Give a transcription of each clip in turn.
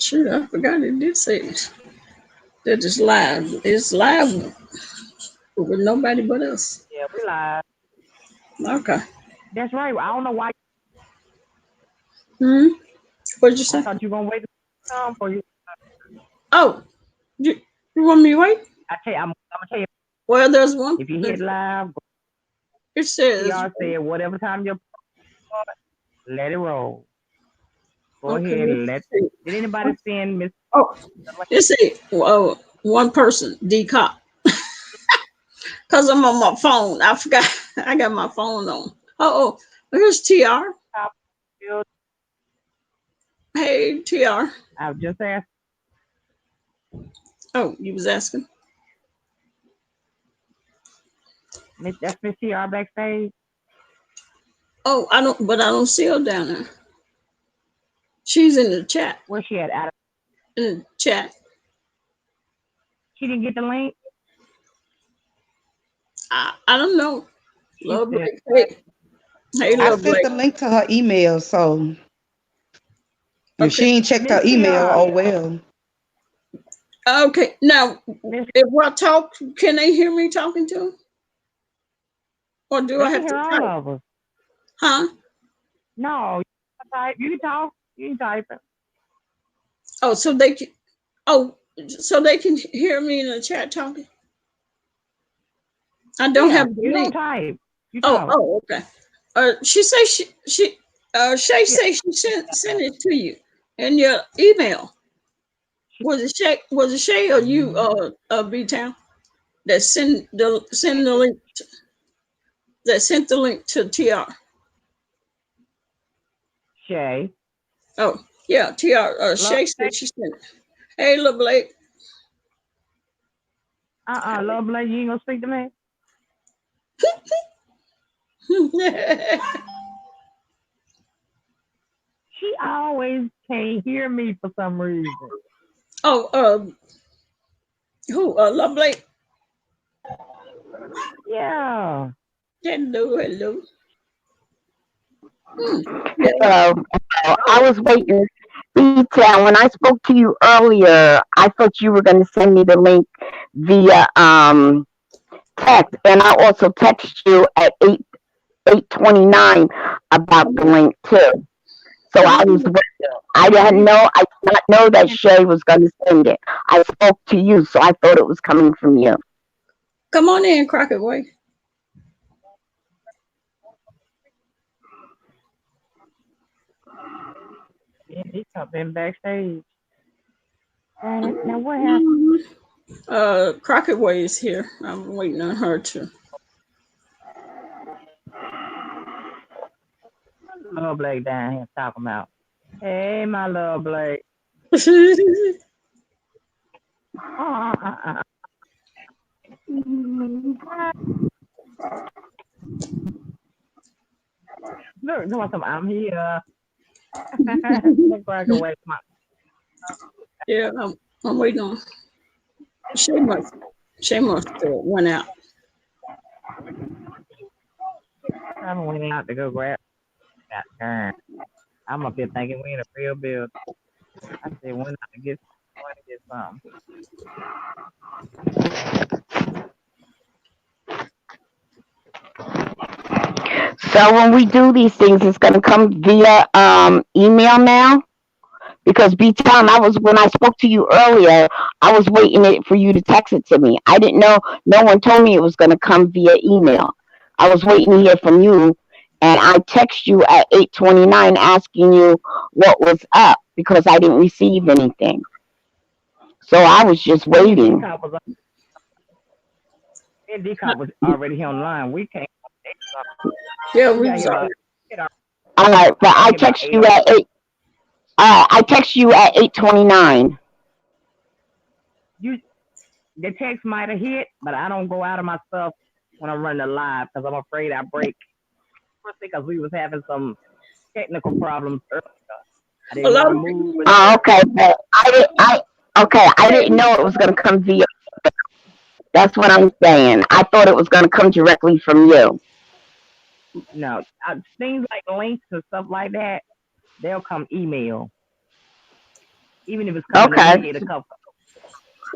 Shoot, I forgot it did say that it's live. It's live with nobody but us. Yeah, we live. Okay. That's right. I don't know why. Hmm. What'd you I say? thought you were gonna wait for you. Oh, you want me to wait? I'm gonna tell you Well, there's one. if you hit live. It says, TR said whatever time you're let it roll. Go okay, ahead and let's let. see. Did anybody send Miss? Oh, it says, one person, Dcop. Because I'm on my phone. I forgot. I got my phone on. Oh, here's TR. Hey, TR. I just asked. Oh, you was asking? That's Miss TR backstage. Oh, but I don't see her down there. She's in the chat. Where she at? In the chat. She didn't get the link. I don't know. She Love said, Blake. Hey, I Love sent Blake. the link to her email, so if Okay. she ain't checked her Miss email, TR. oh well. Okay. Now, Miss, if I talk, can they hear me talking to them? Or do I they can have to hear all type? of us. Huh? No, you can type. You can talk. You can type it. Oh, so they can. Oh, so they can hear me in the chat talking. I don't Yeah, have the you don't link. type. You Oh, talk. okay. She say Shay Yeah. say she sent it to you in your email. Was it Shay or you BTown that send the link that sent the link to TR? Shay. Oh, yeah, TR Love Shay said she sent it. Hey, little Blake. Love Blake, you ain't gonna speak to me? She always can't hear me for some reason. Oh, who? Love Blake. Yeah. Hello. Yeah. Hello. I was waiting. BTown, when I spoke to you earlier, I thought you were going to send me the link via text, and I also text you at 8:29 about the link too. So Come I was on, I did not know that Shay was going to send it. I spoke to you, so I thought it was coming from you. come on in, Crockett Way. Yeah, he come in backstage. Now what happened? Crockett Way is here. I'm waiting on her to. Love Blake down here talking about. Hey, my love Blake. Uh, uh, uh, Look, I'm here. Crack away. Yeah, I'm waiting on. Shay must. Shay must went out. I went out to go grab that turn. I'm up here thinking we in a real build. I said, when I get something. So when we do these things, it's going to come via email now. Because BTown, I was when I spoke to you earlier, I was waiting for you to text it to me. I didn't know. No one told me it was going to come via email. I was waiting to hear from you, and I text you at 8:29 asking you what was up because I didn't receive anything. So I was just Me and waiting. Dcop was already here online. We came. Yeah, We we got was here about. already. All right, but We got I here about text 8. you at 8. I text you at 8:29. You the text might have hit, but I don't go out of my stuff when I'm running the live because I'm afraid I break. Because we was having some technical problems earlier. I A didn't lot want to of move. Oh, okay, but I didn't know it was going to come via. That's what I'm saying. I thought it was going to come directly from you. No, things like links and stuff like that, they'll come email. even if it's coming to Okay. me, it'll come.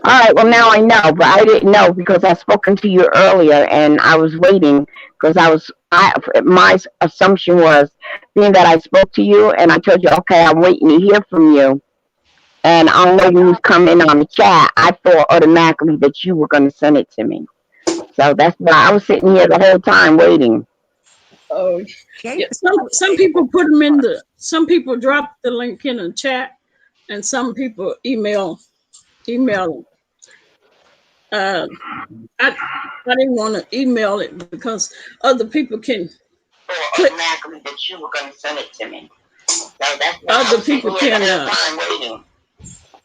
All right. Well, now I know, but I didn't know because I spoken to you earlier, and I was waiting because my assumption was being that I spoke to you, and I told you, okay, I'm waiting to hear from you, and I'll know when you come in on the chat. I thought automatically that you were going to send it to me, so that's why I was sitting here the whole time waiting. Oh, Shay yeah. said, Some people put them in the. Some people drop the link in the chat, and some people email. Uh, I didn't want to email it because other people can click. Automatically that you were going to send it to me. So that's why I Other was sitting people here the can. whole time waiting.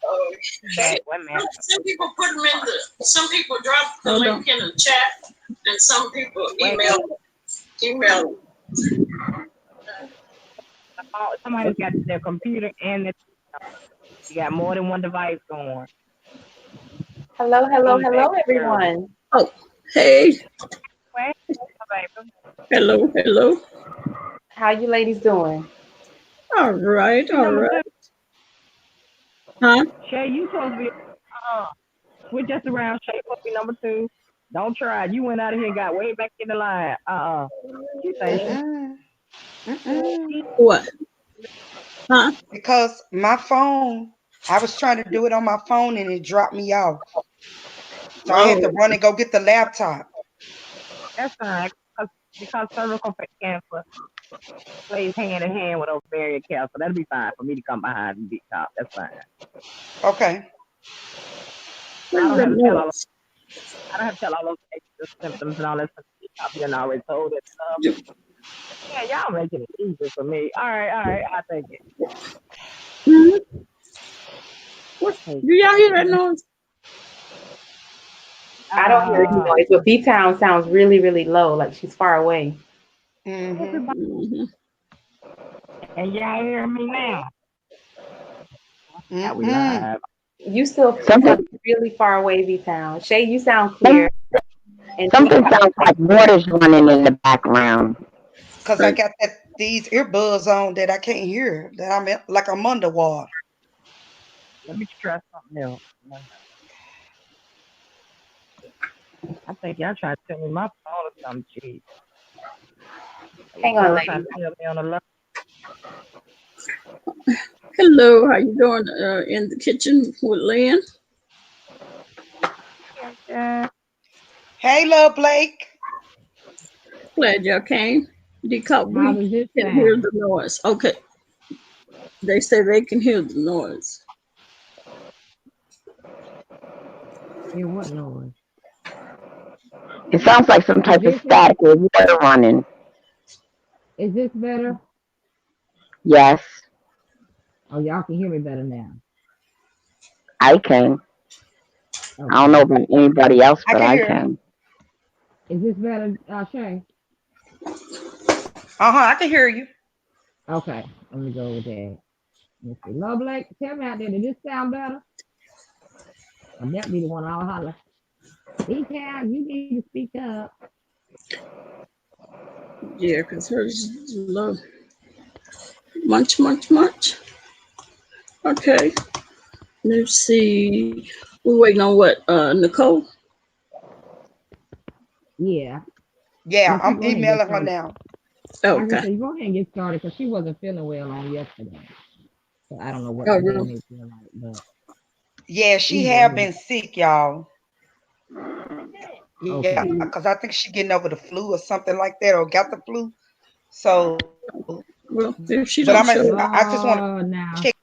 Oh, back. Wait a minute. some people put them in the. Some people drop the link in the chat, and some people Wait. email. Somebody's got their computer and you got more than one device going. Hello, hello, hello, everyone. Oh, hey, Wait, baby. hello. How you ladies doing? All right. Number two, Huh? Shay, you supposed to be. We're just around. Shay supposed to be number 2. Don't try. You went out of here and got way back in the line. You say What? Huh? Because my phone, I was trying to do it on my phone and it dropped me off. So I had to run and go get the laptop. that's fine because cervical cancer plays hand in hand with ovarian cancer. That'll be fine for me to come behind and Dcop. That's fine. Okay. I don't have to tell all those extra symptoms and all that stuff. Dcop done already told it. Yeah, y'all making it easy for me. All right, I take it. Mm-hmm. What? Do y'all hear that noise? I don't hear any noise, but BTown sounds really, really low, like she's far away. Mm-hmm. And y'all hear me now? Now we Mm-hmm. live. You still sound really far away, BTown. Shay, you sound clear. And Something sounds like water's running in the background. Because I got these earbuds on that I can't hear, that like I'm underwater. Let me try something else. I think y'all trying to tell me my phone or something. Jeez. Hang on, lady. Hello, how you doing? In the kitchen with Lynn. Hey, love Blake. Glad y'all came. Dcop, we can hear the noise. Okay. They say they can hear the noise. Hear what noise? It sounds like some type of static with water running. Is this better? Yes. Oh, y'all can hear me better now. I can. Okay. I don't know about anybody else, but I can. Is this better, Shay? I can hear you. Okay, let me go with that. Let's see. Love Blake, tell me out there, did this sound better? Or that be the one I'll holler. BTown, you need to speak up. Yeah, because hers is low. Much. Okay. Let's see. We're waiting on what? Nicole? Yeah. Yeah, I'm emailing her now. Okay. I was say, go ahead and get started because she wasn't feeling well on yesterday. So I don't know what today may feel like, but yeah, she have been sick, y'all. Yeah, okay. because I think she getting over the flu or something like that, or got the flu. So, well, if she don't I just want to check.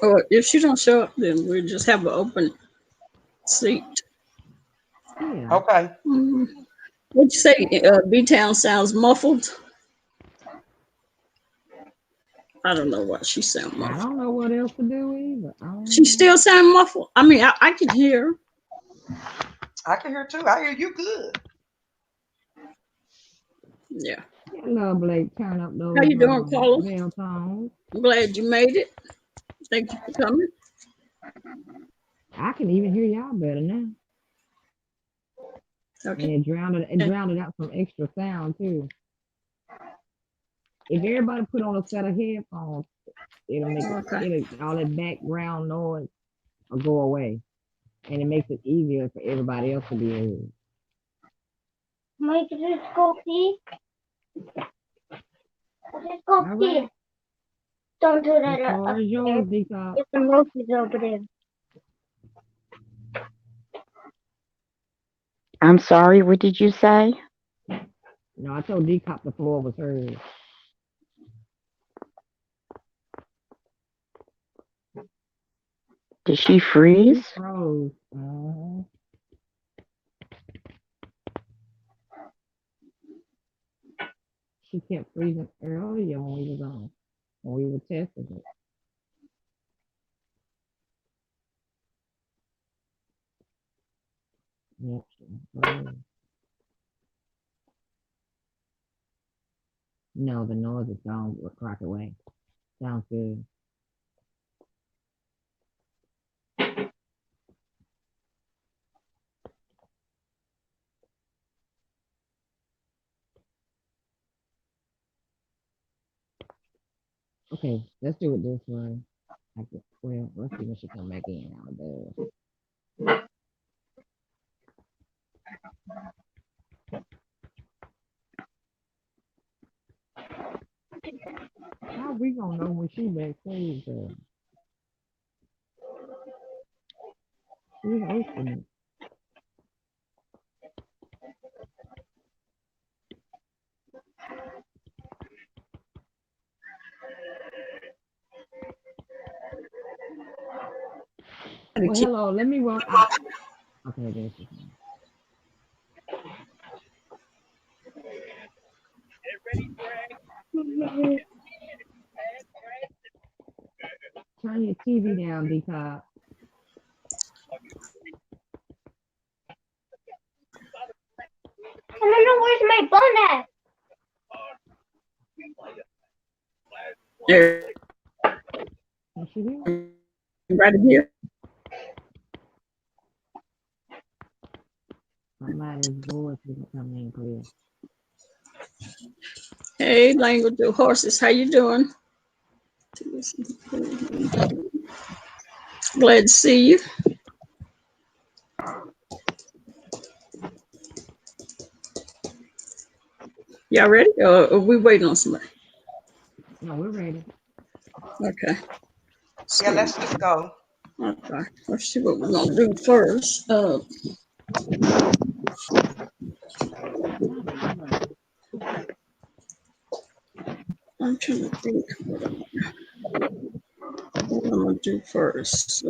Or if she don't show up, then we'll just have an open seat. Yeah. Okay. What'd you say? BTown sounds muffled. I don't know why she sound muffled. I don't know what else to do either. She still sound muffled. I mean, I can hear. I can hear too. I hear you good. Yeah. Hello, Blake. Turn up those. How you doing, Carla? I'm glad you made it. Thank you for coming. I can even hear y'all better now. Okay. And it drowned out some extra sound too. If everybody put on a set of headphones, It'll make all that background noise will go away, and it makes it easier for everybody else to be able. Mike, just go pee. Just go pee. Right. Don't do that. The floor is yours, Dcop. Get some roaches over there. I'm sorry, what did you say? No, I told Dcop the floor was hers. Did she freeze? She froze. She kept freezing earlier when we was on, when we were testing it. Yep. No, the noise is gone with Crockett way. Sounds good. Okay, let's do it this way. Well, let's see when she come back in out of bed. How we gonna know when she backstage? We hosting it. Well, hello, let me walk out. Okay, there she is. Turn your TV down, Dcop. I don't know where's my bun at. There. Is she here? Right here. Somebody's voice isn't coming in clear. Hey, language of horses, how you doing? Glad to see you. Y'all ready? Or are we waiting on somebody? No, we're ready. Okay. Yeah, let's just go. Okay. Let's see what we're gonna do first. I'm trying to think what I'm gonna do first.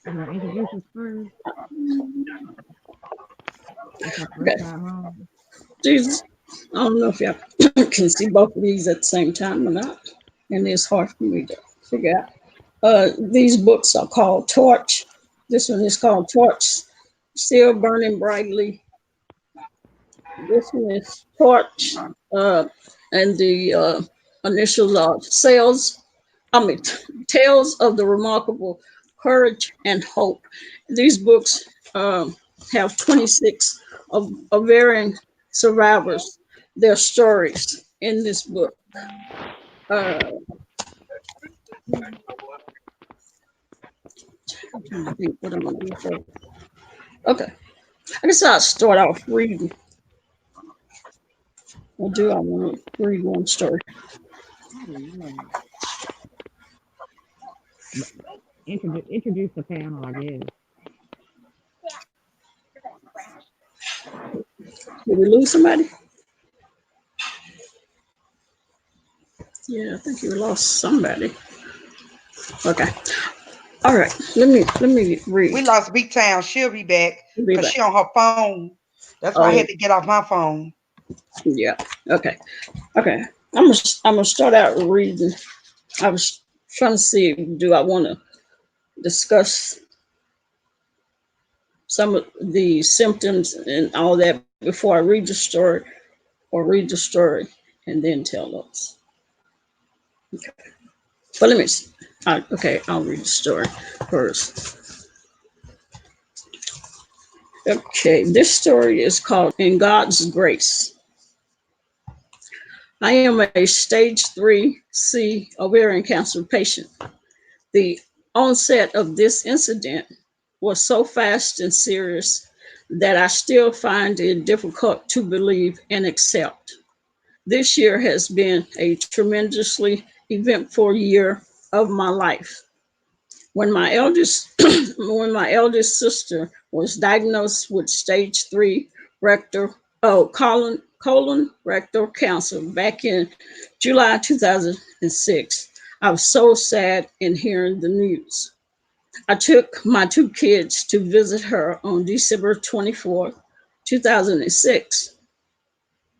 You gonna introduce us first? It's our first Okay. time home. These, I don't know if y'all can see both of these at the same time or not, and it's hard for me to figure out. These books are called Torch. This one is called Torch, Still Burning Brightly. This one is Torch, and the initials are Tales of the Remarkable Courage and Hope. These books have 26 of varying survivors, their stories in this book. I'm trying to think what I'm gonna do first. Okay, I guess I'll start off reading. I want to read one story. Introduce the panel, I guess. Did we lose somebody? Yeah, I think you lost somebody. Okay. All right. Let me read. We lost BTown. She'll be back because she on her phone. That's why I had to get off my phone. Yeah. Okay. Okay. I'm gonna start out reading. I was trying to see, do I want to discuss some of the symptoms and all that before I read the story, or read the story and then tell us? But let me. Okay, I'll read the story first. Okay, this story is called "In God's Grace." I am a stage 3C ovarian cancer patient. The onset of this incident was so fast and serious that I still find it difficult to believe and accept. This year has been a tremendously eventful year of my life. When my eldest when my eldest sister was diagnosed with stage 3 rectal colon rectal cancer back in July 2006, I was so sad in hearing the news. I took my two kids to visit her on December 24th, 2006,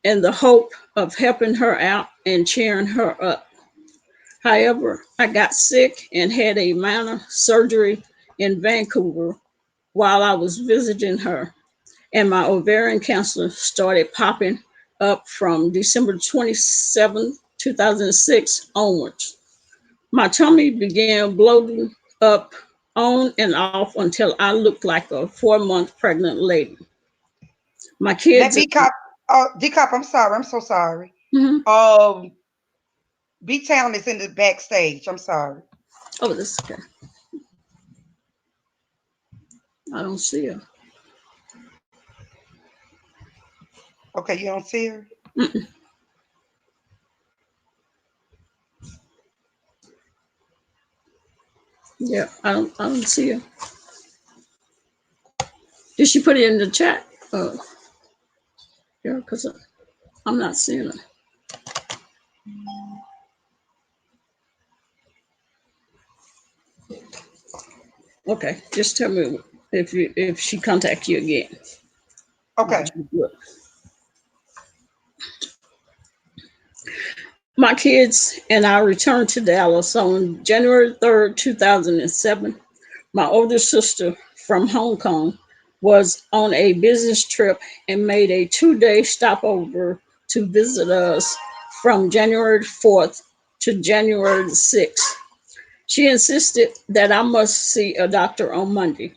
in the hope of helping her out and cheering her up. However, I got sick and had a minor surgery in Vancouver while I was visiting her, and my ovarian cancer started popping up from December 27th, 2006 onwards. My tummy began bloating up on and off until I looked like a 4-month pregnant lady. My Let kids, B cop. Oh, D cop. I'm sorry. I'm so sorry. mhm. Um, B Town is in the backstage. I'm sorry. Oh, this is okay. I don't see her. Okay, you don't see her. Mm-mm. Yeah, I don't see her. Did she put it in the chat? Yeah, because I'm not seeing her. Okay, just tell me if she contact you again. Okay. My kids and I returned to Dallas on January 3rd, 2007. My older sister from Hong Kong was on a business trip and made a 2-day stopover to visit us from January 4th to January 6th. She insisted that I must see a doctor on Monday.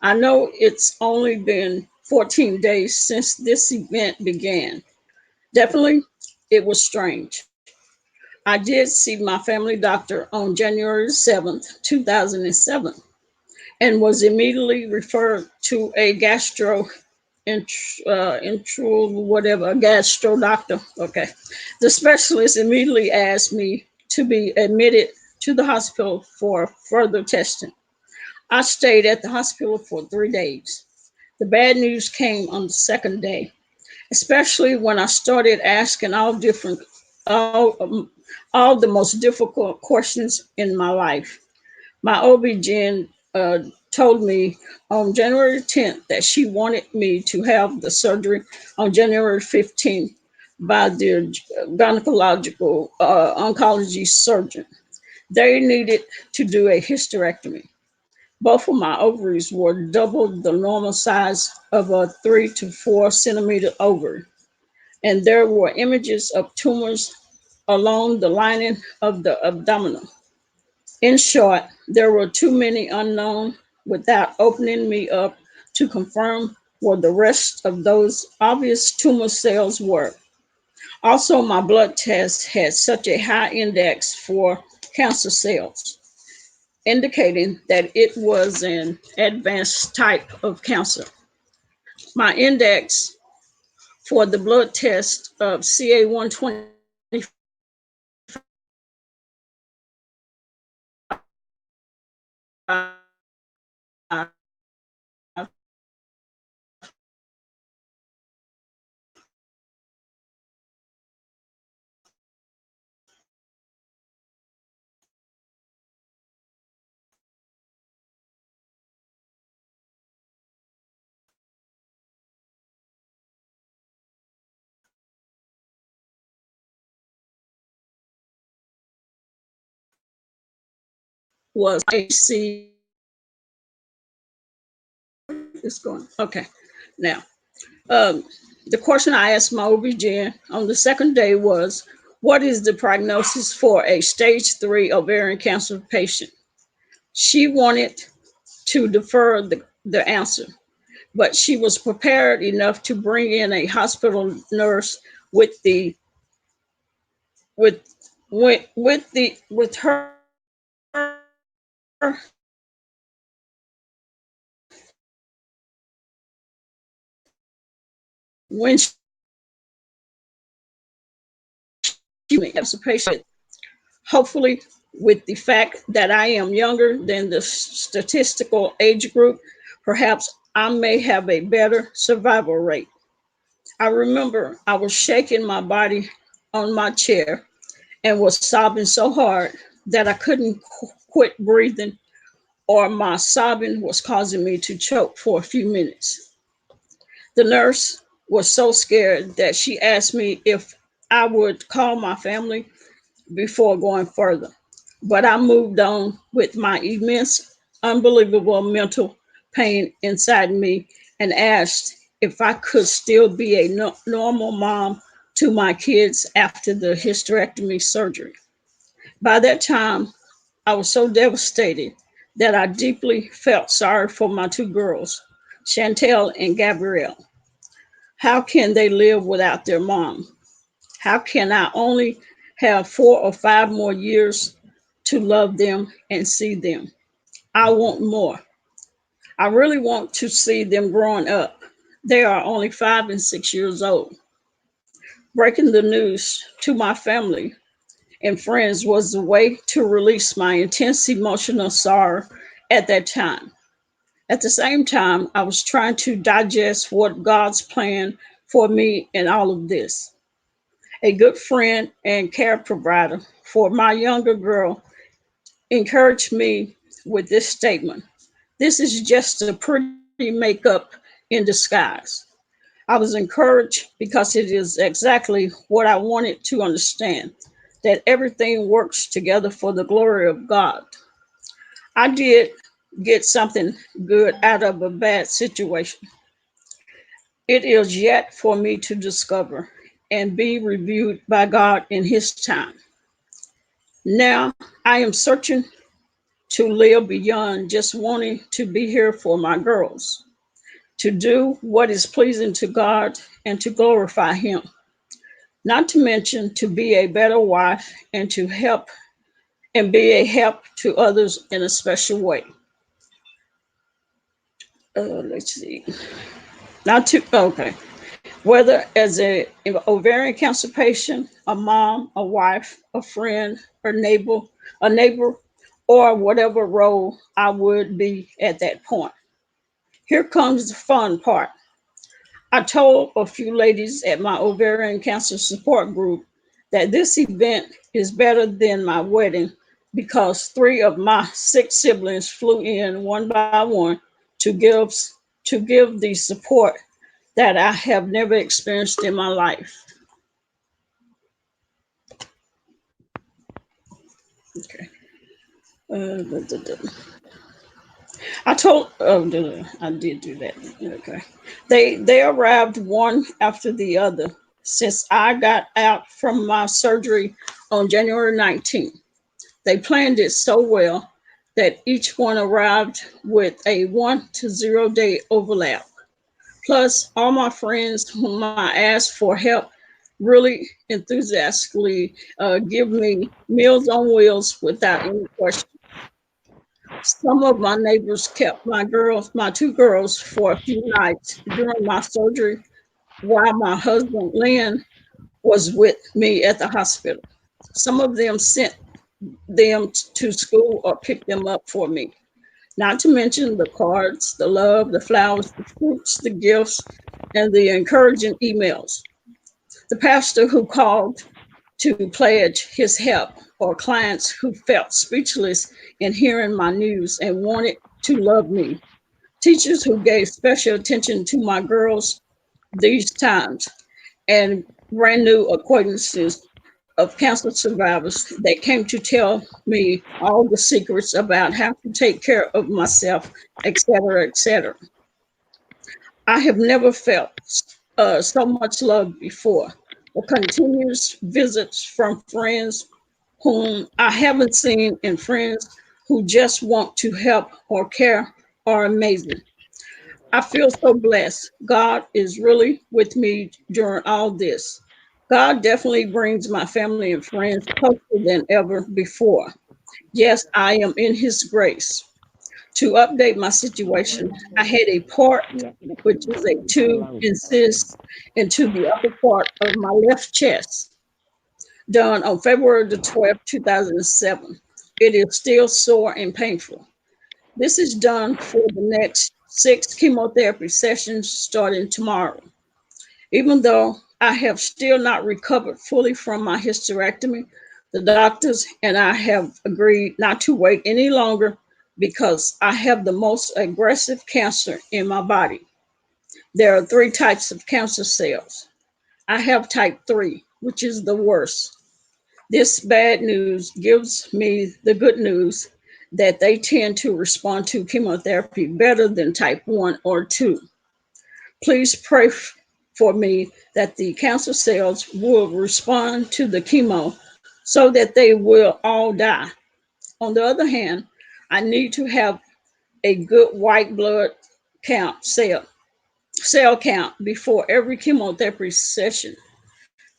I know it's only been 14 days since this event began. Definitely, it was strange. I did see my family doctor on January 7th, 2007, and was immediately referred to a intro, whatever, a gastro doctor. Okay. The specialist immediately asked me to be admitted to the hospital for further testing. I stayed at the hospital for 3 days. The bad news came on the second day, especially when I started asking all, um, all the most difficult questions in my life. My OB-GYN told me on January 10th that she wanted me to have the surgery on January 15th by the gynecological oncology surgeon. They needed to do a hysterectomy. Both of my ovaries were double the normal size of a 3 to 4 centimeter ovary, and there were images of tumors along the lining of the abdominal. In short, there were too many unknown without opening me up to confirm what the rest of those obvious tumor cells were. Also, my blood test had such a high index for cancer cells, indicating that it was an advanced type of cancer. My index for the blood test of CA125 was AC. It's going okay. Now, um, the question I asked my OB-GYN on the second day was, What is the prognosis for a stage 3 ovarian cancer patient? She wanted to defer the answer, but she was prepared enough to bring in a hospital nurse with the with her when she as a patient. Hopefully, with the fact that I am younger than the statistical age group, perhaps I may have a better survival rate. I remember I was shaking my body on my chair and was sobbing so hard that I couldn't quit breathing, or my sobbing was causing me to choke for a few minutes. The nurse was so scared that she asked me if I would call my family before going further. But I moved on with my immense, unbelievable mental pain inside me and asked if I could still be a normal mom to my kids after the hysterectomy surgery. By that time, I was so devastated that I deeply felt sorry for my two girls, Chantel and Gabrielle. How can they live without their mom? How can I only have 4 or 5 more years to love them and see them? I want more. I really want to see them growing up. They are only 5 and 6 years old. Breaking the news to my family and friends was a way to release my intense emotional sorrow at that time. At the same time, I was trying to digest what God's plan for me in all of this. A good friend and care provider for my younger girl encouraged me with this statement. This is just a pretty makeup in disguise. I was encouraged because it is exactly what I wanted to understand, that everything works together for the glory of God. I did get something good out of a bad situation. It is yet for me to discover and be reviewed by God in His time. Now I am searching to live beyond just wanting to be here for my girls, to do what is pleasing to God and to glorify Him, not to mention to be a better wife and to help and be a help to others in a special way. Let's see. Not to, okay. Whether as a ovarian cancer patient, a mom, a wife, a friend, a neighbor, or whatever role I would be at that point. Here comes the fun part. I told a few ladies at my ovarian cancer support group that this event is better than my wedding because 3 of my 6 siblings flew in one by one to give to give the support that I have never experienced in my life. Okay. Da, da, da. I did do that. Okay. They arrived one after the other since I got out from my surgery on January 19th. They planned it so well that each one arrived with a 1 to 0 day overlap. Plus, all my friends whom I asked for help really enthusiastically give me meals on wheels without any question. Some of my neighbors kept my two girls, for a few nights during my surgery while my husband, Lynn, was with me at the hospital. Some of them sent them to school or picked them up for me. Not to mention the cards, the love, the flowers, the fruits, the gifts, and the encouraging emails. The pastor who called to pledge his help, or clients who felt speechless in hearing my news and wanted to love me. Teachers who gave special attention to my girls these times, and brand new acquaintances of cancer survivors that came to tell me all the secrets about how to take care of myself, etc., etc. I have never felt so much love before. for continuous visits from friends whom I haven't seen and friends who just want to help or care are amazing. I feel so blessed. God is really with me during all this. God definitely brings my family and friends closer than ever before. Yes, I am in His grace. To update my situation, I had a part, which is a tube incised into the upper part of my left chest, done on February the 12th, 2007. It is still sore and painful. This is done for the next 6 chemotherapy sessions starting tomorrow. Even though I have still not recovered fully from my hysterectomy, the doctors and I have agreed not to wait any longer because I have the most aggressive cancer in my body. There are 3 types of cancer cells. I have type 3, which is the worst. This bad news gives me the good news that they tend to respond to chemotherapy better than type 1 or 2. Please pray for me that the cancer cells will respond to the chemo so that they will all die. On the other hand, I need to have a good white blood count cell count before every chemotherapy session.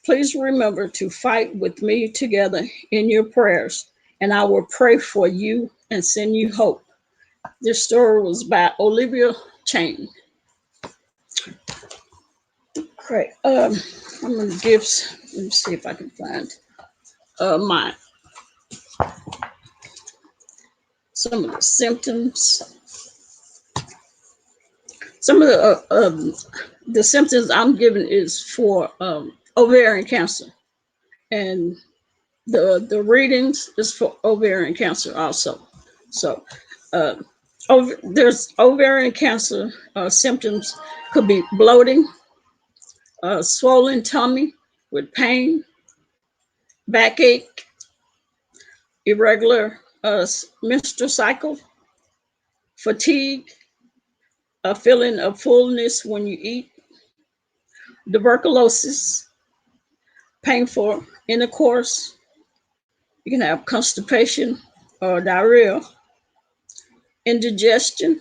Please remember to fight with me together in your prayers, and I will pray for you and send you hope. This story was by Olivia Chain. Great. I'm gonna give. Let me see if I can find my some of the symptoms. Some of the symptoms I'm giving is for ovarian cancer, and the readings is for ovarian cancer also. So, uh, there's ovarian cancer symptoms could be bloating, swollen tummy with pain, backache, irregular menstrual cycle, fatigue, a feeling of fullness when you eat, tuberculosis, painful intercourse. You can have constipation or diarrhea, indigestion,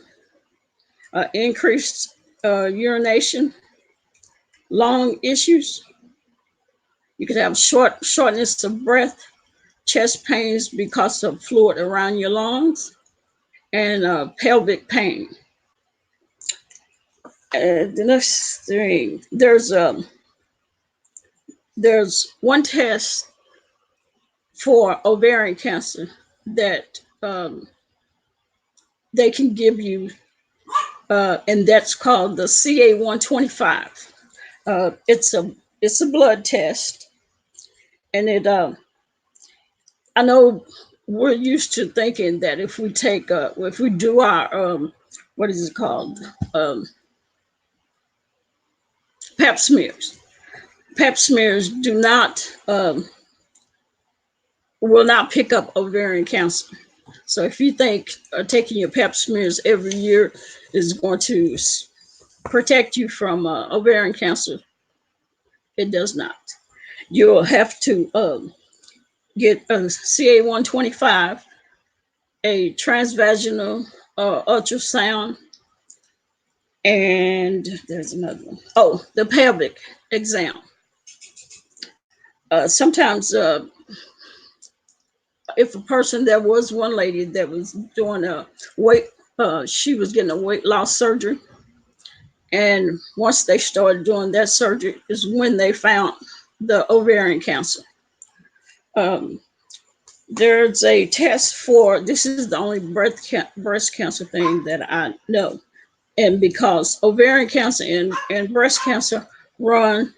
increased urination, lung issues. You could have shortness of breath, chest pains because of fluid around your lungs, and pelvic pain. The next thing, there's one test for ovarian cancer that they can give you, and that's called the CA-125. It's a blood test, and I know we're used to thinking that if we do our what is it called, Pap smears. Pap smears do not will not pick up ovarian cancer. So if you think taking your Pap smears every year is going to protect you from ovarian cancer, it does not. You'll have to get a CA-125, a transvaginal ultrasound, and there's another one. Oh, the pelvic exam. Sometimes, if a person, there was one lady that was doing she was getting a weight loss surgery, and once they started doing that surgery, is when they found the ovarian cancer. Um, there's a test for this is the only breast cancer thing that I know, and because ovarian cancer and breast cancer run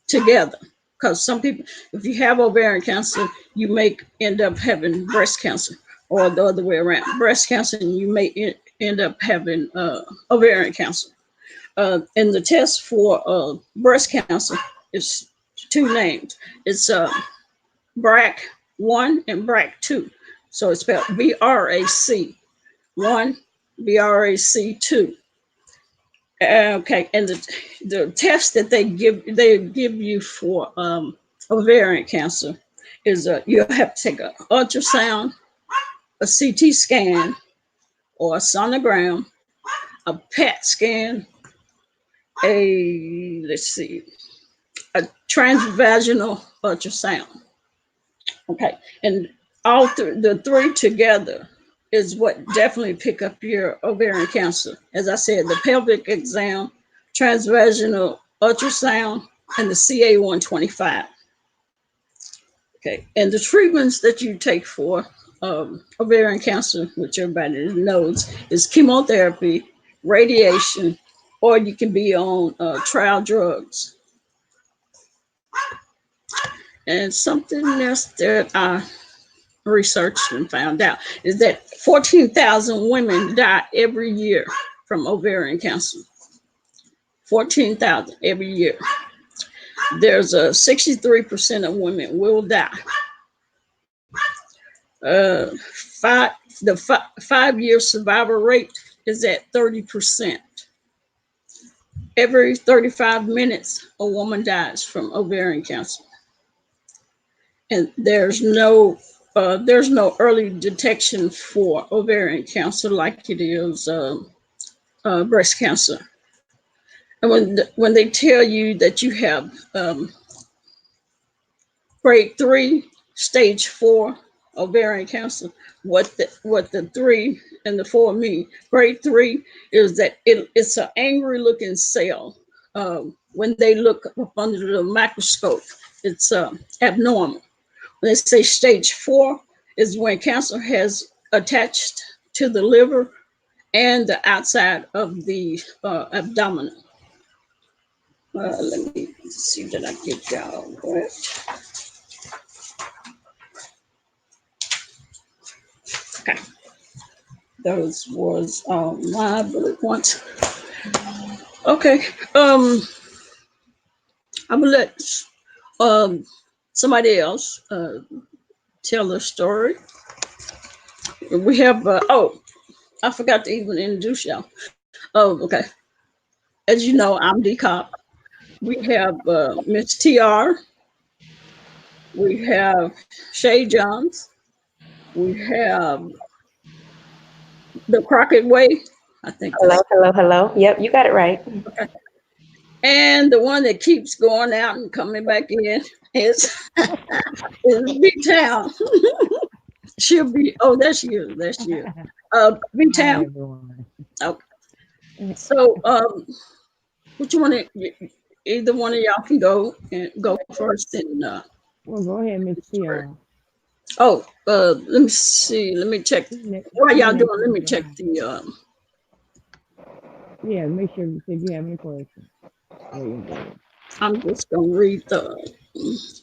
together, because some people, if you have ovarian cancer, you may end up having breast cancer, or the other way around, breast cancer and you may end up having ovarian cancer. And the test for breast cancer is 2 names. It's BRAC1 and BRAC2. So it's spelled BRAC1, BRAC2. Okay, and the test that they give you for ovarian cancer is you have to take an ultrasound, a CT scan, or a sonogram, a PET scan, a let's see, a transvaginal ultrasound. Okay, and the three together is what definitely pick up your ovarian cancer. As I said, the pelvic exam, transvaginal ultrasound, and the CA-125. Okay, and the treatments that you take for ovarian cancer, which everybody knows, is chemotherapy, radiation, or you can be on trial drugs. And something else that I researched and found out is that 14,000 women die every year from ovarian cancer. 14,000 every year. There's a 63% of women will die. Uh, five, the 5-year survival rate is at 30%. Every 35 minutes, a woman dies from ovarian cancer, and there's no early detection for ovarian cancer like it is breast cancer. And when they tell you that you have grade 3, stage 4 ovarian cancer, what the 3 and the 4 mean? Grade 3 is that it's an angry looking cell. When they look up under the microscope, it's abnormal. When they say stage 4 is when cancer has attached to the liver and the outside of the abdomen. Let me see that I get y'all correct. Okay, those was my bullet points. Okay, I'm gonna let somebody else tell the story. We have I forgot to even introduce y'all. Oh, okay. As you know, I'm Dcop. We have Miss TR. We have Shay Johns. We have the Crockett Way. I think Hello, that's hello, hello. Yep, you got it right. okay. And the one that keeps going out and coming back in is BTown. She'll be. Oh, there she is. There she is. Hi, BTown. everyone. Oh, so which one? Either one of y'all can go first. And Well, go ahead, Miss Tia. let me see. Let me check. While y'all doing, let me check the. Yeah, make sure if you have any questions. There you go. I'm just gonna read the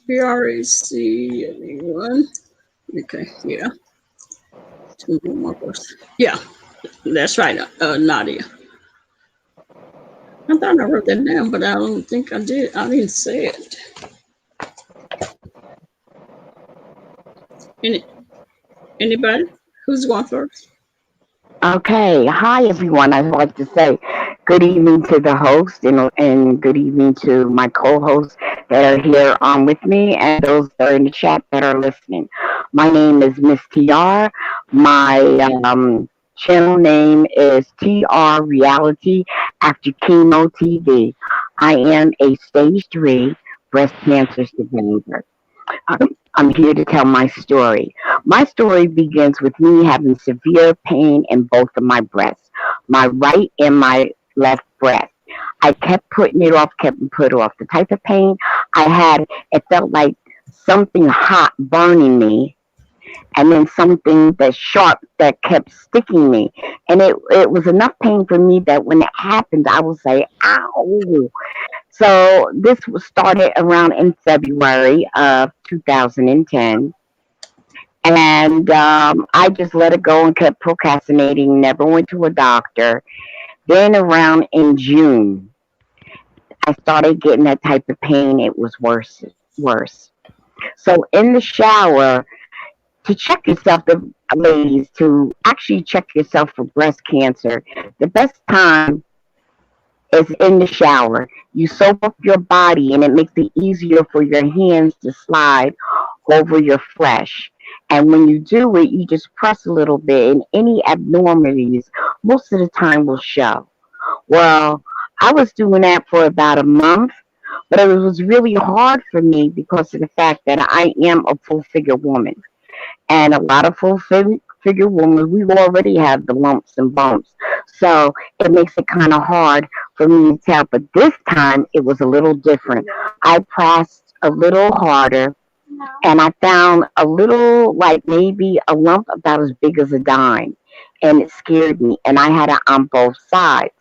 PRAC anyone. Okay, yeah. 2 more verses. Yeah, that's right, Nadia. I thought I wrote that down, but I don't think I did. I didn't say it. Anybody? Who's going first? Okay. Hi, everyone. I'd like to say good evening to the host and good evening to my co-hosts that are here with me and those that are in the chat that are listening. My name is Miss TR. My channel name is TR Reality After Chemo TV. I am a stage 3 breast cancer survivor. I'm here to tell my story. My story begins with me having severe pain in both of my breasts, my right and my left breast. I kept putting it off, kept put off. The type of pain I had, it felt like something hot burning me, and then something that sharp that kept sticking me. And it was enough pain for me that when it happened, I would say, ow. So this was started around in February of 2010. And I just let it go and kept procrastinating, never went to a doctor. Then around in June, I started getting that type of pain. It was worse. So in the shower, to check yourself, the ladies, to actually check yourself for breast cancer, the best time is in the shower. You soap up your body and it makes it easier for your hands to slide over your flesh. And when you do it, you just press a little bit, and any abnormalities most of the time will show. Well, I was doing that for about a month, but it was really hard for me because of the fact that I am a full figure woman. And a lot of figure women, we already have the lumps and bumps. So it makes it kind of hard for me to tell. But this time it was a little different. I pressed a little harder and I found a little, like maybe a lump about as big as a dime. And it scared me. And I had it on both sides.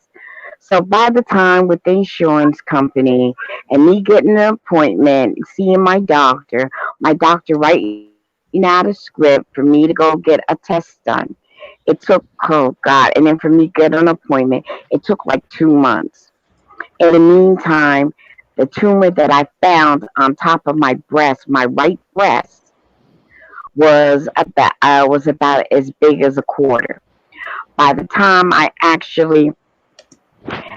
So by the time with the insurance company and me getting an appointment, seeing my doctor writing out a script for me to go get a test done. It took, oh God, and then for me to get an appointment, it took like 2 months. In the meantime, the tumor that I found on top of my breast, my right breast, was about as big as a quarter. By the time I actually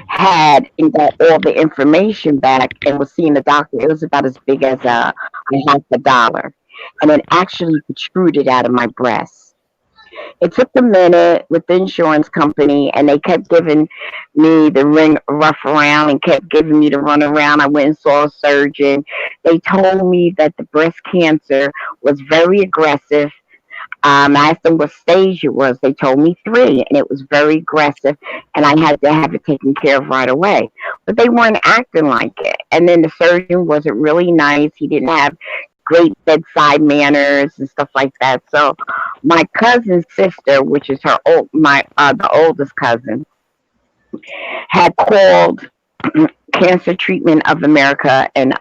had and got all the information back and was seeing the doctor, it was about as big as a $50, and it actually protruded out of my breast. It took a minute with the insurance company, and they kept giving me the ring rough around and kept giving me the run around. I went and saw a surgeon. They told me that the breast cancer was very aggressive. I asked them what stage it was. They told me three, and it was very aggressive, and I had to have it taken care of right away. But they weren't acting like it. And then the surgeon wasn't really nice. He didn't have great bedside manners and stuff like that. So my cousin's sister, which is the oldest cousin, had called Cancer Treatment of America in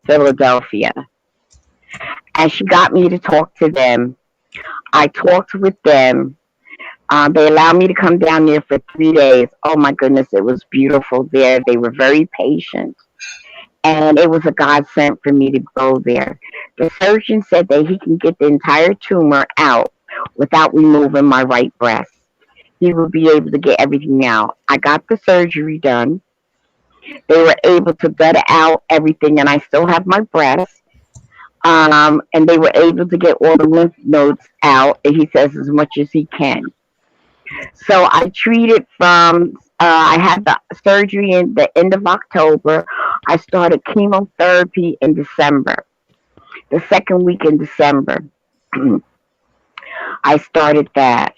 Philadelphia, and she got me to talk to them. I talked with them. They allowed me to come down there for 3 days. Oh my goodness, it was beautiful there. They were very patient. And it was a godsend for me to go there. The surgeon said that he can get the entire tumor out without removing my right breast. He would be able to get everything out. I got the surgery done. They were able to gut out everything, and I still have my breast. And they were able to get all the lymph nodes out, and he says as much as he can. So I treated I had the surgery in the end of October. I started chemotherapy in December, the second week in December. I started that.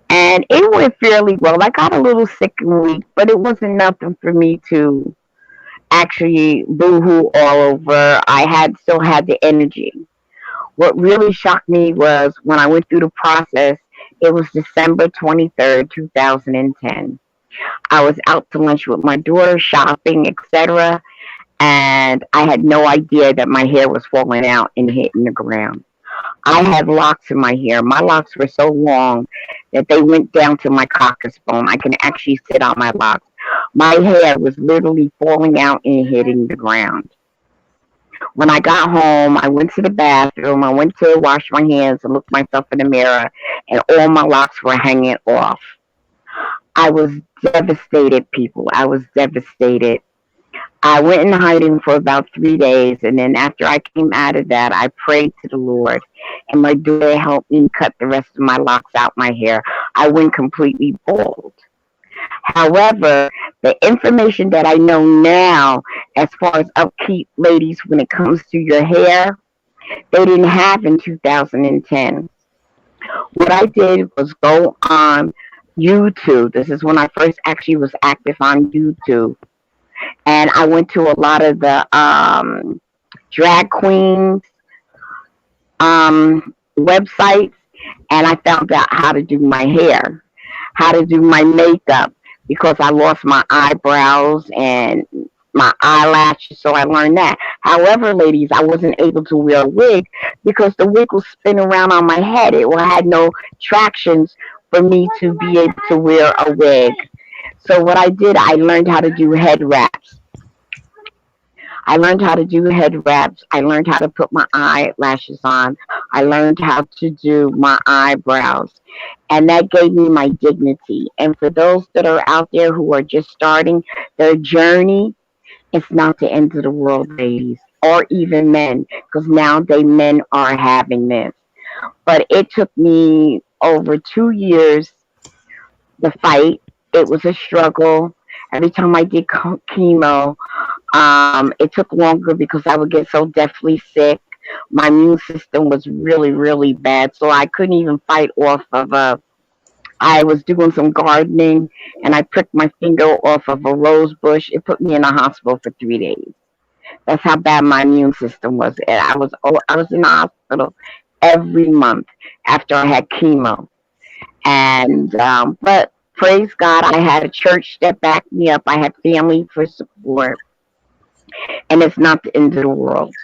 And it went fairly well. I got a little sick in a week, but it wasn't nothing for me to actually boohoo all over. I still had the energy. What really shocked me was when I went through the process, it was December 23rd, 2010. I was out to lunch with my daughter, shopping, etc. And I had no idea that my hair was falling out and hitting the ground. I had locks in my hair. My locks were so long that they went down to my caucus bone. I can actually sit on my locks. My hair was literally falling out and hitting the ground. When I got home, I went to the bathroom. I went to wash my hands and look myself in the mirror, and all my locks were hanging off. I was devastated, people. I was devastated. I went in hiding for about 3 days, and then after I came out of that, I prayed to the Lord, and my daughter helped me cut the rest of my locks out my hair. I went completely bald. However, the information that I know now, as far as upkeep, ladies, when it comes to your hair, they didn't have in 2010. What I did was go on YouTube. This is when I first actually was active on YouTube. And I went to a lot of the drag queens websites, and I found out how to do my hair, how to do my makeup, because I lost my eyebrows and my eyelashes, so I learned that. However, ladies, I wasn't able to wear a wig because the wig was spinning around on my head. It had no tractions for me to be able to wear a wig. So what I did, I learned how to do head wraps. I learned how to do head wraps. I learned how to put my eyelashes on. I learned how to do my eyebrows. And that gave me my dignity. And for those that are out there who are just starting their journey, it's not the end of the world, ladies, or even men, because nowadays men are having this. But it took me over 2 years to fight. It was a struggle. Every time I did chemo, it took longer because I would get so deathly sick. My immune system was really, really bad, so I couldn't even fight off of a. I was doing some gardening and I pricked my finger off of a rose bush. It put me in the hospital for 3 days. That's how bad my immune system was. And I was in the hospital every month after I had chemo. And but praise God, I had a church that backed me up. I had family for support, and it's not the end of the world.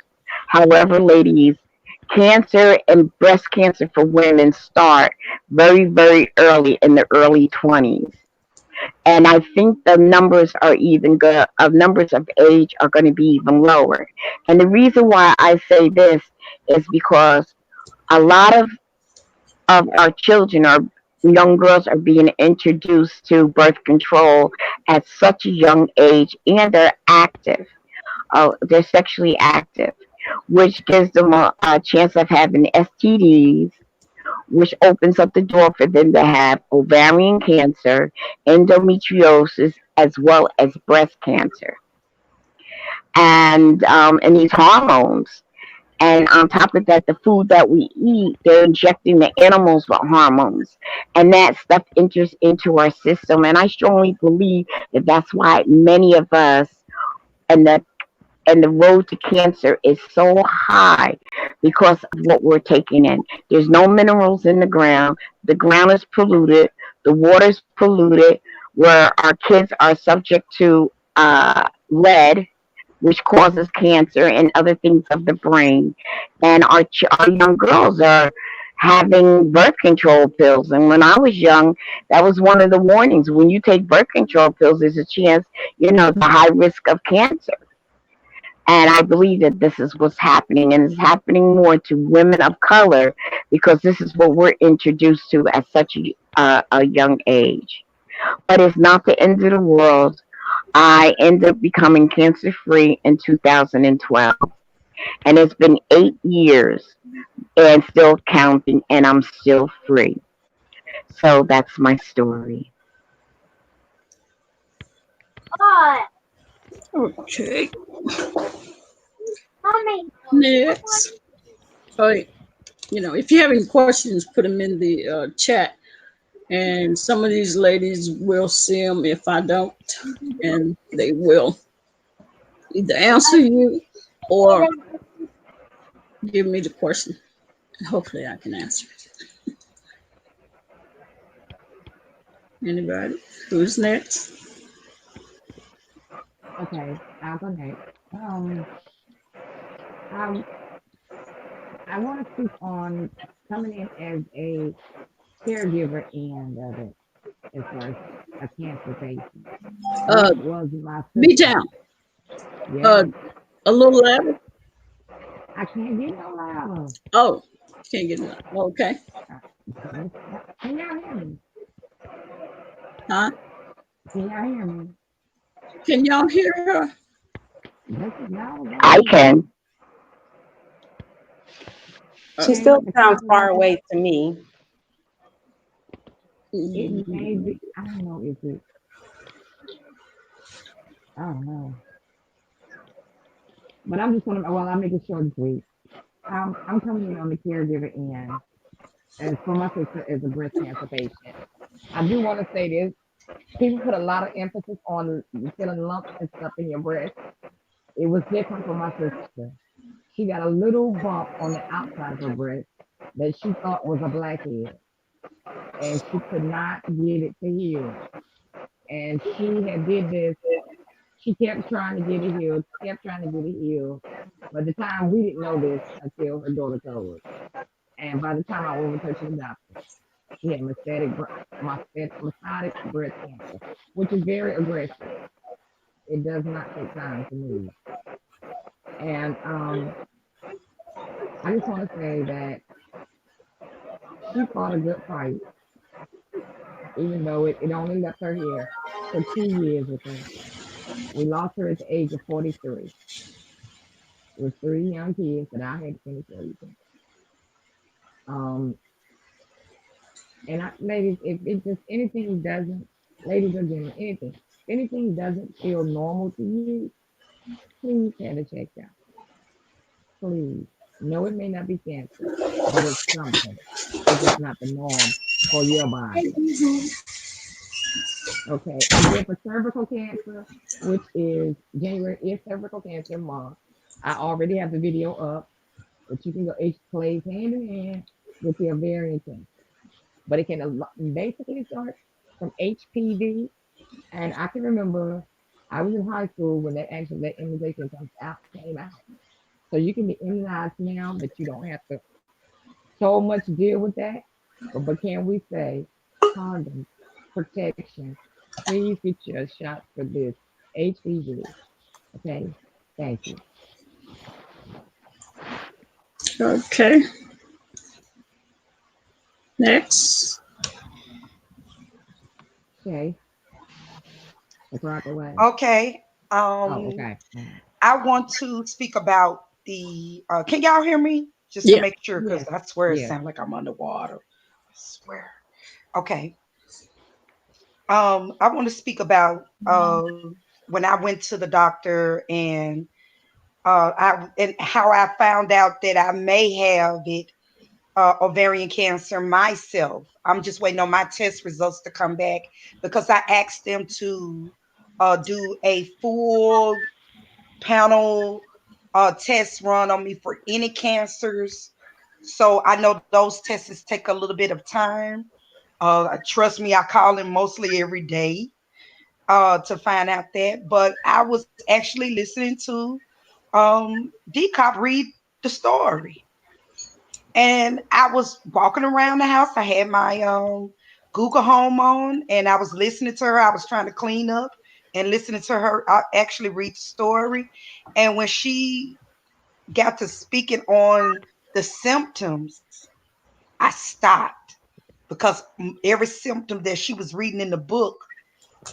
However, ladies, cancer and breast cancer for women start very, very early in the early 20s. And I think the numbers are even good, numbers of age are going to be even lower. And the reason why I say this is because a lot of our children are young girls are being introduced to birth control at such a young age, and they're active. They're sexually active, which gives them a chance of having STDs, which opens up the door for them to have ovarian cancer, endometriosis, as well as breast cancer. And these hormones. And on top of that, the food that we eat, they're injecting the animals with hormones. And that stuff enters into our system. And I strongly believe that that's why many of us, and the road to cancer is so high because of what we're taking in. There's no minerals in the ground. The ground is polluted. The water's polluted. Where our kids are subject to lead, which causes cancer and other things of the brain. And our young girls are having birth control pills. And when I was young, that was one of the warnings. When you take birth control pills, there's a chance, the high risk of cancer. And I believe that this is what's happening, and it's happening more to women of color because this is what we're introduced to at such a young age. But it's not the end of the world. I ended up becoming cancer free in 2012, and it's been 8 years and still counting, and I'm still free. So that's my story. Okay. Mommy. Next. Oh, if you have any questions, put them in the chat, and some of these ladies will see them if I don't, and they will either answer you or give me the question. Hopefully, I can answer it. Anybody? Who's next? Okay, I'll go next. I I want to speak on coming in as a caregiver and of it as far as a cancer patient. Uh, This was my sister. BTown. Yeah, A little louder. I can't get no louder. Oh, can't get it. Okay. Can y'all hear me? Huh? Can y'all hear me? Can y'all hear her? This is loud as I always. can. She Change still the sounds color far of it. away to me. It may be. I don't know if it. I don't know. But I'm just gonna. Well, I'll make it short and sweet. I'm coming in on the caregiver end, as for my sister as a breast cancer patient. I do want to say this. People put a lot of emphasis on feeling lumps and stuff in your breast. It was different for my sister. She got a little bump on the outside of her breast that she thought was a blackhead, and she could not get it to heal. And she had did this. She kept trying to get it healed, kept trying to get it healed. By the time we didn't know this until her daughter told us. And by the time I went with her to the doctor, she had metastatic breast cancer, which is very aggressive. It does not take time to move. And I just want to say that she fought a good fight, even though it only left her here for 2 years with us. We lost her at the age of 43 with three young kids that I had to finish raising. Um, and ladies, if it just anything doesn't, ladies or gentlemen, anything doesn't feel normal to you, please have a check out. Please. No, it may not be cancer, but it's something. It's just not the norm for your body. Okay. And then for cervical cancer, which is January is cervical cancer month. I already have the video up, but you can go. It plays hand in hand with the ovarian cancer, but it can basically start from HPV. And I can remember I was in high school when that immunization came out. So you can be immunized now, but you don't have to so much deal with that. But can we say condoms, protection? Please get your shot for this HPV. Okay, thank you. Okay. Next. Shay, the Crockett way. Okay. Oh, okay. I want to speak about the. Can y'all hear me? Just to Yeah. make sure, because Yes, I swear it yes. sounds like I'm underwater. I swear. Okay. I want to speak about when I went to the doctor and and how I found out that I may have it ovarian cancer myself. I'm just waiting on my test results to come back because I asked them to do a full panel test run on me for any cancers. So I know those tests take a little bit of time. Trust me, I call them mostly every day to find out that. But I was actually listening to Dcop read the story. And I was walking around the house. I had my Google Home on and I was listening to her. I was trying to clean up and listening to her actually read the story. And when she got to speaking on the symptoms, I stopped because every symptom that she was reading in the book,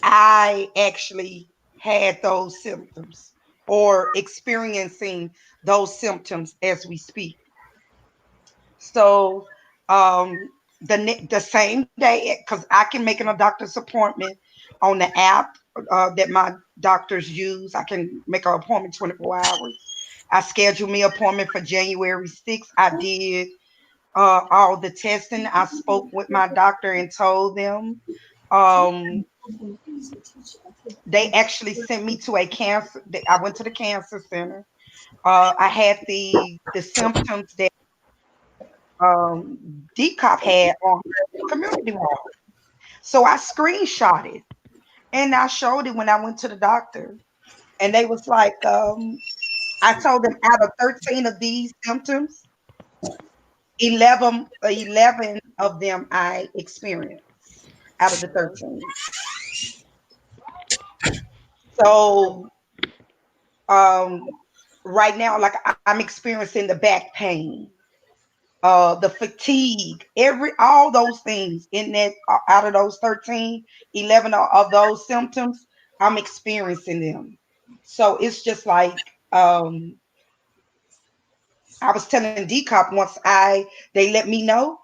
I actually had those symptoms or experiencing those symptoms as we speak. So the same day, because I can make a doctor's appointment on the app that my doctors use. I can make an appointment 24 hours. I scheduled me an appointment for January 6th. I did all the testing. I spoke with my doctor and told them. Um, they actually sent me to a cancer. I went to the cancer center. I had the symptoms that Dcop had on her community wall. So I screenshot it and I showed it when I went to the doctor. And they was like, I told them out of 13 of these symptoms, 11 of them I experienced out of the 13. So um, right now, like I'm experiencing the back pain, the fatigue, all those things in that out of those 13, 11 of those symptoms, I'm experiencing them. So it's just like I was telling Decop once they let me know,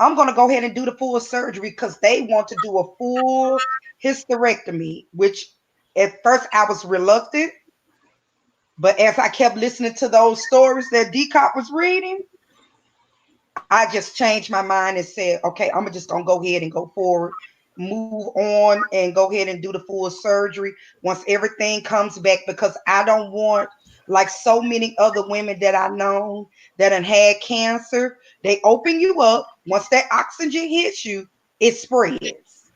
I'm gonna go ahead and do the full surgery because they want to do a full hysterectomy, which at first I was reluctant, but as I kept listening to those stories that Decop was reading, I just changed my mind and said, okay, I'm just gonna go ahead and go forward, move on, and go ahead and do the full surgery once everything comes back because I don't want like so many other women that I know that had cancer. They open you up. Once that oxygen hits you, it spreads,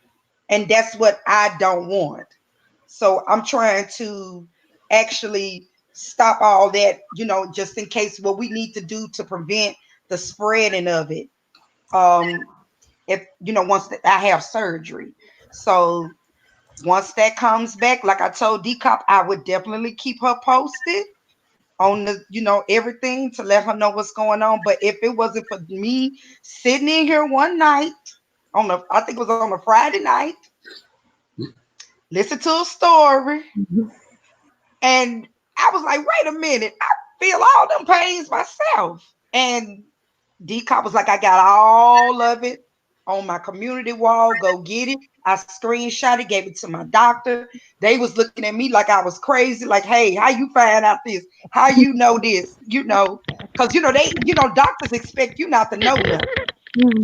and that's what I don't want. So I'm trying to actually stop all that, just in case what we need to do to prevent the spreading of it. Um, if once I have surgery. So once that comes back, like I told Decop, I would definitely keep her posted on the, everything to let her know what's going on. But if it wasn't for me sitting in here one night I think it was on a Friday night, listen to a story, and I was like, wait a minute, I feel all them pains myself. And Dcop was like, I got all of it on my community wall. Go get it. I screenshot it, gave it to my doctor. They was looking at me like I was crazy. Like, hey, how you find out this? How you know this? Because doctors expect you not to know nothing.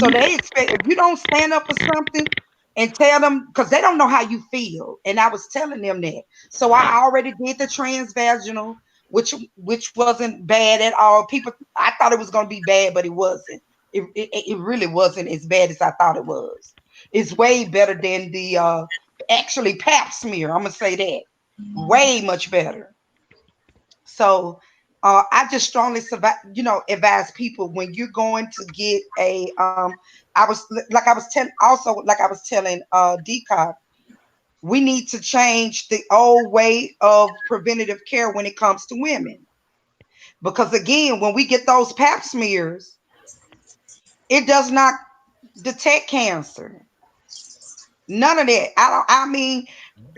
So they expect if you don't stand up for something and tell them, because they don't know how you feel. And I was telling them that. So I already did the transvaginal, which wasn't bad at all. I thought it was going to be bad, but it wasn't. It really wasn't as bad as I thought it was. It's way better than the actually pap smear. I'm gonna say that. Way much better. So I just strongly advise people when you're going to get a I was telling Dcop, we need to change the old way of preventative care when it comes to women. Because again, when we get those pap smears, it does not detect cancer. None of that. I mean,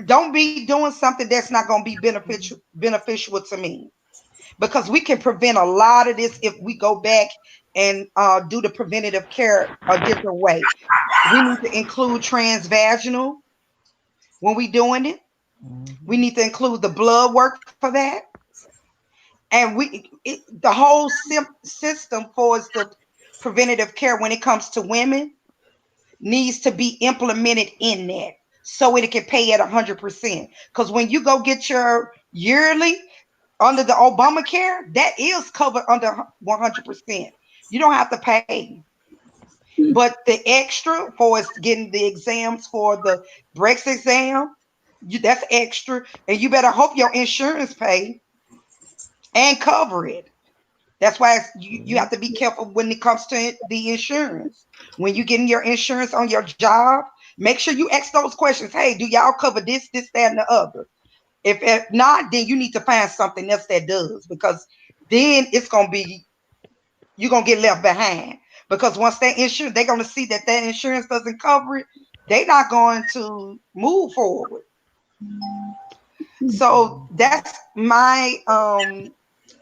don't be doing something that's not going to be beneficial to me. Because we can prevent a lot of this if we go back and do the preventative care a different way. We need to include transvaginal when we doing it. We need to include the blood work for that. And the whole system for the preventative care when it comes to women needs to be implemented in that so it can pay at 100%. Because when you go get your yearly under the Obamacare, that is covered under 100%. You don't have to pay. But the extra for us getting the exams for the breast exam, that's extra. And you better hope your insurance pay and cover it. That's why you have to be careful when it comes to the insurance. When you're getting your insurance on your job, make sure you ask those questions. Hey, do y'all cover this, that, and the other? If not, then you need to find something else that does, because then you're going to get left behind. Because once that insurance, they're going to see that insurance doesn't cover it, they're not going to move forward. So that's my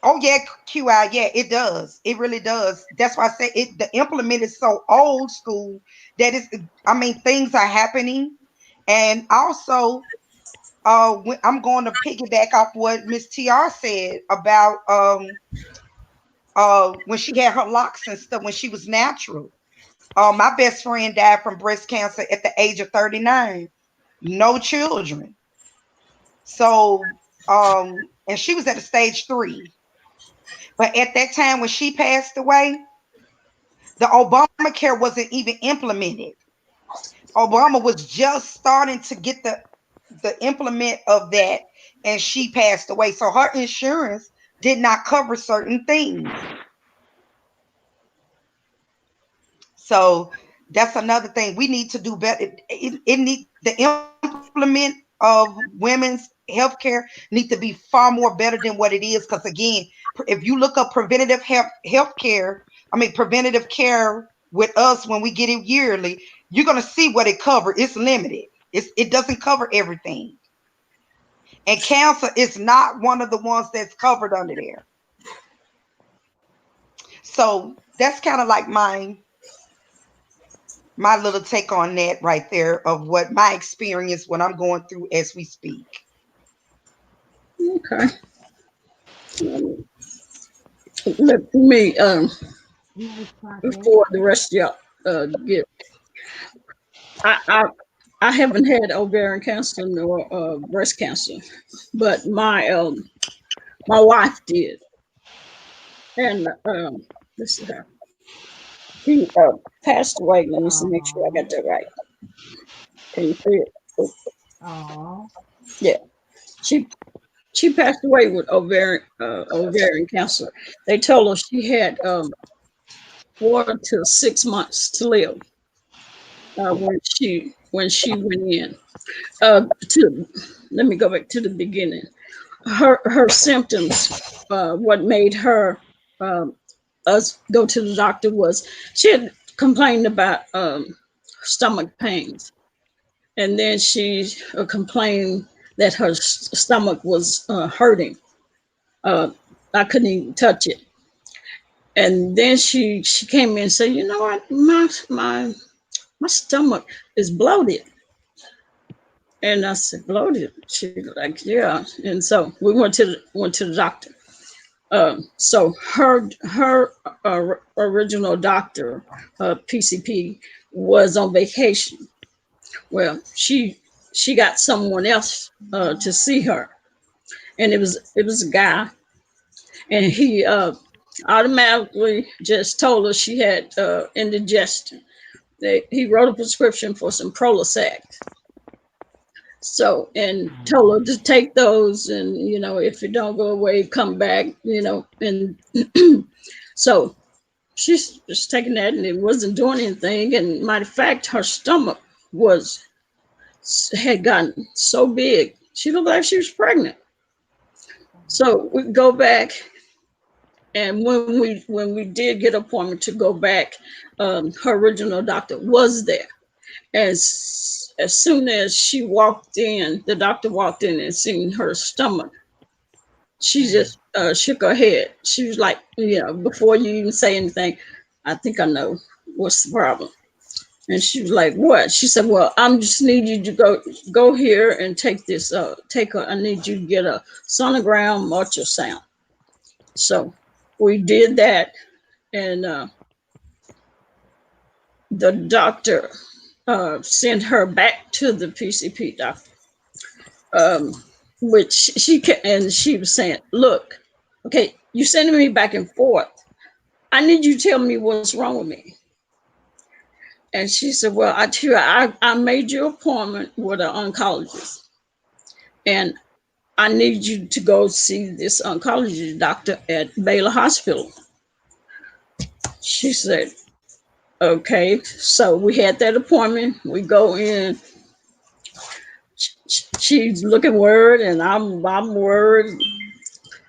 oh yeah, QI, yeah, it does. It really does. That's why I say it. The implement is so old school that things are happening, and also, I'm going to piggyback off what Miss TR said about when she had her locks and stuff when she was natural. My best friend died from breast cancer at the age of 39, no children. So, and she was at a stage 3. But at that time when she passed away, the Obamacare wasn't even implemented. Obama was just starting to get the implement of that, and she passed away. So her insurance did not cover certain things. So that's another thing we need to do better. The implement of women's healthcare need to be far more better than what it is. Because again, if you look up preventative preventative care with us when we get it yearly, you're gonna see what it covers. It's limited. It doesn't cover everything. And cancer is not one of the ones that's covered under there. So that's kind of like my little take on that right there of what my experience when I'm going through as we speak. Okay. Let me before the rest of y'all get. I haven't had ovarian cancer nor breast cancer, but my wife did, and let's see her. He passed away. Let me see, make sure I got that right. Can you see it? Oh. Yeah, she passed away with ovarian cancer. They told her she had 4 to 6 months to live when she went in. To Let me go back to the beginning. her symptoms, what made her us go to the doctor was she had complained about stomach pains, and then she complained that her stomach was hurting. Uh, I couldn't even touch it. And then she came in and said, "You know what? My stomach is bloated." And I said, "Bloated?" She was like, "Yeah." And so we went to the doctor. So her original doctor, PCP, was on vacation. Well, she got someone else to see her, and it was a guy, and he automatically just told her she had indigestion. He wrote a prescription for some Prolasac. So, and told her to take those, and if it don't go away, come back, and so she's just taking that, and it wasn't doing anything. And matter of fact, her stomach was had gotten so big, she looked like she was pregnant. So we go back, and when we did get an appointment to go back, her original doctor was there. As soon as she walked in, the doctor walked in and seen her stomach. She just shook her head. She was like, before you even say anything, I think I know what's the problem. And she was like, "What?" She said, "Well, I'm just need you to go here and take this. I need you to get a sonogram ultrasound." So we did that, and the doctor sent her back to the PCP doctor, um, which and she was saying, "Look, okay, you're sending me back and forth. I need you to tell me what's wrong with me." And she said, "Well, I made your appointment with an oncologist, and I need you to go see this oncology doctor at Baylor Hospital." She said, "Okay." So we had that appointment. We go in. She's looking worried, and I'm worried.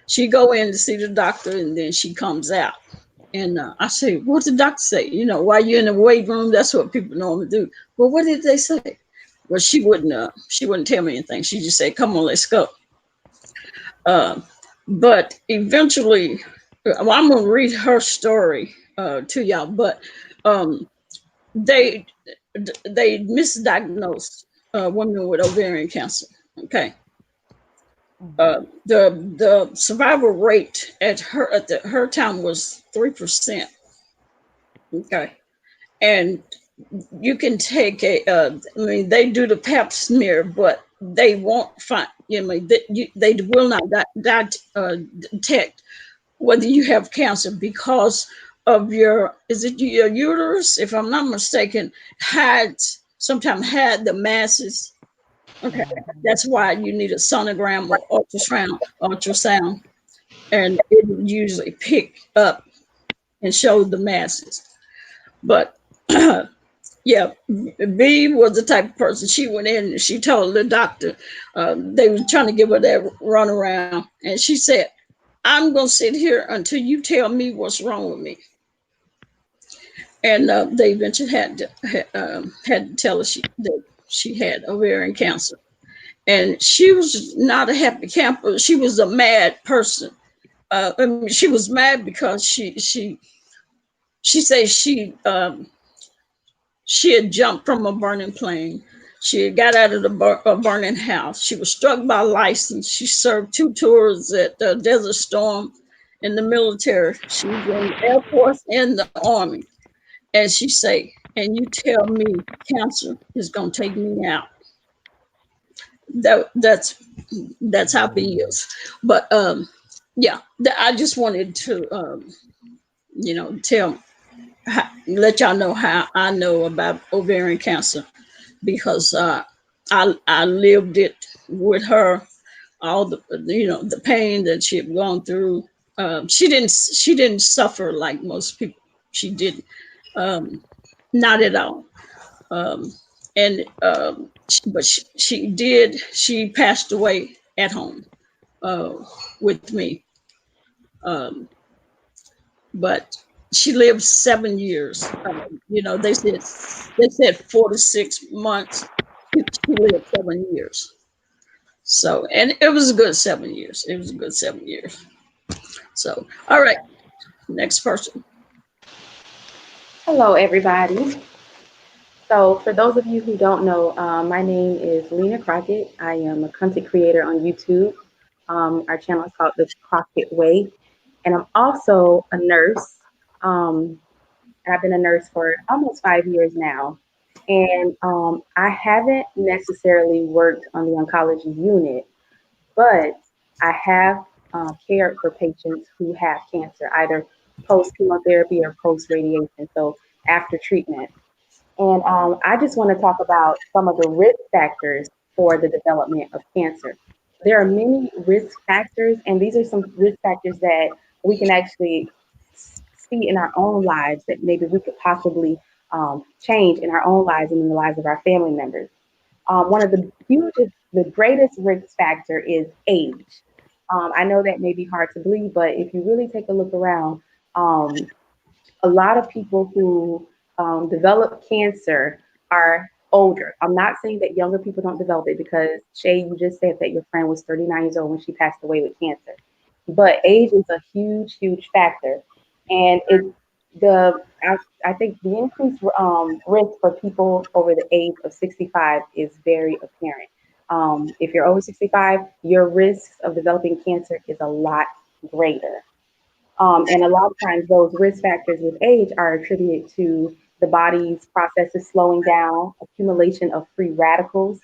She go in to see the doctor, and then she comes out. And I say, "What did the doctor say? While you're in the waiting room, that's what people normally do." "Well, what did they say?" Well, she wouldn't tell me anything. She just said, "Come on, let's go." Uh, but eventually, well, I'm gonna read her story to y'all. But um, they they misdiagnosed women with ovarian cancer. Okay. The survival rate at her time was 3%. Okay, and you can take I mean, they do the Pap smear, but they won't find. They will not detect whether you have cancer because of your uterus, if I'm not mistaken, sometimes had the masses. Okay, that's why you need a sonogram or ultrasound, and it would usually pick up and show the masses. But yeah, B was the type of person. She went in and she told the doctor they were trying to give her that run around, and she said, "I'm gonna sit here until you tell me what's wrong with me." And they eventually had to tell her that she had ovarian cancer, and she was not a happy camper. She was a mad person. I mean, she was mad because she said she had jumped from a burning plane. She had got out of a burning house. She was struck by license. She served 2 tours at the Desert Storm in the military. She was in the Air Force and the Army. And she say, "And you tell me cancer is gonna take me out." That's how it is. But yeah, I just wanted to tell let y'all know how I know about ovarian cancer, because I lived it with her, all the pain that she had gone through. She didn't suffer like most people. She didn't, not at all. Um, and but she passed away at home. uh, with me. Um, but she lived 7 years. They said 4 to 6 months. She lived 7 years. So, and it was a good 7 years. It was a good 7 years. So, all right, next person. Hello, everybody. So, for those of you who don't know, my name is Lena Crockett. I am a content creator on YouTube. Our channel is called The Crockett Way, and I'm also a nurse. Um, and I've been a nurse for almost 5 years now. And I haven't necessarily worked on the oncology unit, but I have cared for patients who have cancer, either post chemotherapy or post radiation, so after treatment. And I just want to talk about some of the risk factors for the development of cancer. There are many risk factors, and these are some risk factors that we can actually see in our own lives that maybe we could possibly change in our own lives and in the lives of our family members. One of the hugest, the greatest risk factor is age. I know that may be hard to believe, but if you really take a look around, um, a lot of people who develop cancer are older. I'm not saying that younger people don't develop it because Shay, you just said that your friend was 39 years old when she passed away with cancer. But age is a huge, huge factor, and I think the increased risk for people over the age of 65 is very apparent. If you're over 65, your risks of developing cancer is a lot greater. And a lot of times, those risk factors with age are attributed to the body's processes slowing down, accumulation of free radicals,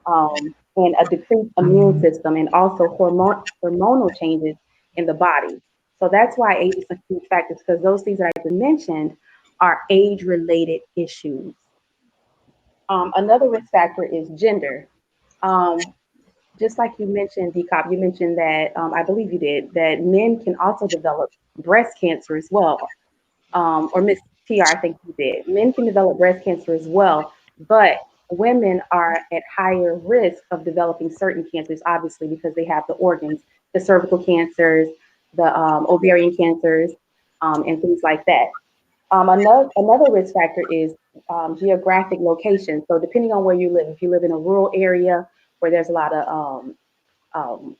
and a decreased immune system, and also hormonal changes in the body. So that's why age is a huge factor, because those things that I just mentioned are age related issues. Another risk factor is gender. Um, just like you mentioned, Dcop, you mentioned that I believe you did that men can also develop breast cancer as well, or Miss TR, I think you did. Men can develop breast cancer as well, but women are at higher risk of developing certain cancers, obviously, because they have the organs, the cervical cancers, the ovarian cancers, and things like that. Another risk factor is geographic location. So depending on where you live, if you live in a rural area where there's a lot of um,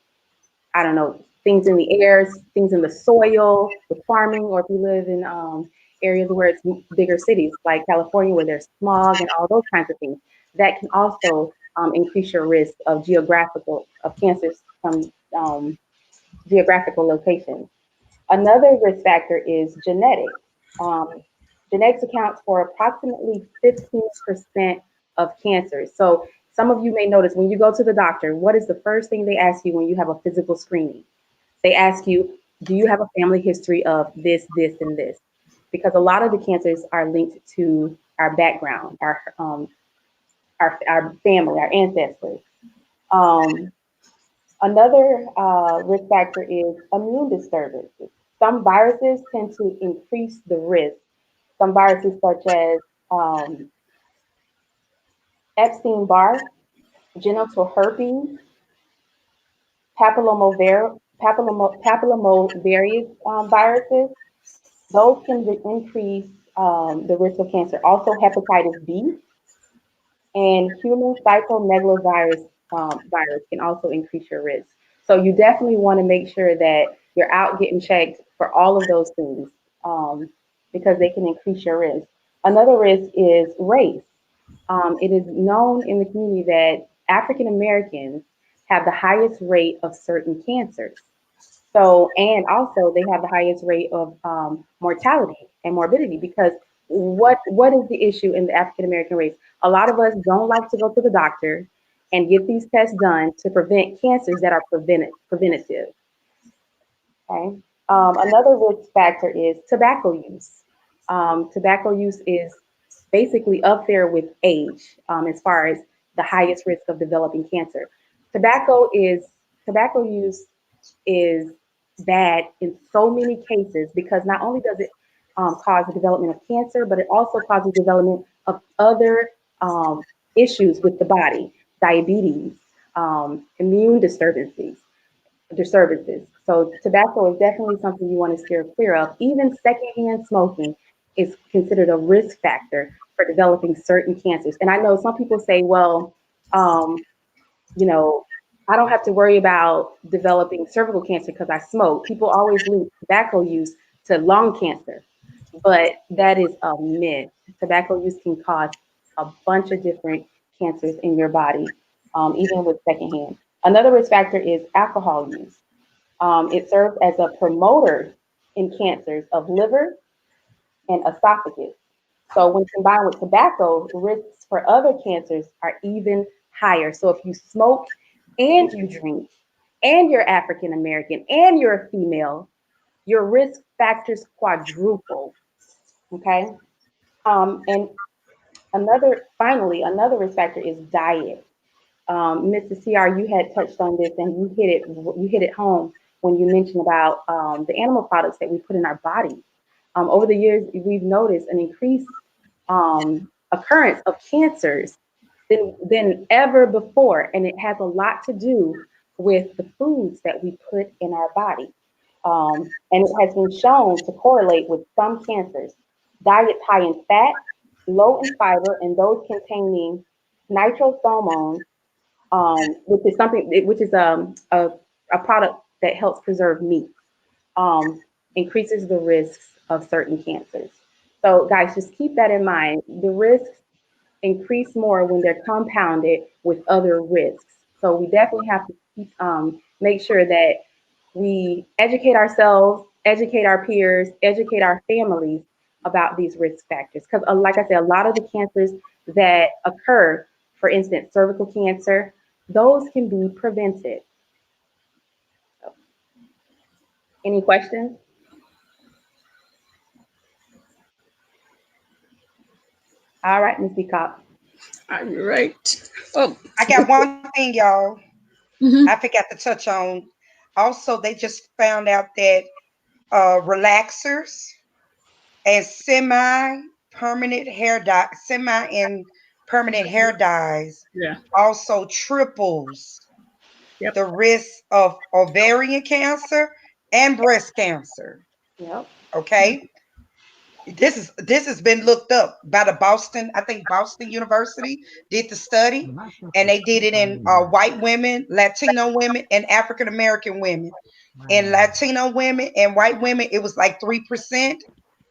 I don't know, things in the air, things in the soil with farming, or if you live in areas where it's bigger cities like California where there's smog and all those kinds of things, that can also increase your risk of geographical of cancers from geographical locations. Another risk factor is genetics. Um, Genetics accounts for approximately 15% of cancers. So some of you may notice when you go to the doctor, what is the first thing they ask you when you have a physical screening? They ask you, do you have a family history of this, this, and this? Because a lot of the cancers are linked to our background, our family, our ancestors. Um, Another risk factor is immune disturbances. Some viruses tend to increase the risk. Some viruses, such as um, Epstein Barr, genital herpes, papillomavirus viruses, those can increase the risk of cancer. Also, hepatitis B and human cytomegalovirus virus can also increase your risk. So you definitely want to make sure that you're out getting checked for all of those things, because they can increase your risk. Another risk is race. It is known in the community that African Americans have the highest rate of certain cancers. So, and also they have the highest rate of mortality and morbidity, because what is the issue in the African American race? A lot of us don't like to go to the doctor and get these tests done to prevent cancers that are preventative. Okay. Another risk factor is tobacco use. Tobacco use is basically up there with age, as far as the highest risk of developing cancer. Tobacco is Tobacco use is bad in so many cases, because not only does it cause the development of cancer, but it also causes development of other issues with the body, diabetes, immune disturbances. disturbances. So tobacco is definitely something you want to steer clear of. Even secondhand smoking is considered a risk factor for developing certain cancers. And I know some people say, well, um, you know, I don't have to worry about developing cervical cancer because I smoke. People always link tobacco use to lung cancer, but that is a myth. Tobacco use can cause a bunch of different cancers in your body, even with secondhand. Another risk factor is alcohol use. It serves as a promoter in cancers of liver and esophagus. So when combined with tobacco, risks for other cancers are even higher. So if you smoke and you drink and you're African American and you're a female, your risk factors quadruple. Okay. And another risk factor is diet. Mr. CR, you had touched on this and you hit it home when you mentioned about the animal products that we put in our body. Over the years, we've noticed an increased occurrence of cancers than ever before, and it has a lot to do with the foods that we put in our body. And it has been shown to correlate with some cancers. Diets high in fat, low in fiber, and those containing nitrosomones, which is a product that helps preserve meat, um, increases the risks of certain cancers. So, guys, just keep that in mind. The risks increase more when they're compounded with other risks. So, we definitely have to make sure that we educate ourselves, educate our peers, educate our families about these risk factors. Because, like I said, a lot of the cancers that occur, for instance, cervical cancer, those can be prevented. So, any questions? All right, Ms. Dcop. Are you right? Oh, I got one thing, y'all. I mhm. forgot to touch on. Also, they just found out that relaxers and semi and permanent hair dyes Yeah. also triples Yep. the risk of ovarian cancer and breast cancer. Yep. Okay, this has been looked up by the Boston, I think Boston University did the study, My and sister they did it in already died. white women, Latino women, and African American women. In Wow. Latino women and white women, it was like 3%.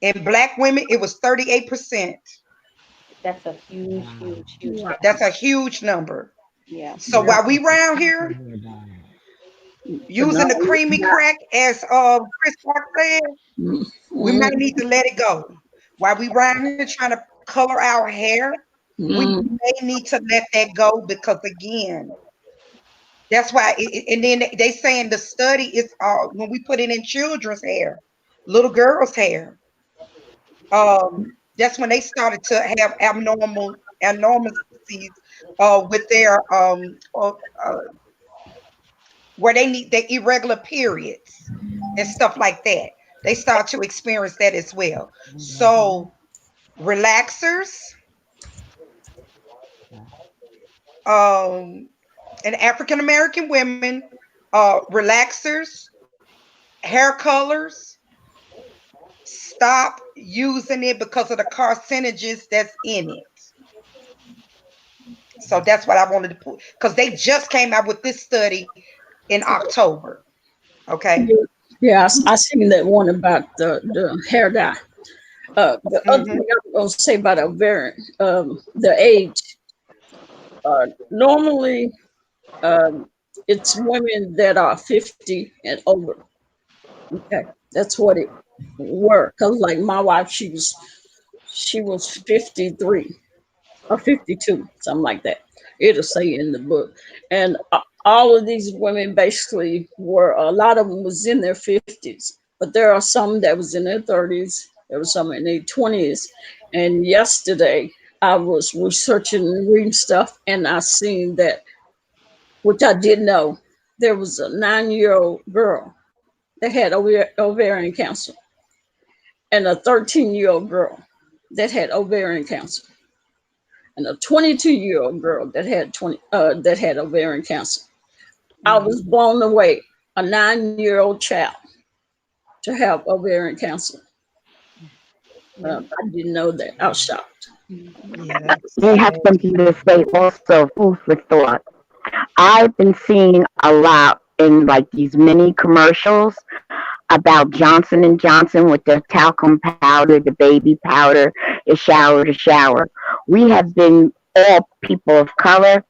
In black women, it was 38%. That's a huge, Wow. huge, huge Wow. That's difference. a huge number. Yeah. So Yeah. while we Sister round sister here here died. But no, using the creamy not. crack, as Chris Rock said, we Mm-hmm. might need to let it go. While we round here trying to color our hair, we Mm-hmm. may need to let that go, because again, that's why. And then they saying the study is when we put it in children's hair, little girls' hair. That's when they started to have abnormalities with their where they need their irregular periods and stuff like that. They start to experience that as well. Mm-hmm. So relaxers, Yeah. and African American women, relaxers, hair colors, stop using it because of the carcinogens that's in it. So that's what I wanted to put, because they just came out with this study in October. Okay. Yeah, yeah, I seen that one about the hair dye. The other Hmm. thing I was gonna say about ovarian, the age. Normally, um, it's women that are 50 and over. Okay, that's what it were. Cause like my wife, she was 53 or 52, something like that. It'll say in the book. And all of these women basically were, a lot of them was in their 50s, but there are some that was in their 30s. There was some in their 20s. And yesterday I was researching and reading stuff, and I seen that, which I didn't know, there was a 9-year-old girl that had ovarian cancer, and a 13-year-old girl that had ovarian cancer, and a 22-year-old girl that had ovarian cancer. I Hmm. was blown away. a 9-year-old child to have ovarian cancer. I didn't know that. I was shocked. Yeah, that's I have sad. something to say also, food for thought. I've been seeing a lot in like these mini commercials about Johnson and Johnson with the talcum powder, the baby powder, the shower to shower. We have been all people of color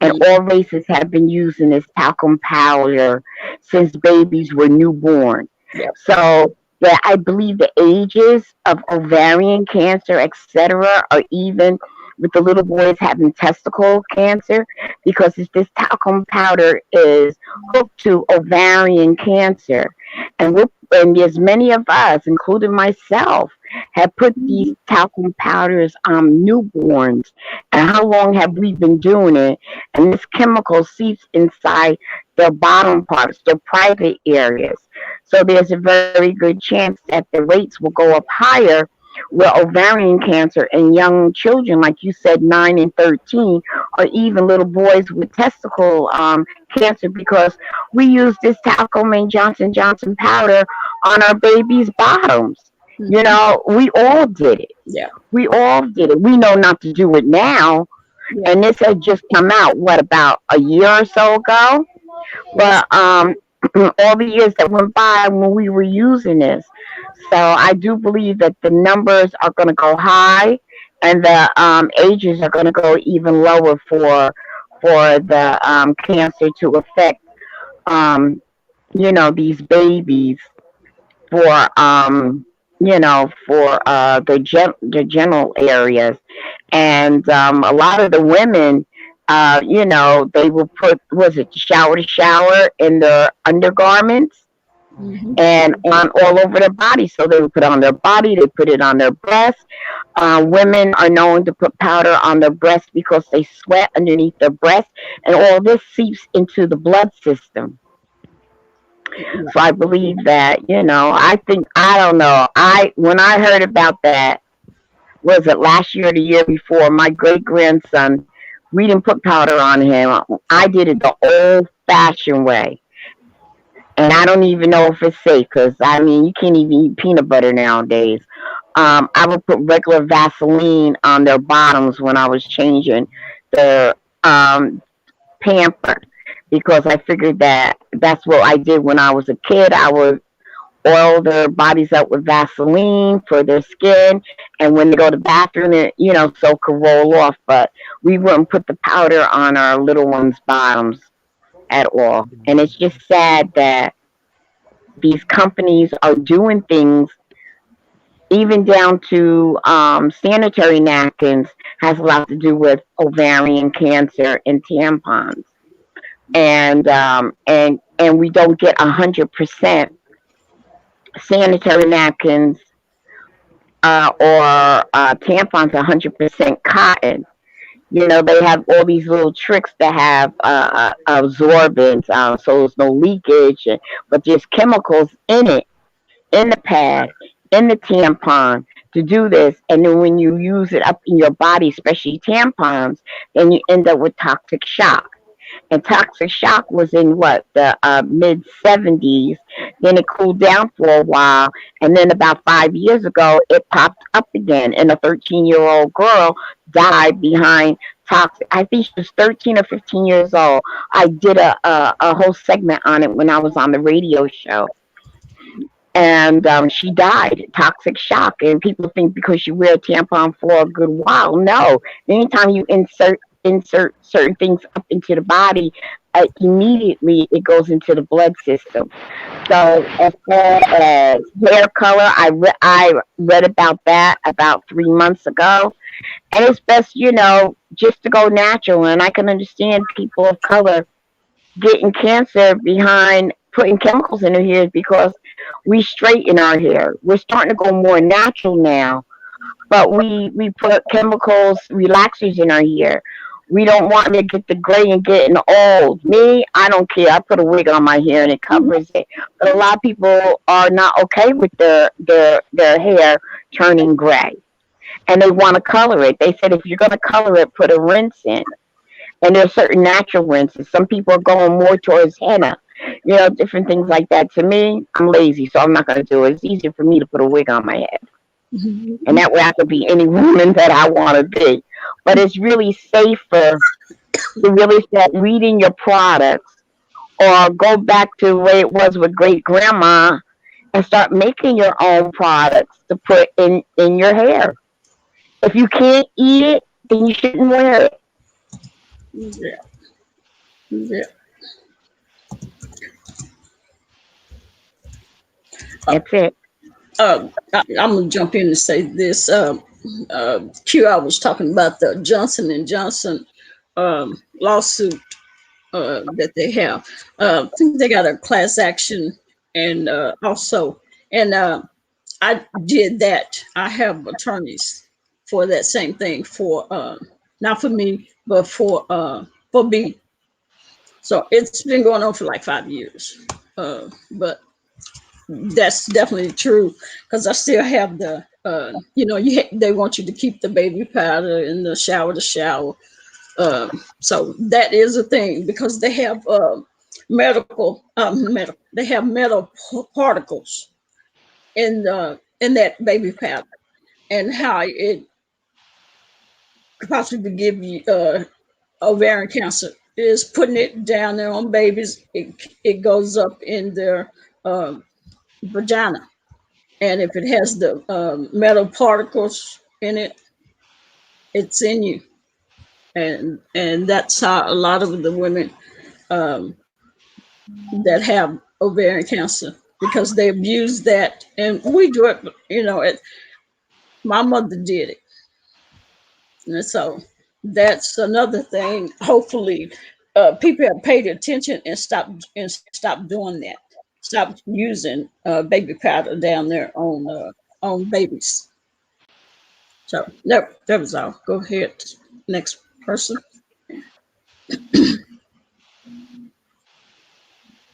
and Mm, all races have been using this talcum powder since babies were newborn. yep. So that I believe the ages of ovarian cancer, etc., or even with the little boys having testicle cancer, because this talcum powder is hooked to ovarian cancer, and there's many of us, including myself, have put these Mhm. talcum powders on newborns. And how long have we been doing it? And this chemical seeps inside their bottom parts, their private areas. So there's a very good chance that the rates will go up higher with ovarian cancer in young children, like you said, 9 and 13, or even little boys with testicle cancer, because we use this talcum and Johnson powder on our babies' bottoms. You Mhm. know, we all did it. Yeah. We all did it. We know not to do it now, Yeah. and this had just come out what about a year or so ago, Yes. but all the years that went by when we were using this. So I do believe that the numbers are going to go high, and the ages are going to go even lower for the cancer to affect um, these babies for for the general areas. And a lot of the women, they will put, was it shower to shower in their undergarments Mhm. and on all over their body. So they would put it on their body, they put it on their breast. Women are known to put powder on their breast because they sweat underneath their breast, and all this seeps into the blood system. Yeah. So I believe that, I think, I don't know. When I heard about that, was it last year or the year before, my great grandson, we didn't put powder on him. I did it the old fashioned way. And I don't even know if it's safe, because I mean, you can't even eat peanut butter nowadays. I would put regular Vaseline on their bottoms when I was changing the pamper, because I figured that that's what I did when I was a kid. I would oil their bodies up with Vaseline for their skin, and when they go to the bathroom, so it could roll off. But we wouldn't put the powder on our little ones' bottoms at all. And it's just sad that these companies are doing things, even down to sanitary napkins, has a lot to do with ovarian cancer and tampons. And we don't get 100% sanitary napkins or tampons 100% cotton. They have all these little tricks that have absorbents, so there's no leakage, but there's chemicals in it, in the pad, in the tampon, to do this. And then when you use it up in your body, especially tampons, then you end up with toxic shock. And toxic shock was in what, the mid 70s. Then it cooled down for a while, and then about 5 years ago, it popped up again. And a 13-year-old girl died behind toxic. I think she was 13 or 15 years old. I did a whole segment on it when I was on the radio show, and she died toxic shock. And people think because you wear a tampon for a good while, no. Anytime you insert certain things up into the body, immediately it goes into the blood system. So as far as hair color, I read about that about 3 months ago, and it's best, just to go natural. And I can understand people of color getting cancer behind putting chemicals in their hair, because we straighten our hair. We're starting to go more natural now, but we put chemicals, relaxers in our hair. We don't want to get the gray and getting old. Me, I don't care. I put a wig on my hair and it covers it. But a lot of people are not okay with their hair turning gray, and they want to color it. They said if you're going to color it, put a rinse in. And there's certain natural rinses. Some people are going more towards henna. different things like that. To me, I'm lazy, so I'm not going to do it. It's easier for me to put a wig on my head. And that way I could be any woman that I want to be. But it's really safer to really start reading your products or go back to the way it was with great grandma and start making your own products to put in your hair. If you can't eat it, then you shouldn't wear it. Yeah. Yeah. That's it. I'm gonna jump in and say this. Q, I was talking about the Johnson and Johnson lawsuit that they have. I think they got a class action, and also, and I did that. I have attorneys for that same thing for not for me, but for B. So it's been going on for like 5 years. But that's definitely true because I still have the they want you to keep the baby powder in the shower to shower. So that is a thing because they have they have metal particles in that baby powder, and how it could possibly give you ovarian cancer is putting it down there on babies. It goes up in their vagina, and if it has the metal particles in it, it's in you, and that's how a lot of the women um, that have ovarian cancer because they abuse that, and we do it. My mother did it, and so that's another thing. Hopefully, people have paid attention and stop doing that. Stop using baby powder down there on babies. So that was all. Go ahead, next person.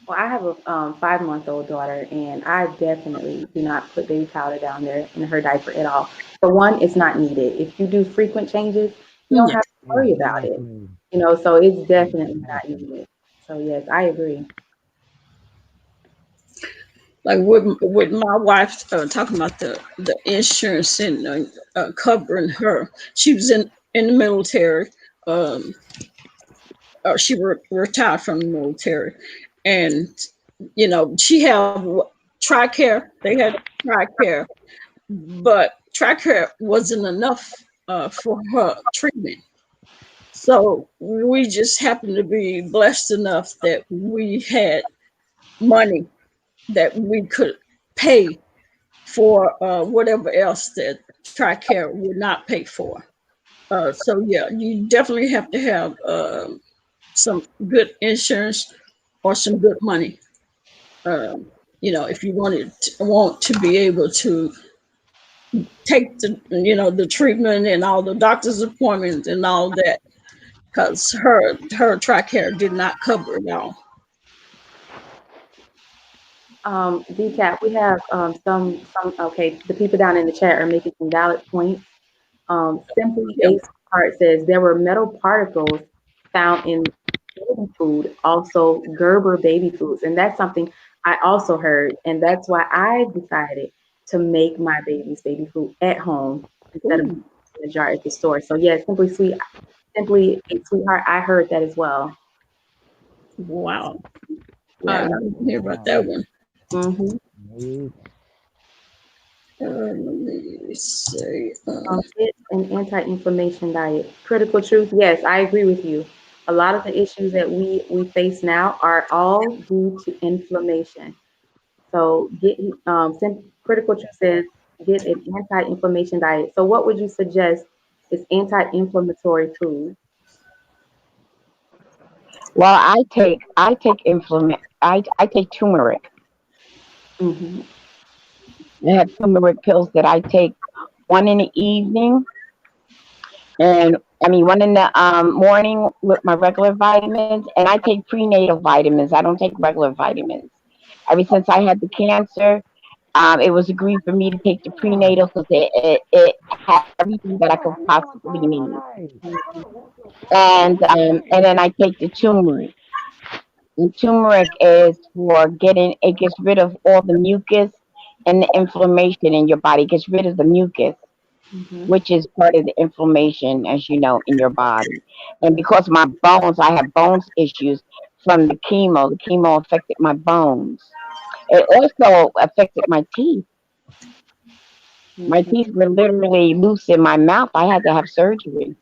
Well, I have a 5-month-old daughter, and I definitely do not put baby powder down there in her diaper at all. For one, it's not needed. If you do frequent changes, you don't Yeah. have to worry about it. Exactly. So it's definitely not Exactly. needed. So yes, I agree. Like with my wife talking about the insurance and covering her. She was in the military. Um, she retired from the military, and she had TRICARE. They had TRICARE, but TRICARE wasn't enough for her treatment. So we just happened to be blessed enough that we had money that we could pay for whatever else that TRICARE would not pay for. So yeah, you definitely have to have some good insurance or some good money. If you want to be able to take the treatment and all the doctor's appointments and all that, because her TRICARE did not cover it all. Decap, we have okay, the people down in the chat are making some valid points. Simply Yeah. Ace Heart says there were metal particles found in baby food, also Gerber baby foods. And that's something I also heard. And that's why I decided to make my baby's baby food at home instead of Ooh, in a jar at the store. So yeah, simply a sweetheart, I heard that as well. wow. I Yeah. didn't hear about Wow. that one. Mm-hmm. Amazing. Let me say, It's an anti-inflammation diet. Critical truth. Yes, I agree with you. A lot of the issues that we face now are all due to inflammation. So critical truth says get an anti-inflammation diet. So what would you suggest is anti-inflammatory food? Well, I take turmeric. Hmm. I have turmeric pills that I take, one in the evening, and I mean one in the morning with my regular vitamins, and I take prenatal vitamins. I don't take regular vitamins. Ever since I had the cancer, it was agreed for me to take the prenatal because it had everything that I could possibly need. Right. Hmm. And then I take the turmeric. And turmeric is for getting, it gets rid of all the mucus and the inflammation in your body. It gets rid of the mucus, Mm-hmm. which is part of the inflammation, as you know, in your body. And because my bones, I have bones issues from the chemo. The chemo affected my bones. It also affected my teeth. My Mm-hmm. teeth were literally loose in my mouth. I had to have surgery.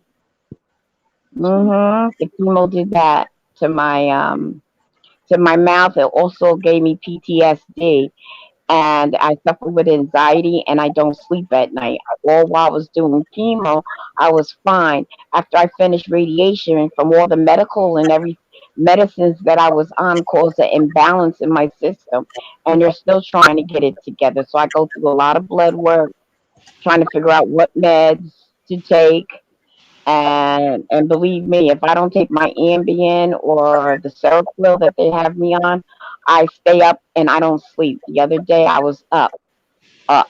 The chemo did that to my mouth. It also gave me PTSD, and I suffer with anxiety, and I don't sleep at night. All while I was doing chemo, I was fine. After I finished radiation from all the medical and every medicines that I was on caused an imbalance in my system, and they're still trying to get it together. So I go through a lot of blood work, trying to figure out what meds to take. And believe me, if I don't take my Ambien or the Seroquel that they have me on, I stay up and I don't sleep. The other day I was up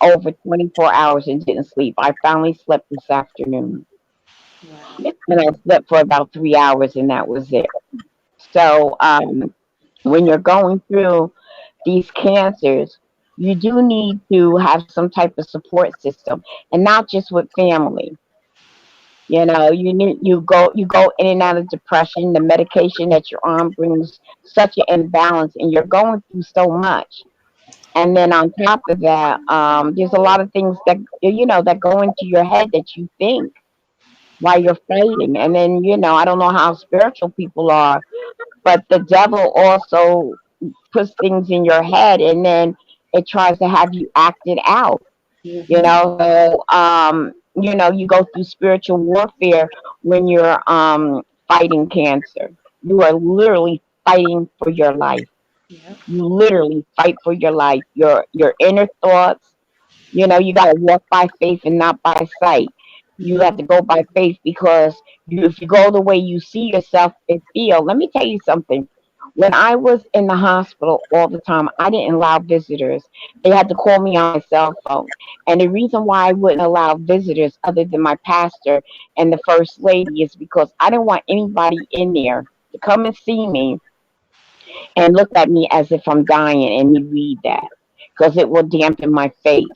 over 24 hours and didn't sleep. I finally slept this afternoon, Wow. and I slept for about 3 hours, and that was it. So when you're going through these cancers, you do need to have some type of support system, and not just with family. You go in and out of depression. The medication that you're on brings such an imbalance, and you're going through so much. And then on top of that, there's a lot of things that that go into your head that you think while you're fighting. And then I don't know how spiritual people are, but the devil also puts things in your head, and then it tries to have you act it out. Mm-hmm. So you go through spiritual warfare when you're fighting cancer. You are literally fighting for your life. Yep. You literally fight for your life. Your inner thoughts. You got to walk by faith and not by sight. You have Mm-hmm. to go by faith, because if you go the way you see yourself and feel, let me tell you something. When I was in the hospital all the time, I didn't allow visitors. They had to call me on my cell phone. And the reason why I wouldn't allow visitors other than my pastor and the first lady is because I didn't want anybody in there to come and see me and look at me as if I'm dying and me read that, because it will dampen my faith.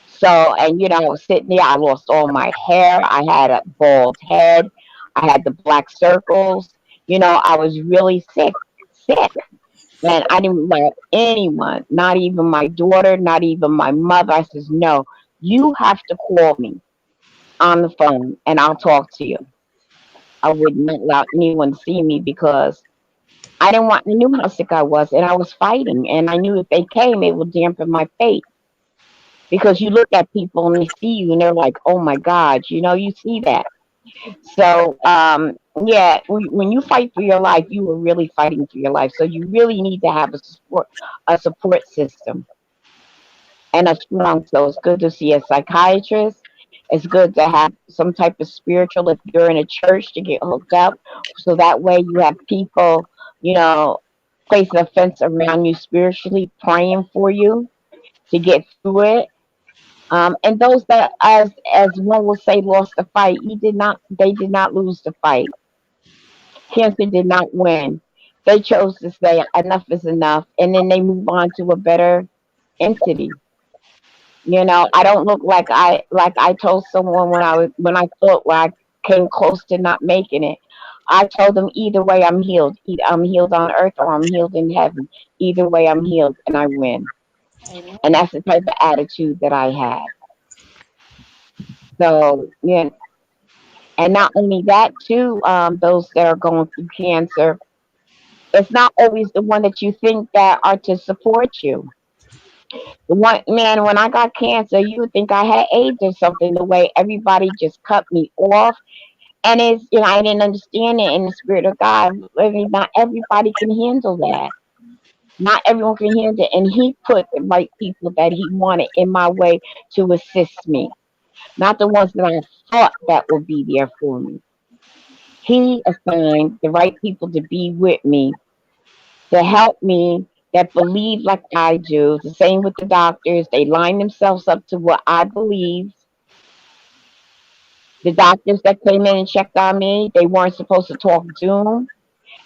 So, and I was sitting there, I lost all my hair, I had a bald head, I had the black circles, I was really sick. And I didn't let anyone, not even my daughter, not even my mother. I says, no, you have to call me on the phone and I'll talk to you. I would not allow anyone to see me because I knew how sick I was, and I was fighting, and I knew if they came, it would dampen my faith, because you look at people and they see you and they're like, oh my God, you see that. So, yeah, when you fight for your life, you are really fighting for your life. So you really need to have a support system and a strong. So it's good to see a psychiatrist. It's good to have some type of spiritual, if you're in a church, to get hooked up. So that way you have people, you know, place a fence around you spiritually, praying for you to get through it. And those that, as one will say, lost the fight, they did not lose the fight. Cancer did not win. They chose to say enough is enough, and then they move on to a better entity. I don't look like I told someone when I thought, when I came close to not making it. I told them, either way I'm healed. Either I'm healed on earth or I'm healed in heaven. Either way I'm healed and I win. And Amen. that's the type of attitude that I had. So yeah, and not only that too, those that are going through cancer, it's not always the one that you think that are to support you. The one man, when I got cancer, you would think I had AIDS or something. The way everybody just cut me off, and I didn't understand it in the spirit of God. I mean, not everybody can handle that. Not everyone can handle it, and He put the right people that He wanted in my way to assist me, not the ones that I thought that would be there for me. He assigned the right people to be with me, to help me, that believe like I do. The same with the doctors. They line themselves up to what I believe. The doctors that came in and checked on me, they weren't supposed to talk doom.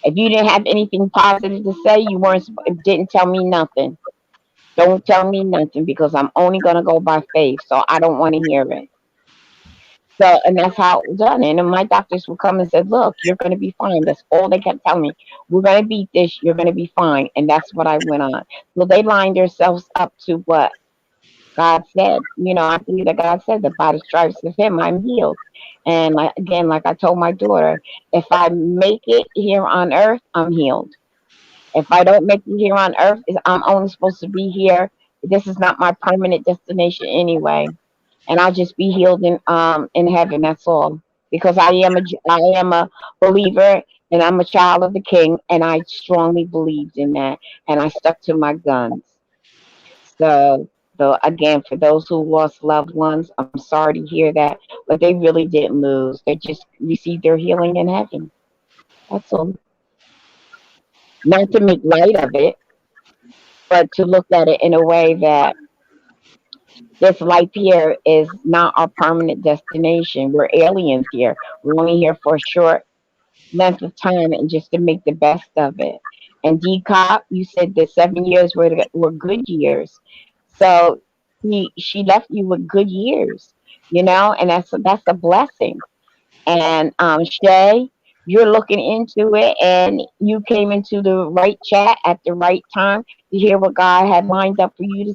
If you didn't have anything positive to say, you didn't tell me nothing. Don't tell me nothing because I'm only gonna go by faith. So I don't want to hear it. So, and that's how it was done. And then my doctors would come and said, "Look, you're gonna be fine." That's all they kept telling me. We're gonna beat this. You're gonna be fine. And that's what I went on. So they lined themselves up to what God said. I believe that God said that by the stripes of Him, I'm healed. And like again, like I told my daughter, if I make it here on earth, I'm healed. If I don't make it here on earth, I'm only supposed to be here. This is not my permanent destination anyway, and I'll just be healed in heaven. That's all. Because I am a believer and I'm a child of the King, and I strongly believed in that, and I stuck to my guns. So again, for those who lost loved ones, I'm sorry to hear that, but they really didn't lose. They just received their healing in heaven. That's all. Not to make light of it, but to look at it in a way that this life here is not our permanent destination. We're aliens here. We're only here for a short length of time and just to make the best of it. And Dcop, you said the 7 years were good years. So she left you with good years, and that's a blessing. And Shay, you're looking into it, and you came into the right chat at the right time to hear what God had lined up for you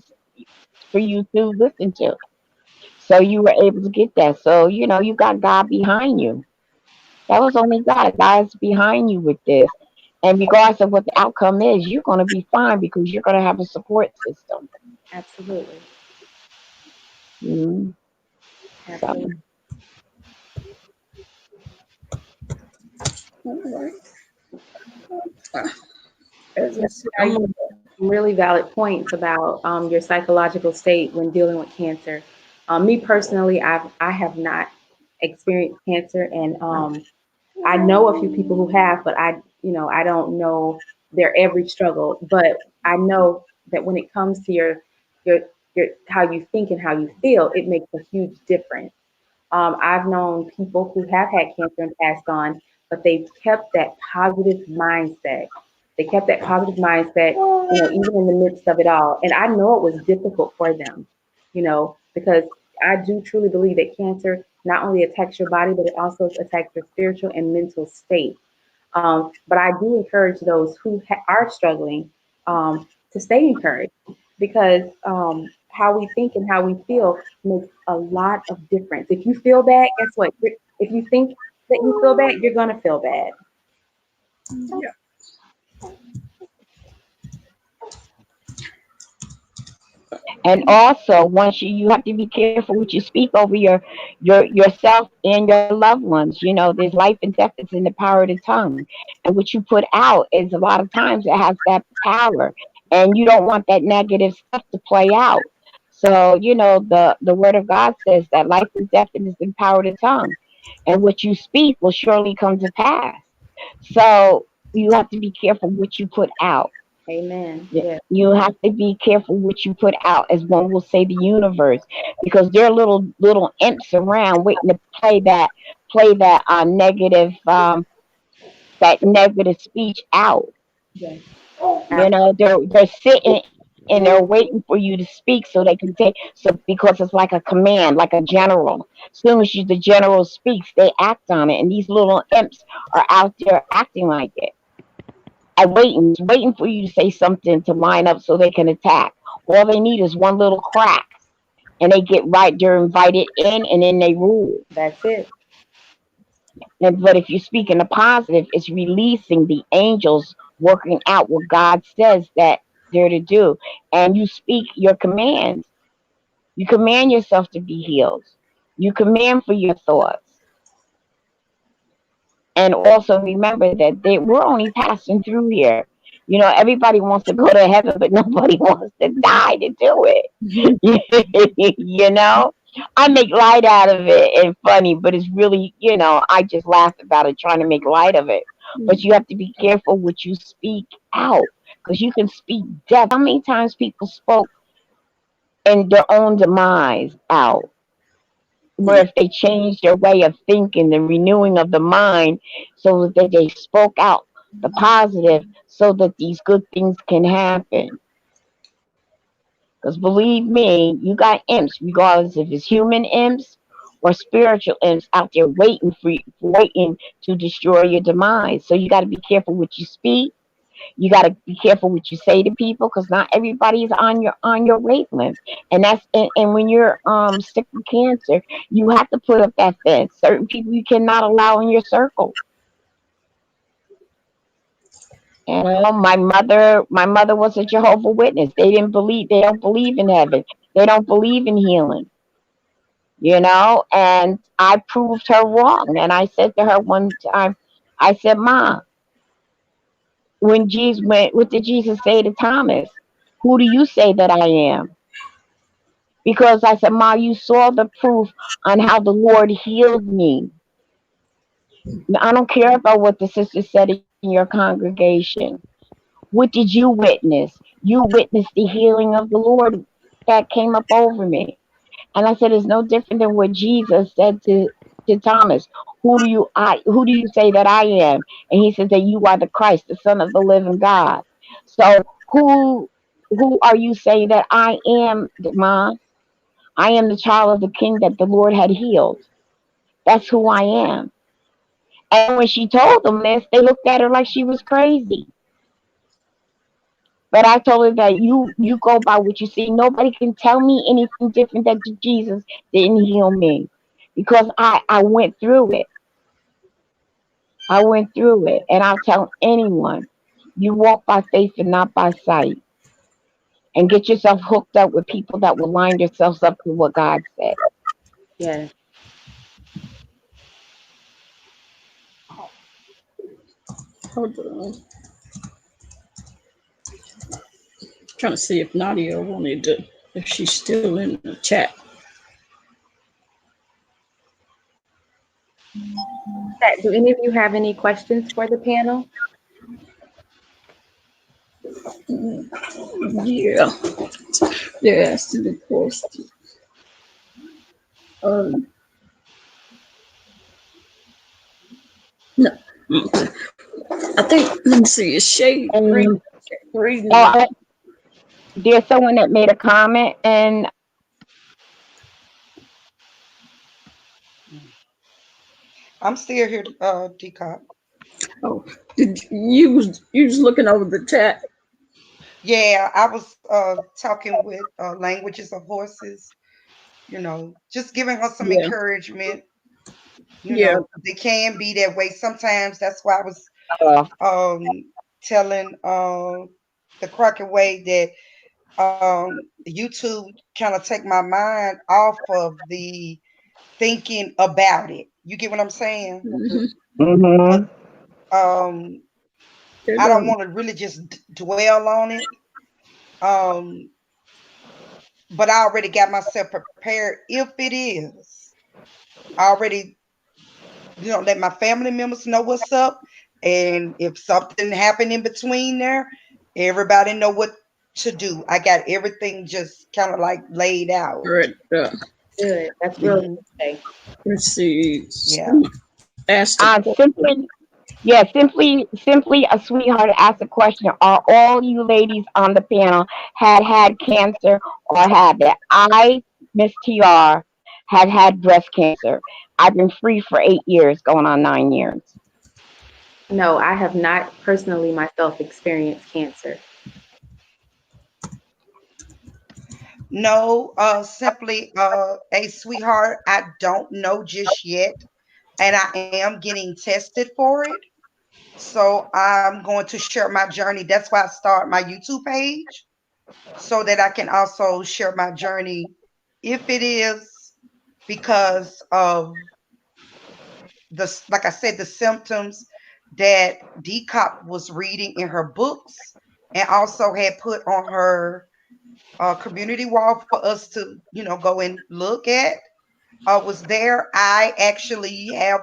to listen to. So you were able to get that. So you got God behind you. That was only God. God's behind you with this. And regardless of what the outcome is, you're going to be fine because you're going to have a support system. Absolutely. Mhm. So, Absolutely. All right. As I said, Are you really valid points about your psychological state when dealing with cancer. Me personally, I have not experienced cancer, and I know a few people who have, but I don't know their every struggle. But I know that when it comes to your your how you think and how you feel, it makes a huge difference. I've known people who have had cancer and passed on, but they've kept that positive mindset. They kept that positive mindset, even in the midst of it all. And I know it was difficult for them, because I do truly believe that cancer not only attacks your body, but it also attacks your spiritual and mental state. But I do encourage those who are struggling to stay encouraged because how we think and how we feel makes a lot of difference. If you feel bad, guess what? If you think that you feel bad, you're going to feel bad. yeah. and also, once you have to be careful what you speak over yourself and your loved ones. There's life and death is in the power of the tongue, and what you put out is a lot of times it has that power, and you don't want that negative stuff to play out. So the word of God says that life and death is in the power of the tongue, and what you speak will surely come to pass. So you have to be careful what you put out. Amen. Yeah, Yeah, you have to be careful what you put out, as one will say, the universe, because there are little imps around waiting to play that negative speech out. yeah, They're sitting and they're waiting for you to speak so they can take, so because it's like a command, like a general. As soon as the general speaks, they act on it, and these little imps are out there acting like it. Waiting for you to say something to line up so they can attack. All they need is one little crack, and they get right. They're invited in, and then they rule. that's it. But if you speak in the positive, it's releasing the angels working out what God says that they're to do, and you speak your commands. You command yourself to be healed. You command for your thoughts. And also remember that we're only passing through here. Everybody wants to go to heaven, but nobody wants to die to do it. I make light out of it and funny, but it's really, I just laugh about it, trying to make light of it. But you have to be careful what you speak out, because you can speak death. How many times people spoke in their own demise out? Where Yeah. if they changed their way of thinking, the renewing of the mind, so that they spoke out the positive, so that these good things can happen. Because believe me, you got imps, regardless if it's human imps or spiritual imps out there waiting for you, waiting to destroy your demise. So you got to be careful what you speak. You got to be careful what you say to people, because not everybody is on your wavelength. And when you're sick with cancer, you have to put up that fence. Certain people you cannot allow in your circle. You know, my mother was a Jehovah Witness. They don't believe in heaven. They don't believe in healing. You know, and I proved her wrong. And I said to her one time, I said, "Ma, what did Jesus say to Thomas? Who do you say that I am?" Because I said, "Ma, you saw the proof on how the Lord healed me. I don't care about what the sister said in your congregation. What did you witness? You witnessed the healing of the Lord that came up over me." And I said, "It's no different than what Jesus said to Thomas. Who do you say that I am?" And he said that you are the Christ, the Son of the living God. So who are you saying that I am, Ma? I am the child of the king that the Lord had healed. That's who I am. And when she told them this, they looked at her like she was crazy. But I told her that you go by what you see. Nobody can tell me anything different that Jesus didn't heal me, because I went through it. I went through it, and I'll tell anyone, you walk by faith and not by sight, and get yourself hooked up with people that will line themselves up to what God said. Yeah. Hold on. Trying to see if Nadia wanted to, if she's still in the chat. Do any of you have any questions for the panel? Yeah, they're asking the question. Um, no, I think. Let me see. Is Shay And reading oh, it? there's someone that made a comment, and I'm still here, Dcop. Oh, did you was looking over the chat? Yeah, I was talking with languages of horses, just giving her some Yeah, encouragement, yeah. 'cause it can be that way sometimes. That's why I was uh, telling the Crockett way that YouTube kind of take my mind off of the thinking about it. You get what I'm saying? Mm-hmm. Because mhm, um, It I don't want to really just dwell on it. Um, but I already got myself prepared. If it is, I already, let my family members know what's up. And if something happened in between there, everybody know what to do. I got everything just kind of like laid out. right. Good. That's really Hmm. good today. Let's see. Yeah. Asked a question. simply, yeah, simply a sweetheart asked a question. Are all you ladies on the panel had cancer or have it? I, Miss TR, had breast cancer. I've been free for 8 years, going on 9 years. No, I have not personally myself experienced cancer. No, simply a sweetheart. I don't know just yet. And I am getting tested for it. So I'm going to share my journey. That's why I start my YouTube page so that I can also share my journey if it is because of like I said, the symptoms that Dcop was reading in her books and also had put on her community wall for us to, go and look at. Was there. I actually have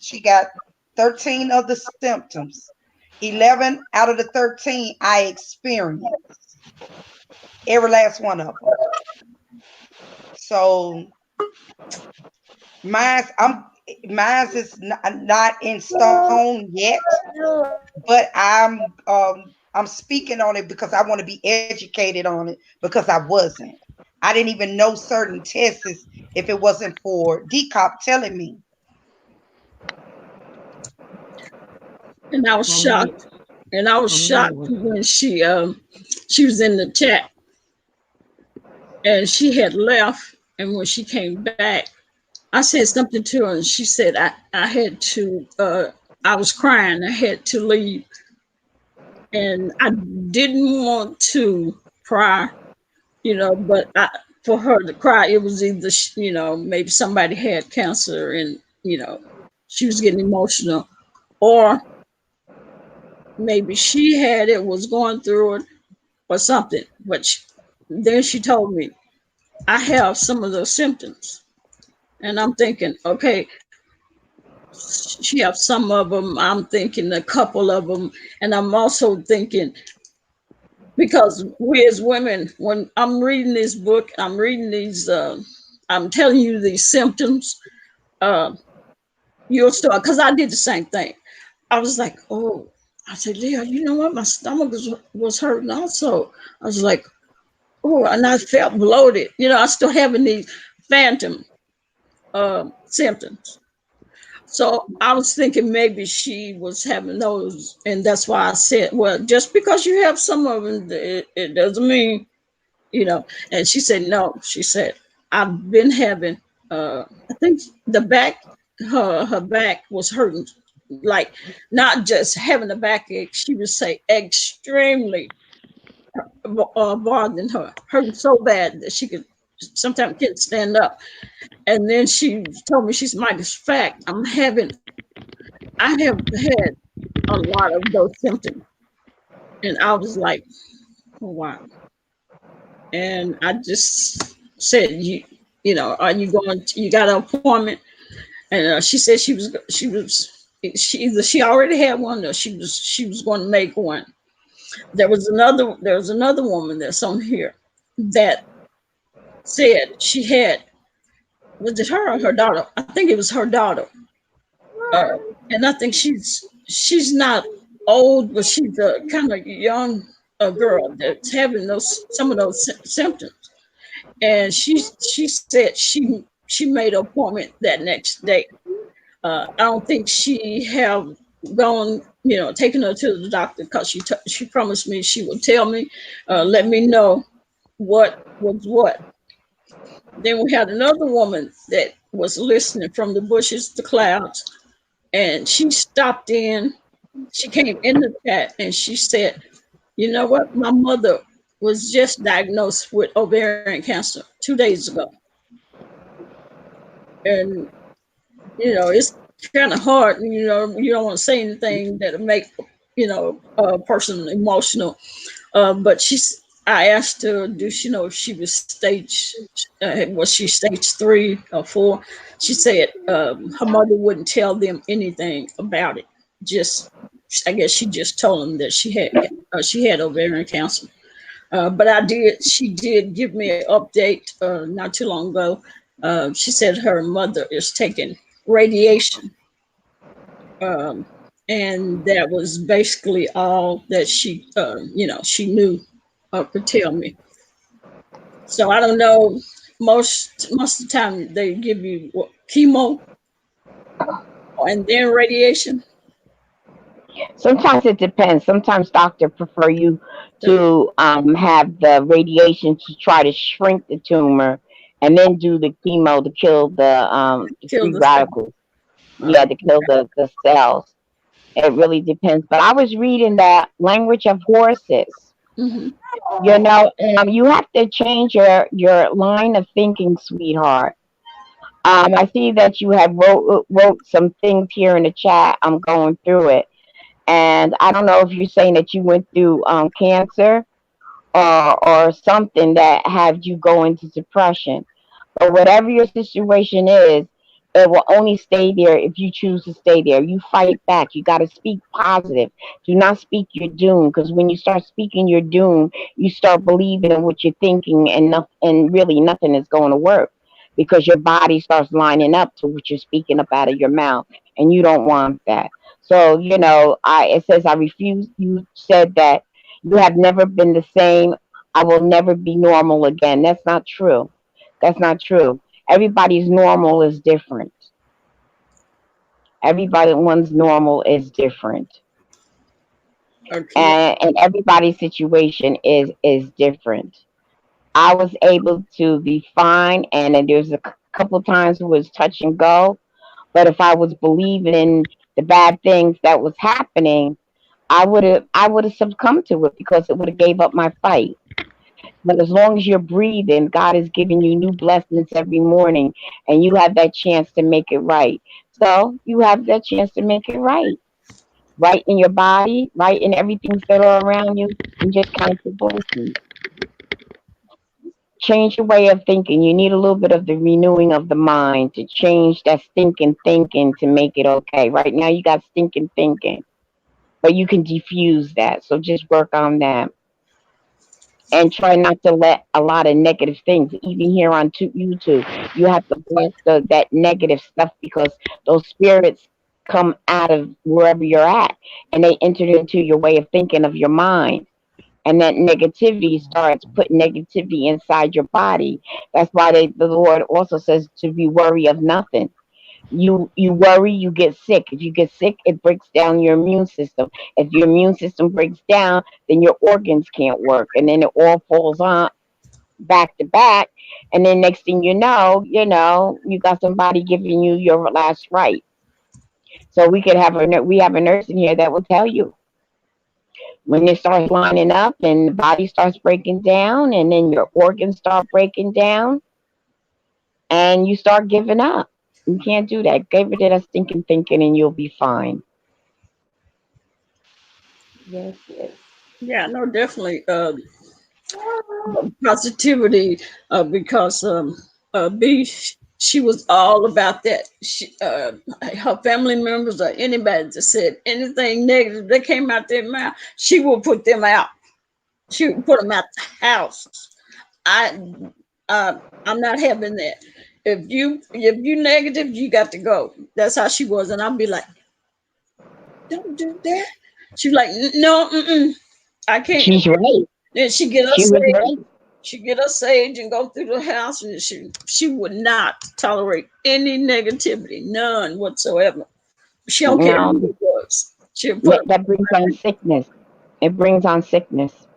she got 13 of the symptoms. 11 out of the 13 I experienced. Every last one of them. So mine's I'm mine's is not in stone yet, but I'm speaking on it because I want to be educated on it because I wasn't. I didn't even know certain tests if it wasn't for Dcop telling me. And I was For me, shocked. And I was for me, it shocked was when she was in the chat and she had left. And when she came back, I said something to her, and she said I had to. I was crying. I had to leave, and I didn't want to cry, but for her to cry, it was either maybe somebody had cancer, and she was getting emotional, or maybe she had it, was going through it, or something. But then she told me I have some of those symptoms, and I'm thinking, okay, she have some of them. I'm thinking a couple of them, and I'm also thinking because we as women, when I'm reading this book, I'm reading these. I'm telling you these symptoms. Uh, you'll start because I did the same thing. I was like, oh, I said, Leah, you know what? My stomach was hurting also. I was like, oh, and I felt bloated. I still having these phantom symptoms. So I was thinking maybe she was having those, and that's why I said, well, just because you have some of them, it doesn't mean, you know. And she said, no. She said, I've been having, I think the back, her back was hurting, like not just having a backache. She would say extremely bothering her, hurting so bad that she could sometimes can't stand up. And then she told me, she's my fact, I have had a lot of those symptoms. And I was like, oh, wow. And I just said, are you going to, you got an appointment? And she said she either she already had one or she was going to make one. There was another woman that's on here that said she had, was it her or her daughter? I think it was her daughter. And I think she's not old, but she's a kind of young girl that's having those some of those symptoms. And she said she made an appointment that next day. I don't think she have gone, taken her to the doctor because she promised me she would tell me, let me know what was what. Then we had another woman that was listening from the bushes to clouds, and she stopped in. She came in the chat and she said, "You know what? My mother was just diagnosed with ovarian cancer 2 days ago, and it's kind of hard. You don't want to say anything that'll make a person emotional. But I asked her, do she know if she was she stage 3 or 4? She said her mother wouldn't tell them anything about it. Just, I guess she just told them that she had ovarian cancer. But she did give me an update not too long ago. She said her mother is taking radiation, um, and that was basically all that she knew or could tell me. So I don't know. Most of the time they give you chemo and then radiation. Sometimes it depends. Sometimes doctor prefer you to have the radiation to try to shrink the tumor, and then do the chemo to kill the Kill free the cell. radicals. Yeah, to kill the cells. It really depends. But I was reading that language of horses. Hmm. You have to change your line of thinking, sweetheart. I see that you have wrote some things here in the chat. I'm going through it, and I don't know if you're saying that you went through cancer or something that had you go into depression. But whatever your situation is, it will only stay there if you choose to stay there. You fight back. You got to speak positive. Do not speak your doom, because when you start speaking your doom, you start believing in what you're thinking, and really nothing is going to work because your body starts lining up to what you're speaking up out of your mouth, and you don't want that. So, it says, I refuse. You said that you have never been the same. I will never be normal again. That's not true. That's not true. Everybody's normal is different. Everyone's normal is different. Okay. And everybody's situation is different. I was able to be fine, and then there's a couple times it was touch and go. But if I was believing in the bad things that was happening, I would have succumbed to it because it would have gave up my fight. But as long as you're breathing, God is giving you new blessings every morning, and you have that chance to make it right. So you have that chance to make it right. Right in your body, right in everything that are around you, and just count your blessings. Change your way of thinking. You need a little bit of the renewing of the mind to change that stinking thinking to make it okay. Right now, you got stinking thinking, but you can diffuse that. So just work on that and try not to let a lot of negative things, even here on YouTube, you have to block that negative stuff because those spirits come out of wherever you're at and they enter into your way of thinking of your mind. And that negativity starts putting negativity inside your body. That's why the Lord also says to be worry of nothing. You worry, you get sick. If you get sick, it breaks down your immune system. If your immune system breaks down, then your organs can't work, and then it all falls on back to back. And then next thing you got somebody giving you your last right. So we have a nurse in here that will tell you when it starts lining up and the body starts breaking down, and then your organs start breaking down, and you start giving up. You can't do that. Give it to that stinking thinking, and you'll be fine. Yes, yes. Yeah, no, definitely. Positivity, because B, she was all about that. Her family members or anybody that said anything negative that came out their mouth, she will put them out. She would put them out the house. I, I'm not having that. If you negative, you got to go. That's how she was, and I'll be like, don't do that. She's like, no, I can't. She's right. Then she get She us was right. she get her sage and go through the house, and she would not tolerate any negativity, none whatsoever. She don't care Now who it was. She'll put them, that brings on sickness. It brings on sickness.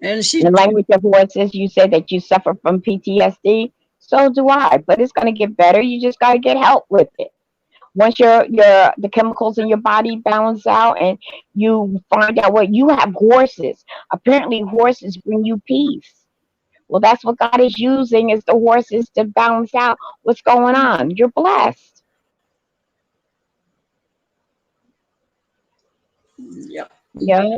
and In the she language of horses, you said that you suffer from PTSD. So do I, but it's going to get better. You just got to get help with it. Once the chemicals in your body balance out, and you find out what you have, horses. Apparently, horses bring you peace. Well, that's what God is using is the horses to balance out what's going on. You're blessed. yep. Yeah.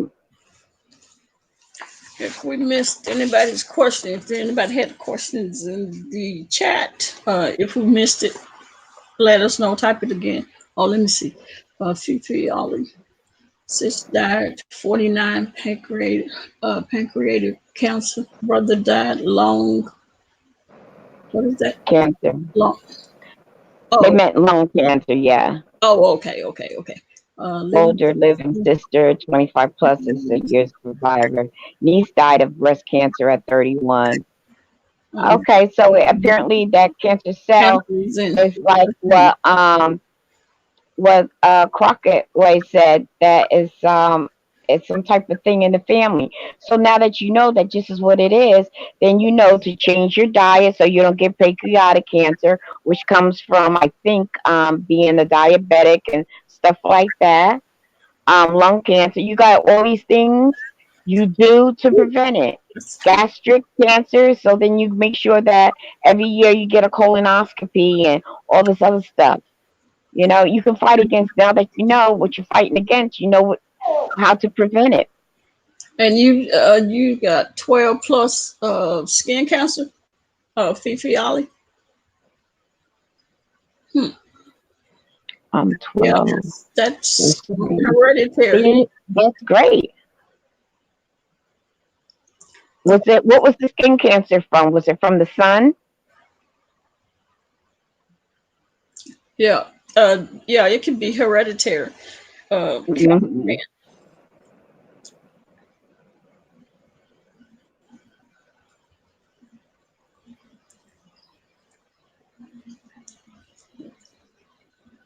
If we missed anybody's question, if anybody had questions in the chat, if we missed it, let us know. Type it again. Oh, let me see. Fifi Ollie. Sis died, 49, pancreatic cancer. Brother died, long. What is that? Cancer. Long. They Oh, meant lung cancer, yeah. oh, okay, okay, okay. Living. Older living sister, 25 plus is a year survivor. Niece died of breast cancer at 31. Um, Okay, so apparently that cancer cell cancers and is like what Crockett always said, that is it's some type of thing in the family. So now that you know that this is what it is, then you know to change your diet so you don't get pancreatic cancer, which comes from I think being a diabetic and stuff like that. Lung cancer. You got all these things you do to prevent it. Gastric cancer. So then you make sure that every year you get a colonoscopy and all this other stuff. You can fight against now that you know what you're fighting against. You know how to prevent it. you got 12 plus skin cancer, Fifi Ali. Hmm. Yeah, 12. that's hereditary. See, that's great. What was the skin cancer from? Was it from the sun? Yeah, yeah, it can be hereditary. Mhm.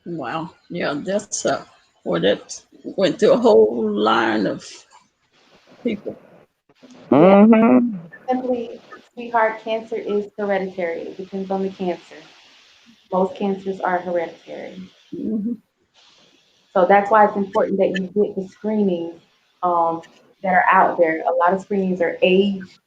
Wow. Yeah, that's well, that went through a whole line of people. Yeah, Mhm. simply, sweetheart, cancer is hereditary. It depends on the cancer. Most cancers are hereditary. Hmm. So that's why it's important that you get the screenings um, that are out there. A lot of screenings are age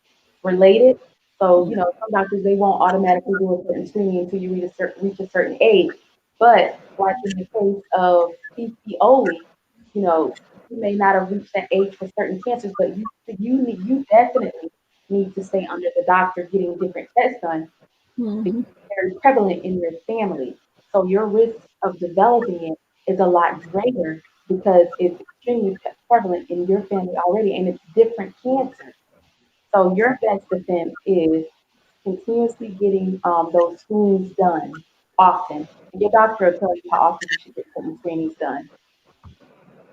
related. So, some doctors, they won't automatically do a certain screening until you reach a certain age. But like in the case of PCOE, you may not have reached that age for certain cancers, but you definitely need to stay under the doctor getting different tests done because Hmm. it's very prevalent in your family. So your risk of developing it is a lot greater because it's extremely prevalent in your family already, and it's different cancers. So your best defense is continuously getting those screenings done often. And your doctor will tell you how often you should get certain screenings done.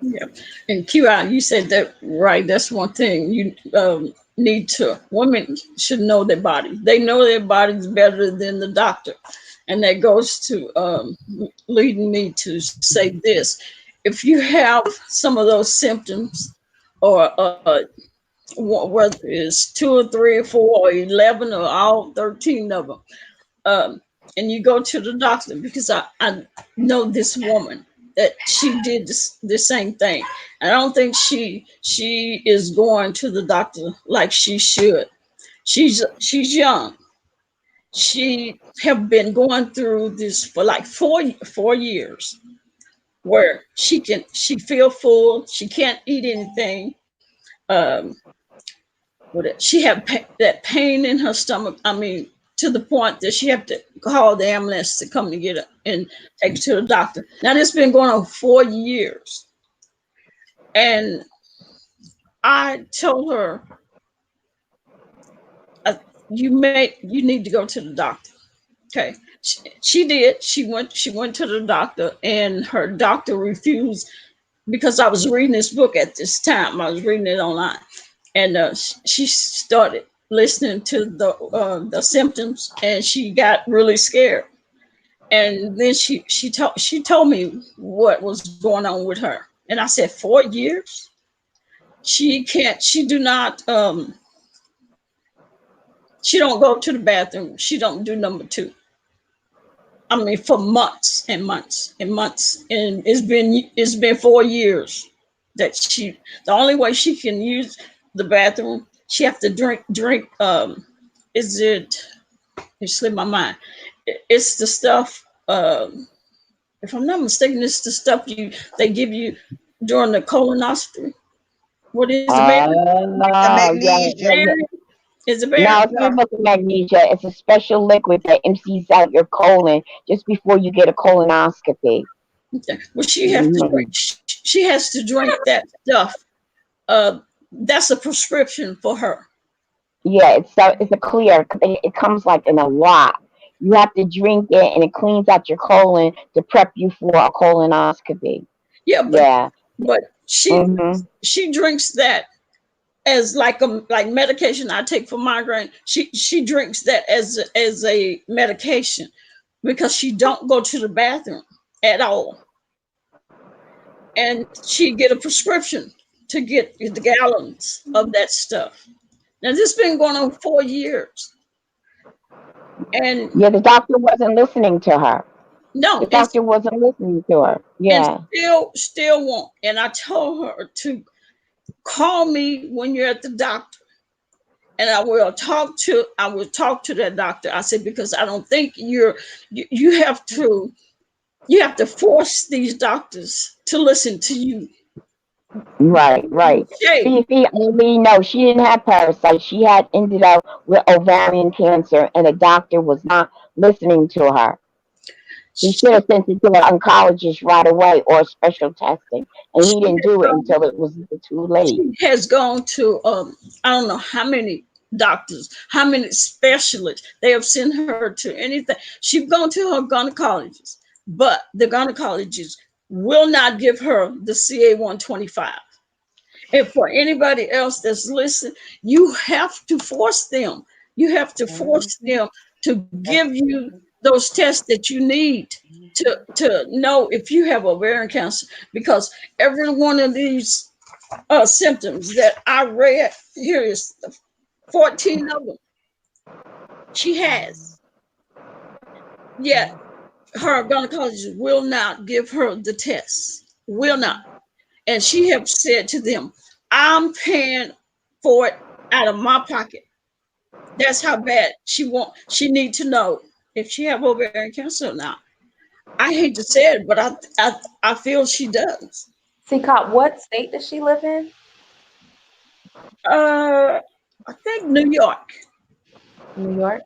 Yeah. And QI, you said that right. That's one thing you need to. Women should know their body. They know their bodies better than the doctor, and that goes to leading me to say this: if you have some of those symptoms, or whether it's two or three or four or 11 or all 13 of them, um, and you go to the doctor, because I know this woman that she did the same thing. I don't think she is going to the doctor like she should. She's young. She have been going through this for like 4 years, where she feel full. She can't eat anything. Um, she had that pain in her stomach. I mean, to the point that she had to call the ambulance to come to get her and take her to the doctor. Now this been going on 4 years, and I told her, uh, you need to go to the doctor. Okay, she did. She went to the doctor, and her doctor refused, because I was reading this book at this time. I was reading it online, and she started listening to the symptoms, and she got really scared. And then she told me what was going on with her, and I said, 4 years. She can't. She don't go to the bathroom. She don't do number two. I mean, for months and months and months, and it's been 4 years that she. The only way she can use the bathroom, she have to drink. Is it? It slipped my mind. It's the stuff. If I'm not mistaken, it's the stuff they give you during the colonoscopy. What is it, Mary? The Yeah, magnesia. Mary? Is it Mary? no, it's not about the magnesia. It's a special liquid that empties out your colon just before you get a colonoscopy. Okay. Well, she has to drink. Mhm. She has to drink that stuff. Uh, that's a prescription for her. Yeah, it's a clear. It comes like in a lot. You have to drink it, and it cleans out your colon to prep you for a colonoscopy. Yeah, Yeah. but she Mhm. she drinks that as like medication I take for migraine. She drinks that as a medication, because she don't go to the bathroom at all, and she get a prescription to get the gallons of that stuff. Now this been going on 4 years, and Yeah, the doctor wasn't listening to her. no, The doctor wasn't listening to her. and Yeah. still won't. And I told her to call me when you're at the doctor, and I will talk to that doctor. I said, because I don't think you have to force these doctors to listen to you. Right, right. Shay, See, we know she didn't have parasites. She had ended up with ovarian cancer, and the doctor was not listening to her. He should have sent it to an oncologist right away or special testing, and she he didn't do it until it was too late. she has gone to I don't know how many doctors, how many specialists they have sent her to anything. She's gone to her gynecologist, but the gynecologist will not give her the CA 125. And for anybody else that's listening, you have to force them. You have to force them to give you those tests that you need to know if you have ovarian cancer. Because every one of these symptoms that I read, here is 14 of them she has. Yet her gynecologist will not give her the test. Will not. And she have said to them, I'm paying for it out of my pocket. That's how bad she need to know if she have ovarian cancer or not. I hate to say it, but I feel she does. Cop, what state does she live in? Uh, I think New York, New York.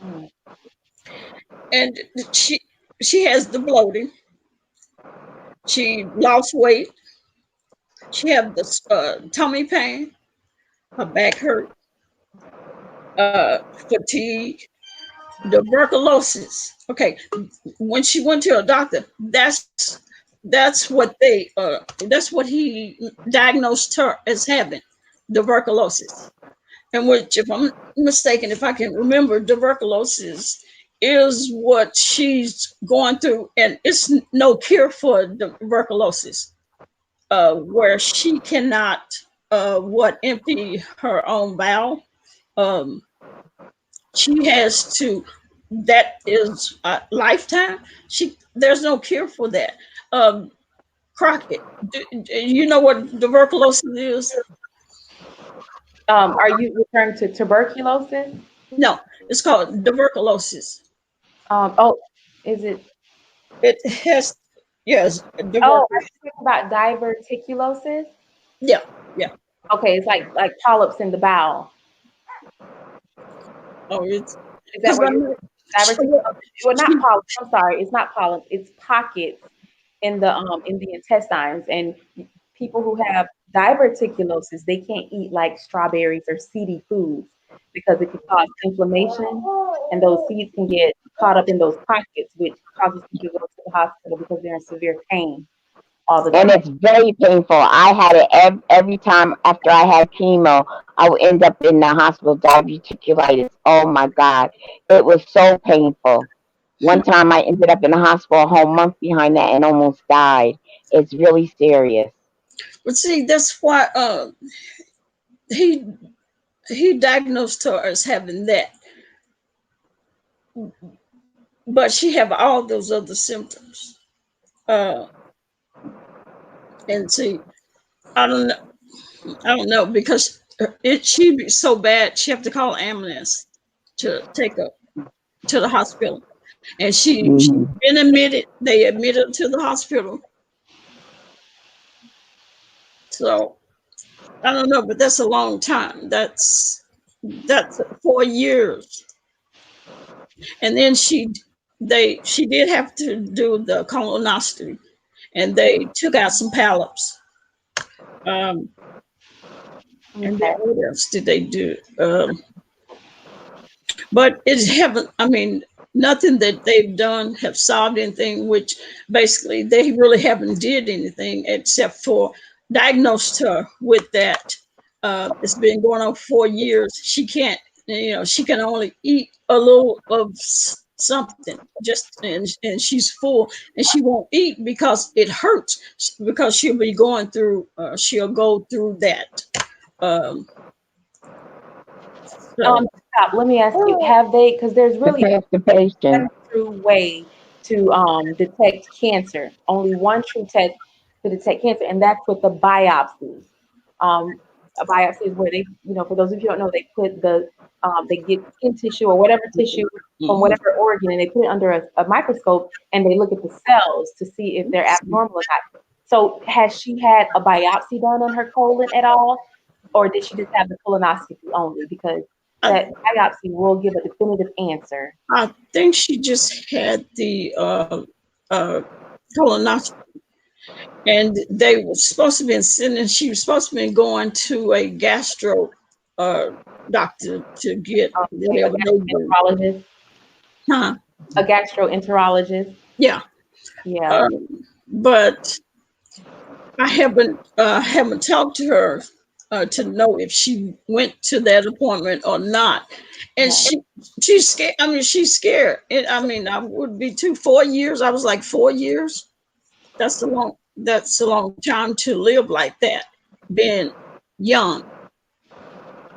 Hmm. and she she has the bloating. She lost weight. She have the tummy pain. Her back hurt. Fatigue, tuberculosis. Okay, when she went to a doctor, that's what he diagnosed her as having, tuberculosis. And which, if I'm mistaken, if I can remember, tuberculosis is what she's going through, and it's no cure for tuberculosis, where she cannot empty her own bowel. Um, she has to, that is a lifetime. There's no cure for that. um Crockett, do you know what tuberculosis is? Are you referring to tuberculosis? No, it's called tuberculosis. Oh, is it? It has, yes, Oh, are tuberculosis. you talking about diverticulosis? Yeah, yeah. Okay, it's like polyps in the bowel. Oh, it's Is that because what I you're know diverticulosis? Well, not she, polyps. I'm sorry, it's not polyps. It's pockets in the intestines, and people who have diverticulosis, they can't eat like strawberries or seedy foods because it can cause inflammation, and those seeds can get caught up in those pockets, which causes them to go to the hospital because they're in severe pain all the And time. it's very painful. I had it every time after I had chemo. I would end up in the hospital, diverticulitis. Oh my God, it was so painful. One time I ended up in the hospital a whole month behind that and almost died. It's really serious. but see, that's why he he diagnosed her as having that, but she have all those other symptoms. uh and see, I don't know. I don't know, because she be so bad she have to call an ambulance to take her to the hospital. And she Hmm. been admitted. They admitted her to the hospital. So I don't know, but that's a long time. That's 4 years. And then she did have to do the colonoscopy, and they took out some polyps. Um, and then Okay. what else did they do? But it haven't. I mean, nothing that they've done have solved anything. Which basically they really haven't did anything except for diagnosed her with that. It's been going on 4 years. She can't. She can only eat a little of something. Just, and she's full, and she won't eat because it hurts. Because she'll be going through. She'll go through that. Um, so Stop. Let me ask you: have they? Because there's The really one constipation. true way to detect cancer. Only one true test to detect cancer, and that's with the biopsy. A biopsy is where they, for those of you who don't know, they put they get skin tissue or whatever tissue from mhm. whatever organ, and they put it under a microscope, and they look at the cells to see if they're abnormal or not. So, has she had a biopsy done on her colon at all, or did she just have the colonoscopy only? Because I, that biopsy will give a definitive answer. I think she just had the uh, colonoscopy, and they were supposed to be sending. She was supposed to be going to a gastro uh, doctor to get See a whatever they do. gastroenterologist, Huh? a gastroenterologist. Yeah. Yeah. Uh, but I haven't talked to her to know if she went to that appointment or not. And Right. she's scared. I mean, she's scared. I mean, I would be 4 years. I was like 4 years. That's a long time to live like that, being young.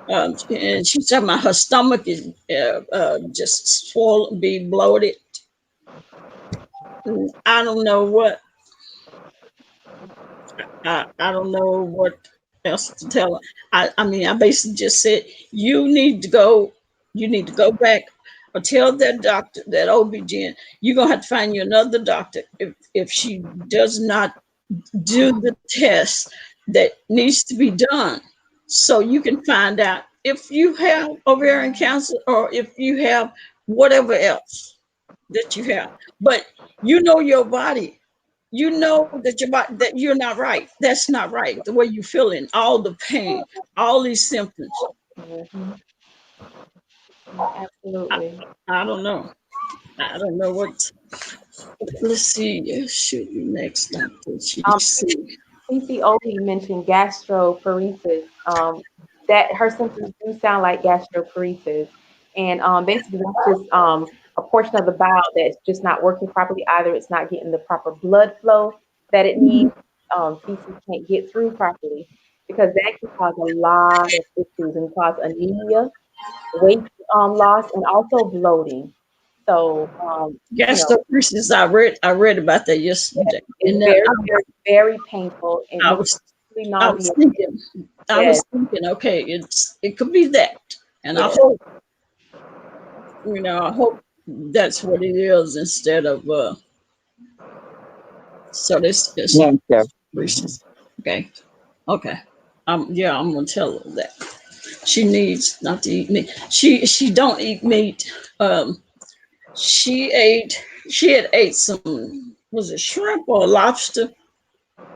And she's talking about her stomach is just swollen, be bloated. I don't know what I don't know what else to tell her. I mean, I basically just said you need to go. You need to go back or tell that doctor, that OB-GYN, you're gonna have to find you another doctor if she does not do the test that needs to be done, so you can find out if you have ovarian cancer or if you have whatever else that you have. But you know your body. You know that your body, that you're not right. That's not right. The way you feeling, all the pain, all these symptoms. Mhm. I, Absolutely. I don't know. I don't know what. Let's see. Shoot, you next, Doctor. She Um, see. PCOD mentioned gastroparesis. That her symptoms do sound like gastroparesis, and basically that's just a portion of the bowel that's just not working properly. Either it's not getting the proper blood flow that it needs. Feces can't get through properly because that can cause a lot of issues and cause anemia, weight loss, and also bloating. So, you know, Gastroparesis. I read about that yesterday, it's and then very, very, very painful and I most was really I was nauseating. thinking, Yes, okay, it could be that, and I yes, hope, I hope that's what it is instead of so this is Cancer. Reese's. Okay, okay, yeah, I'm gonna tell her that she needs not to eat meat. She don't eat meat. Um, she ate she had ate some, was it shrimp or lobster,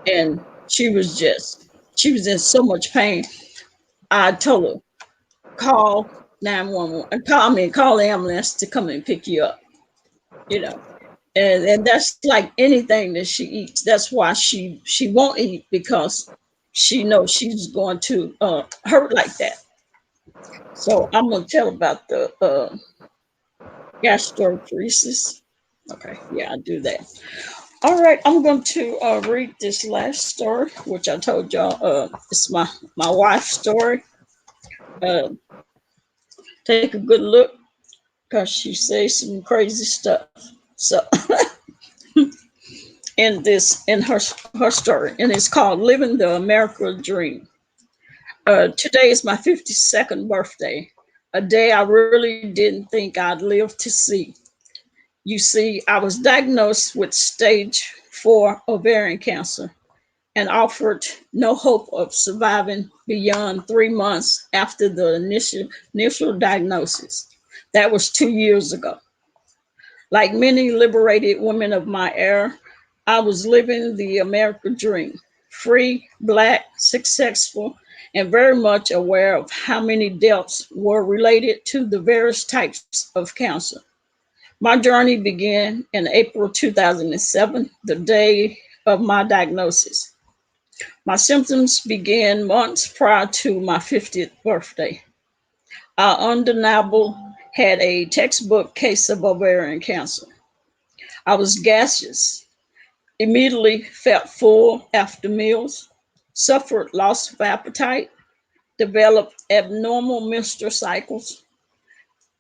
and she was in so much pain. I told her, call 911 and call the ambulance to come and pick you up, you know. And that's like anything that she eats. That's why she won't eat, because she knows she's going to hurt like that. So I'm gonna tell about the gastroparesis. Okay, yeah, I do that. All right, I'm going to read this last story, which I told y'all. It's my wife's story. Uh, take a good look, because she says some crazy stuff. So in her story, and it's called "Living the America Dream." Today is my 52nd birthday, a day I really didn't think I'd live to see. You see, I was diagnosed with stage 4 ovarian cancer and offered no hope of surviving beyond 3 months after the initial diagnosis. That was 2 years ago. Like many liberated women of my era, I was living the American dream: free, black, successful, and very much aware of how many deaths were related to the various types of cancer. My journey began in April 2007, the day of my diagnosis. My symptoms began months prior to my 50th birthday. I undeniable had a textbook case of ovarian cancer. I was gaseous, immediately felt full after meals, suffered loss of appetite, developed abnormal menstrual cycles,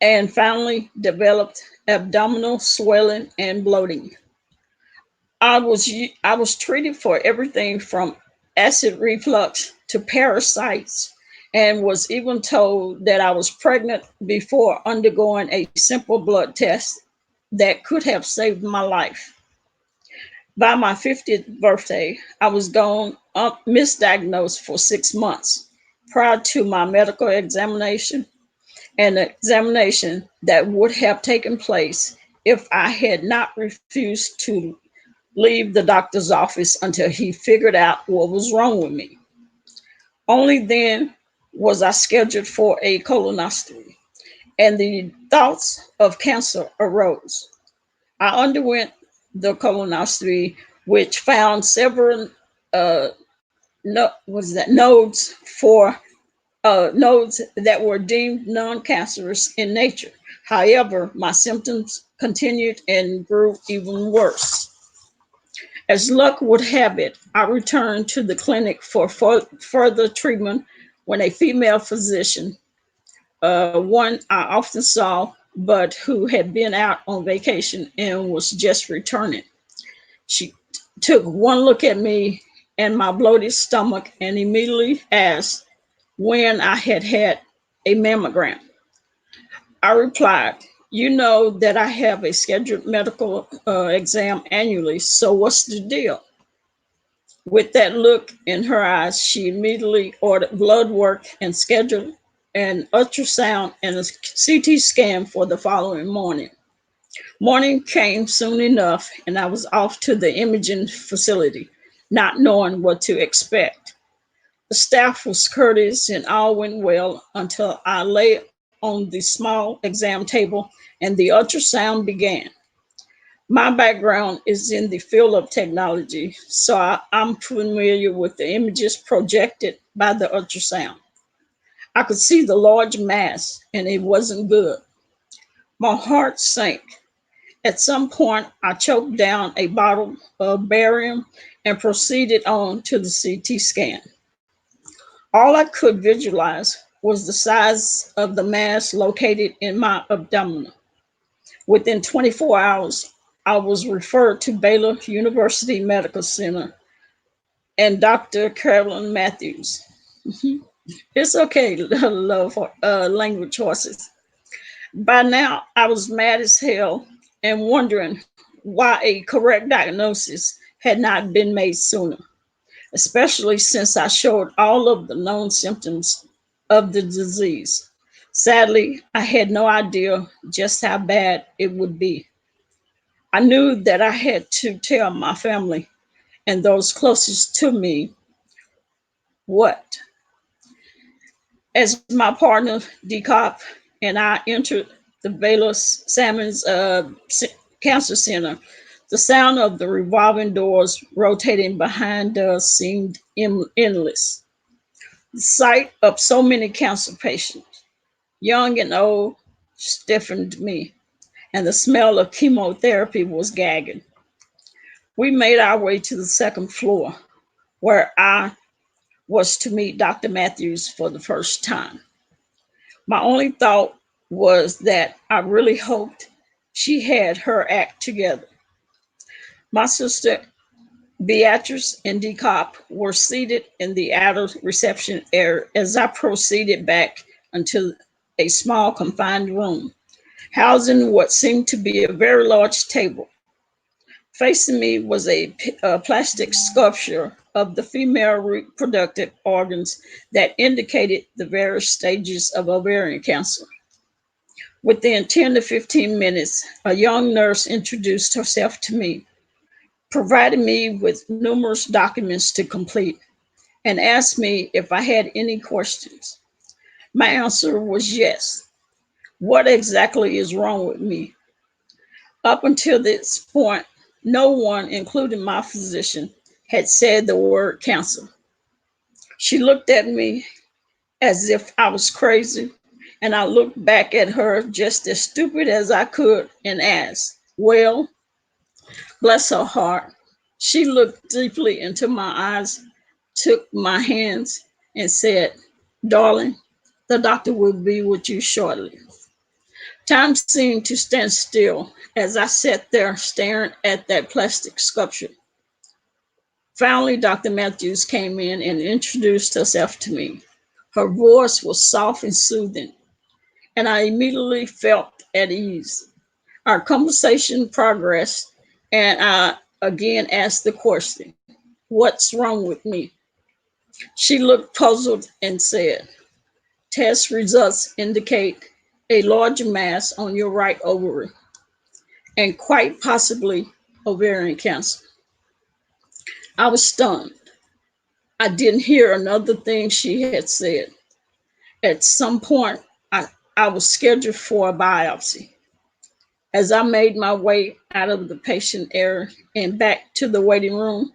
and finally developed abdominal swelling and bloating. I was treated for everything from acid reflux to parasites, and was even told that I was pregnant before undergoing a simple blood test that could have saved my life. By my 50th birthday, I was gone misdiagnosed for 6 months prior to my medical examination, an examination that would have taken place if I had not refused to leave the doctor's office until he figured out what was wrong with me. Only then was I scheduled for a colonoscopy, and the thoughts of cancer arose. I underwent the colonoscopy which found several nodes for nodes that were deemed non-cancerous in nature. However, my symptoms continued and grew even worse. As luck would have it, I returned to the clinic for further treatment when a female physician, one I often saw, but who had been out on vacation and was just returning. She took one look at me and my bloated stomach and immediately asked when I had had a mammogram. I replied, "You know that I have a scheduled medical exam annually, so what's the deal?" With that look in her eyes, she immediately ordered blood work and scheduled an ultrasound and a CT scan for the following morning. Morning came soon enough, and I was off to the imaging facility, not knowing what to expect. The staff was courteous and all went well until I lay on the small exam table and the ultrasound began. My background is in the field of technology, so I'm familiar with the images projected by the ultrasound. I could see the large mass, and it wasn't good. My heart sank. At some point, I choked down a bottle of barium and proceeded on to the CT scan. All I could visualize was the size of the mass located in my abdomen. Within 24 hours, I was referred to Baylor University Medical Center and Dr. Carolyn Matthews. It's okay, love language horses. By now, I was mad as hell and wondering why a correct diagnosis had not been made sooner, especially since I showed all of the known symptoms of the disease. Sadly, I had no idea just how bad it would be. I knew that I had to tell my family and those closest to me what. As my partner, Dcop, and I entered the Baylor Salmon's Cancer Center, the sound of the revolving doors rotating behind us seemed endless. The sight of so many cancer patients, young and old, stiffened me, and the smell of chemotherapy was gagging. We made our way to the second floor, where I was to meet Dr. Matthews for the first time. My only thought was that I really hoped she had her act together. My sister Beatrice and Decop were seated in the outer reception area as I proceeded back into a small confined room, housing what seemed to be a very large table. Facing me was a plastic sculpture of the female reproductive organs that indicated the various stages of ovarian cancer. Within 10 to 15 minutes, a young nurse introduced herself to me, provided me with numerous documents to complete, and asked me if I had any questions. My answer was yes. What exactly is wrong with me? Up until this point, no one, including my physician, had said the word cancer. She looked at me as if I was crazy, and I looked back at her just as stupid as I could and asked, "Well," bless her heart. She looked deeply into my eyes, took my hands, and said, "Darling, the doctor will be with you shortly." Time seemed to stand still as I sat there staring at that plastic sculpture. Finally, Dr. Matthews came in and introduced herself to me. Her voice was soft and soothing, and I immediately felt at ease. Our conversation progressed, and I again asked the question, "What's wrong with me?" She looked puzzled and said, "Test results indicate a large mass on your right ovary and quite possibly ovarian cancer." I was stunned. I didn't hear another thing she had said. At some point, I was scheduled for a biopsy. As I made my way out of the patient area and back to the waiting room,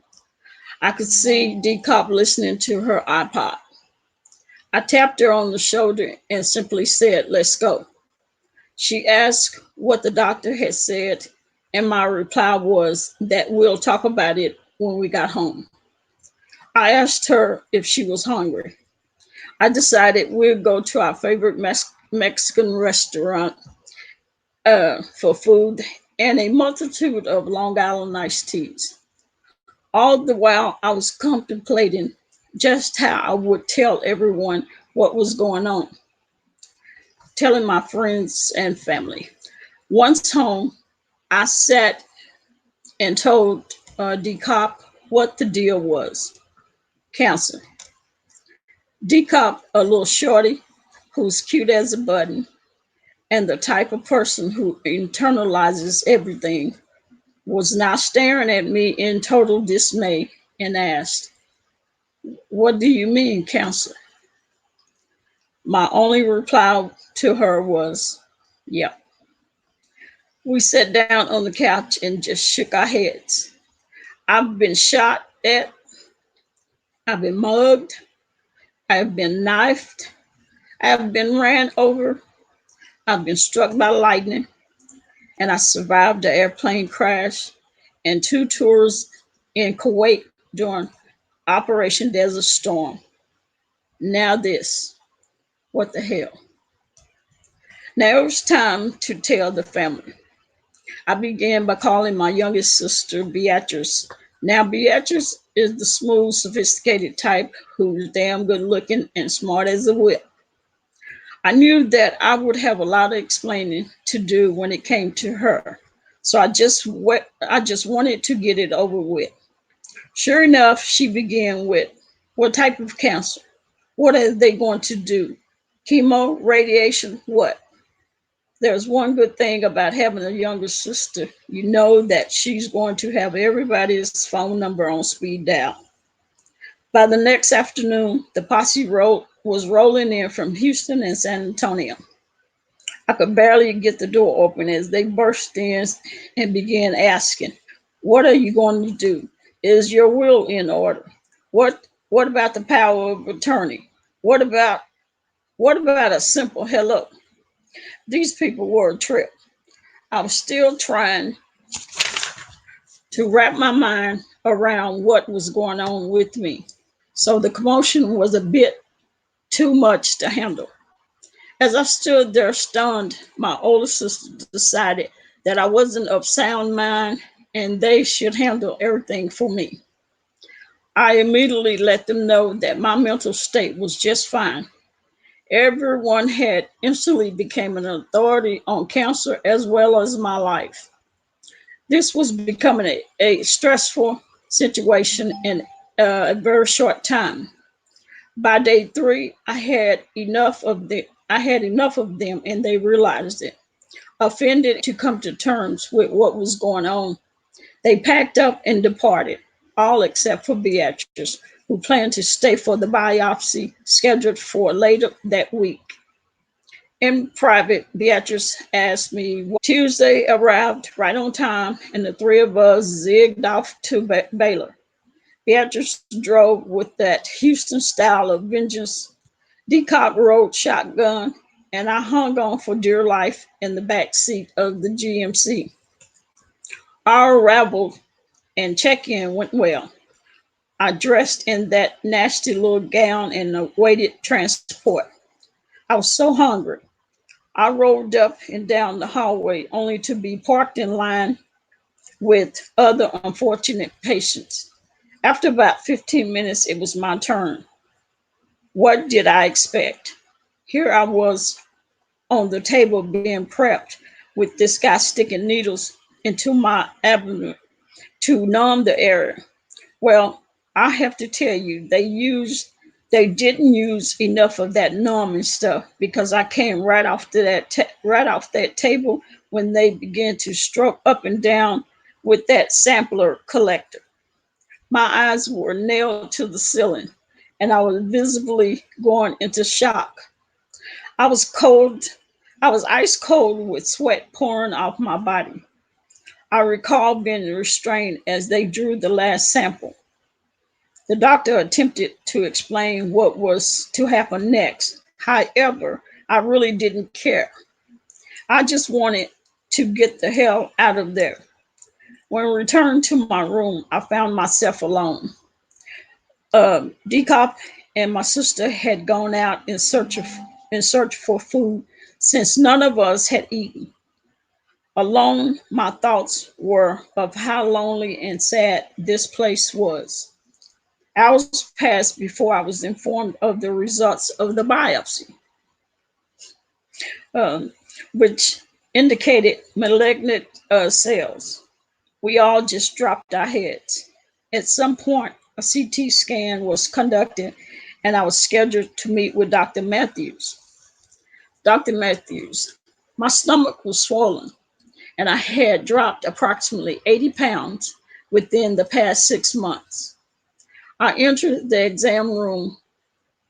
I could see Dcop listening to her iPod. I tapped her on the shoulder and simply said, "Let's go." She asked what the doctor had said, and my reply was that we'll talk about it when we got home. I asked her if she was hungry. I decided we'd go to our favorite Mexican restaurant for food and a multitude of Long Island iced teas. All the while, I was contemplating just how I would tell everyone what was going on, telling my friends and family. Once home, I sat and told Dcop what the deal was. Cancer. Dcop, a little shorty who's cute as a button and the type of person who internalizes everything, was now staring at me in total dismay and asked, "What do you mean, cancer?" My only reply to her was, "Yep." We sat down on the couch and just shook our heads. I've been shot at, I've been mugged, I've been knifed, I've been ran over, I've been struck by lightning, and I survived the airplane crash and 2 tours in Kuwait during Operation Desert Storm. Now this, what the hell? Now it was time to tell the family. I began by calling my youngest sister Beatrice. Now Beatrice is the smooth, sophisticated type who's damn good looking and smart as a whip. I knew that I would have a lot of explaining to do when it came to her. So I just wanted to get it over with. Sure enough, she began with, "What type of cancer? What are they going to do? Chemo, radiation, what?" There's one good thing about having a younger sister. You know that she's going to have everybody's phone number on speed dial. By the next afternoon, the was rolling in from Houston and San Antonio. I could barely get the door open as they burst in and began asking, "What are you going to do? Is your will in order? What about the power of attorney? What about a simple hello?" These people were a trip. I was still trying to wrap my mind around what was going on with me. So the commotion was a bit too much to handle. As I stood there stunned, my older sister decided that I wasn't of sound mind and they should handle everything for me. I immediately let them know that my mental state was just fine. Everyone had instantly become an authority on cancer as well as my life. This was becoming a stressful situation in a very short time. By day 3, I had enough of them, and they realized it. Offended to come to terms with what was going on, they packed up and departed, all except for Beatrice, who planned to stay for the biopsy scheduled for later that week. In private, Beatrice asked me what Tuesday arrived right on time, and the three of us zigged off to Baylor. Beatrice drove with that Houston style of vengeance. Dcop rode shotgun, and I hung on for dear life in the back seat of the GMC. Our arrival and check-in went well. I dressed in that nasty little gown and awaited transport. I was so hungry. I rolled up and down the hallway only to be parked in line with other unfortunate patients. After about 15 minutes, it was my turn. What did I expect? Here I was on the table being prepped with this guy sticking needles into my abdomen to numb the area. Well, I have to tell you, they didn't use enough of that numbing stuff because I came right off that table when they began to stroke up and down with that sampler collector. My eyes were nailed to the ceiling, and I was visibly going into shock. I was cold. I was ice cold with sweat pouring off my body. I recall being restrained as they drew the last sample. The doctor attempted to explain what was to happen next. However, I really didn't care. I just wanted to get the hell out of there. When I returned to my room, I found myself alone. Dcop and my sister had gone out in search for food since none of us had eaten. Alone, my thoughts were of how lonely and sad this place was. Hours passed before I was informed of the results of the biopsy, um, which indicated malignant cells. We all just dropped our heads. At some point, a CT scan was conducted, and I was scheduled to meet with Dr. Matthews. Dr. Matthews, my stomach was swollen, and I had dropped approximately 80 pounds within the past 6 months. I entered the exam room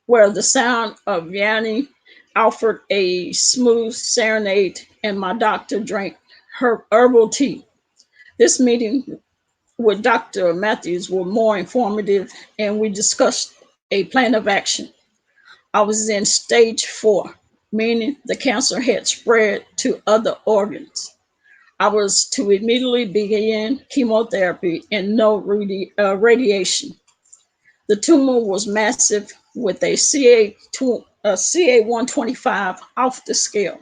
where the sound of Yanni offered a smooth serenade, and my doctor drank her herbal tea. This meeting with Dr. Matthews were more informative, and we discussed a plan of action. I was in stage 4, meaning the cancer had spread to other organs. I was to immediately begin chemotherapy and no radiation. The tumor was massive with a CA125 off the scale.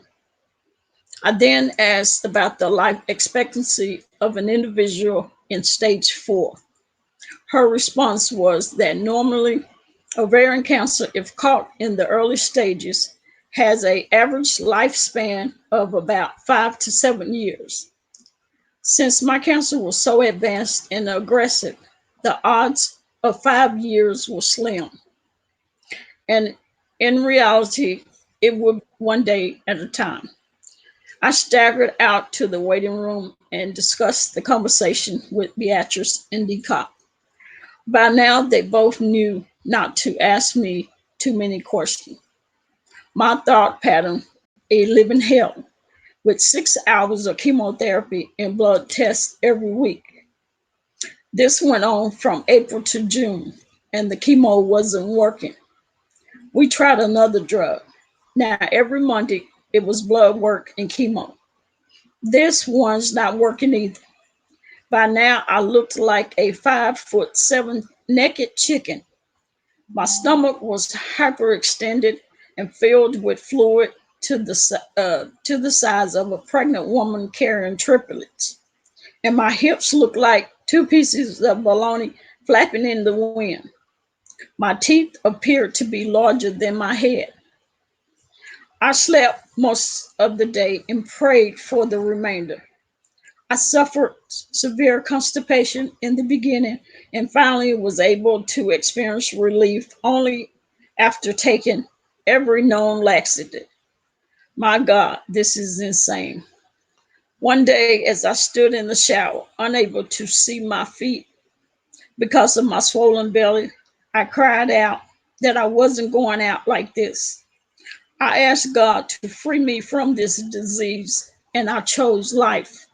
I then asked about the life expectancy of an individual in stage 4. Her response was that normally ovarian cancer, if caught in the early stages, has an average lifespan of about 5 to 7 years. Since my cancer was so advanced and aggressive, the odds of 5 years were slim. And in reality, it would one day at a time. I staggered out to the waiting room and discussed the conversation with Beatrice and Dcop. By now, they both knew not to ask me too many questions. My thought pattern, a living hell, with 6 hours of chemotherapy and blood tests every week. This went on from April to June, and the chemo wasn't working. We tried another drug. Now, every Monday, it was blood work and chemo. This one's not working either. By now, I looked like a 5'7" naked chicken. My stomach was hyperextended and filled with fluid to the size of a pregnant woman carrying triplets. And my hips looked like two pieces of bologna flapping in the wind. My teeth appeared to be larger than my head. I slept most of the day and prayed for the remainder. I suffered severe constipation in the beginning and finally was able to experience relief only after taking every known laxative. My God, this is insane. One day, as I stood in the shower, unable to see my feet because of my swollen belly, I cried out that I wasn't going out like this. I asked God to free me from this disease, and I chose life.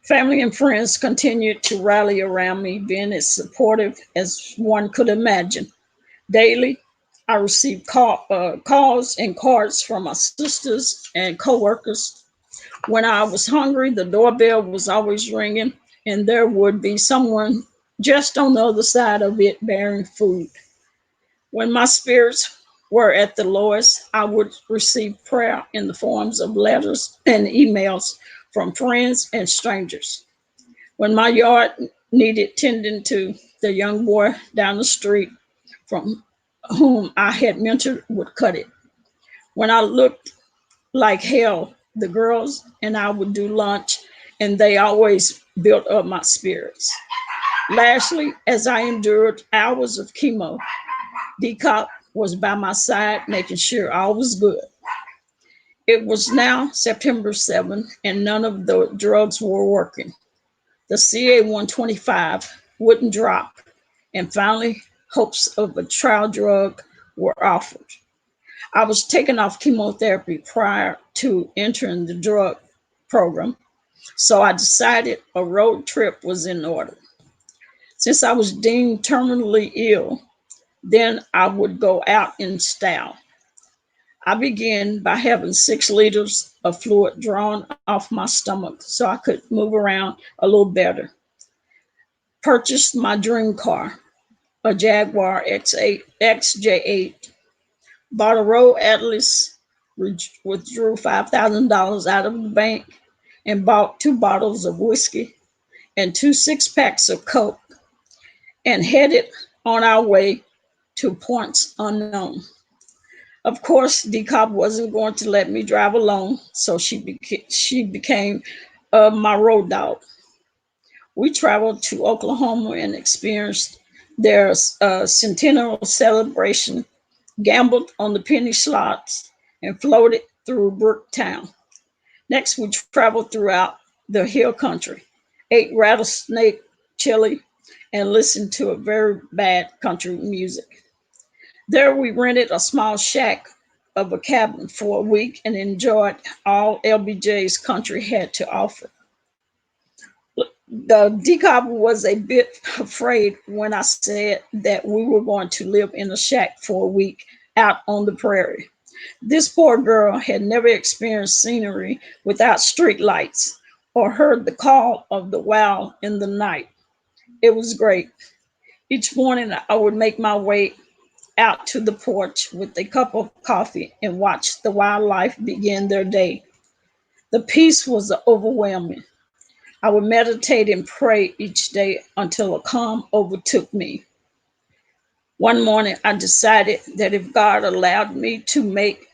Family and friends continued to rally around me, being as supportive as one could imagine. Daily, I received calls and cards from my sisters and coworkers. When I was hungry, the doorbell was always ringing, and there would be someone just on the other side of it bearing food. When my spirits were at the lowest, I would receive prayer in the forms of letters and emails from friends and strangers. When my yard needed tending to, the young boy down the street from whom I had mentored would cut it. When I looked like hell, the girls and I would do lunch, and they always built up my spirits. Lastly, as I endured hours of chemo, Dcop was by my side, making sure all was good. It was now September 7th, and none of the drugs were working. The CA125 wouldn't drop, and finally, hopes of a trial drug were offered. I was taken off chemotherapy prior to entering the drug program, so I decided a road trip was in order. Since I was deemed terminally ill, then I would go out in style. I began by having 6 liters of fluid drawn off my stomach so I could move around a little better. Purchased my dream car, a Jaguar X8, XJ8, bought a road atlas, withdrew $5,000 out of the bank, and bought 2 bottles of whiskey and 2 6-packs of Coke and headed on our way to points unknown. Of course, Dcop wasn't going to let me drive alone, so she became my road dog. We traveled to Oklahoma and experienced their centennial celebration, gambled on the penny slots, and floated through Brooktown. Next, we traveled throughout the hill country, ate rattlesnake chili, and listened to a very bad country music. There, we rented a small shack of a cabin for a week and enjoyed all LBJ's country had to offer. The decop was a bit afraid when I said that we were going to live in a shack for a week out on the prairie. This poor girl had never experienced scenery without street lights or heard the call of the owl in the night. It was great. Each morning I would make my way out to the porch with a cup of coffee and watch the wildlife begin their day. The peace was overwhelming. I would meditate and pray each day until a calm overtook me. One morning, I decided that if God allowed me to make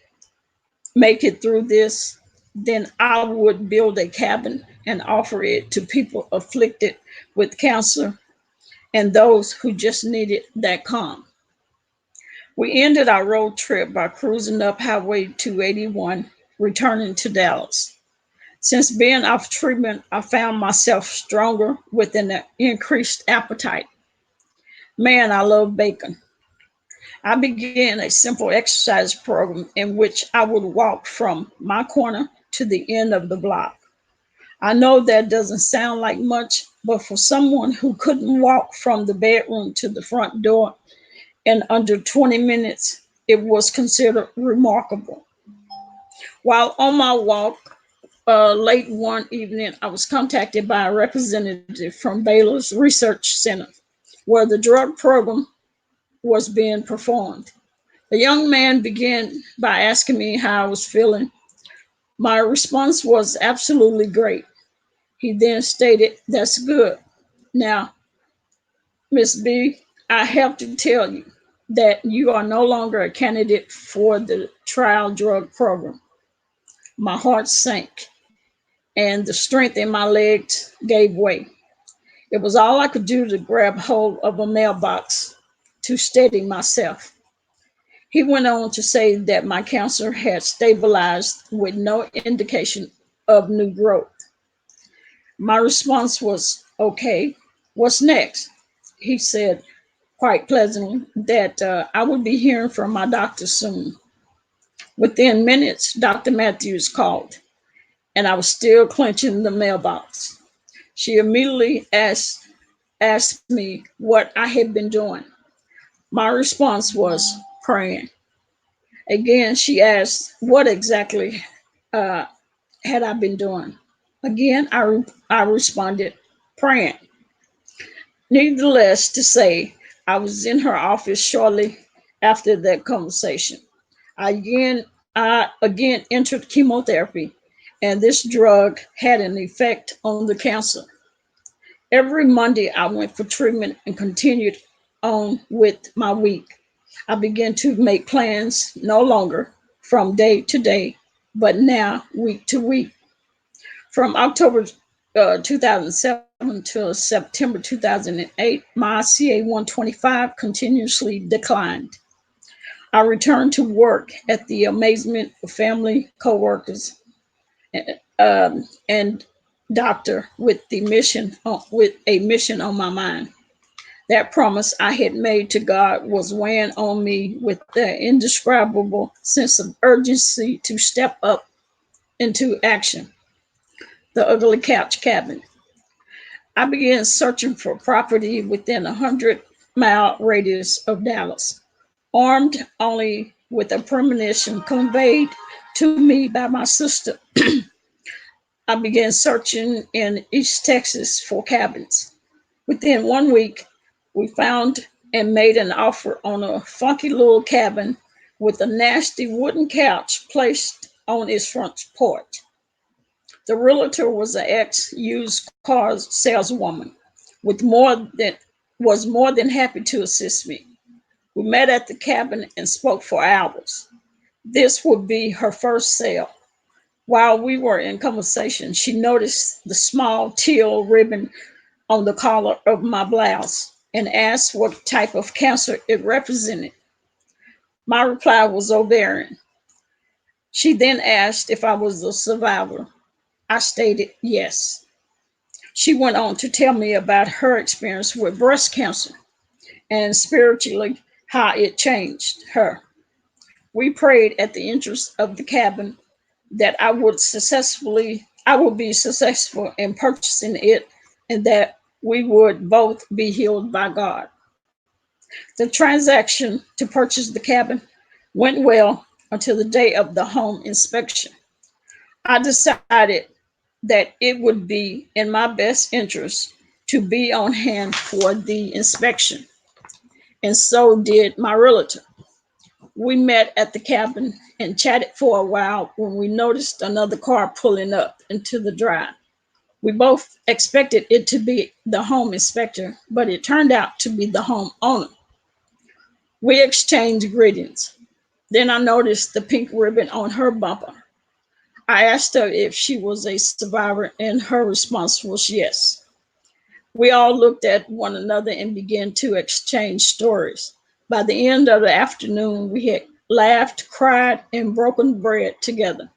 it through this, then I would build a cabin and offer it to people afflicted with cancer and those who just needed that calm. We ended our road trip by cruising up Highway 281, returning to Dallas. Since being off treatment, I found myself stronger with an increased appetite. Man, I love bacon. I began a simple exercise program in which I would walk from my corner to the end of the block. I know that doesn't sound like much, but for someone who couldn't walk from the bedroom to the front door in under 20 minutes, it was considered remarkable. While on my walk, late one evening, I was contacted by a representative from Baylor's Research Center, where the drug program was being performed. The young man began by asking me how I was feeling. My response was absolutely great. He then stated, "That's good. Now, Miss B, I have to tell you that you are no longer a candidate for the trial drug program." My heart sank and the strength in my legs gave way. It was all I could do to grab hold of a mailbox to steady myself. He went on to say that my cancer had stabilized with no indication of new growth. My response was, "Okay, what's next?" He said quite pleasantly that I would be hearing from my doctor soon. Within minutes, Dr. Matthews called, and I was still clenching the mailbox. She immediately asked me what I had been doing. My response was praying. Again, she asked what exactly uh, had I been doing. Again, I responded praying. Needless to say, I was in her office shortly after that conversation. I again entered chemotherapy, and this drug had an effect on the cancer. Every Monday, I went for treatment and continued on with my week. I began to make plans no longer from day to day, but now week to week. From October 2007 to September 2008, my CA 125 continuously declined. I returned to work at the amazement of family, coworkers, and doctor with a mission on my mind. That promise I had made to God was weighing on me with the indescribable sense of urgency to step up into action. The ugly couch cabin. I began searching for property within a 100-mile radius of Dallas, armed only with a premonition conveyed to me by my sister. I began searching in East Texas for cabins. Within 1 week, we found and made an offer on a funky little cabin with a nasty wooden couch placed on its front porch. The realtor was an ex-used car saleswoman with was more than happy to assist me. We met at the cabin and spoke for hours. This would be her first sale. While we were in conversation, she noticed the small teal ribbon on the collar of my blouse and asked what type of cancer it represented. My reply was ovarian. She then asked if I was a survivor. I stated yes. She went on to tell me about her experience with breast cancer and spiritually how it changed her. We prayed at the entrance of the cabin that I would be successful in purchasing it and that we would both be healed by God. The transaction to purchase the cabin went well until the day of the home inspection. I decided that it would be in my best interest to be on hand for the inspection, and so did my realtor. We met at the cabin and chatted for a while when we noticed another car pulling up into the drive. We both expected it to be the home inspector, but it turned out to be the home owner. We exchanged greetings. Then I noticed the pink ribbon on her bumper. I asked her if she was a survivor, and her response was yes. We all looked at one another and began to exchange stories. By the end of the afternoon, we had laughed, cried, and broken bread together.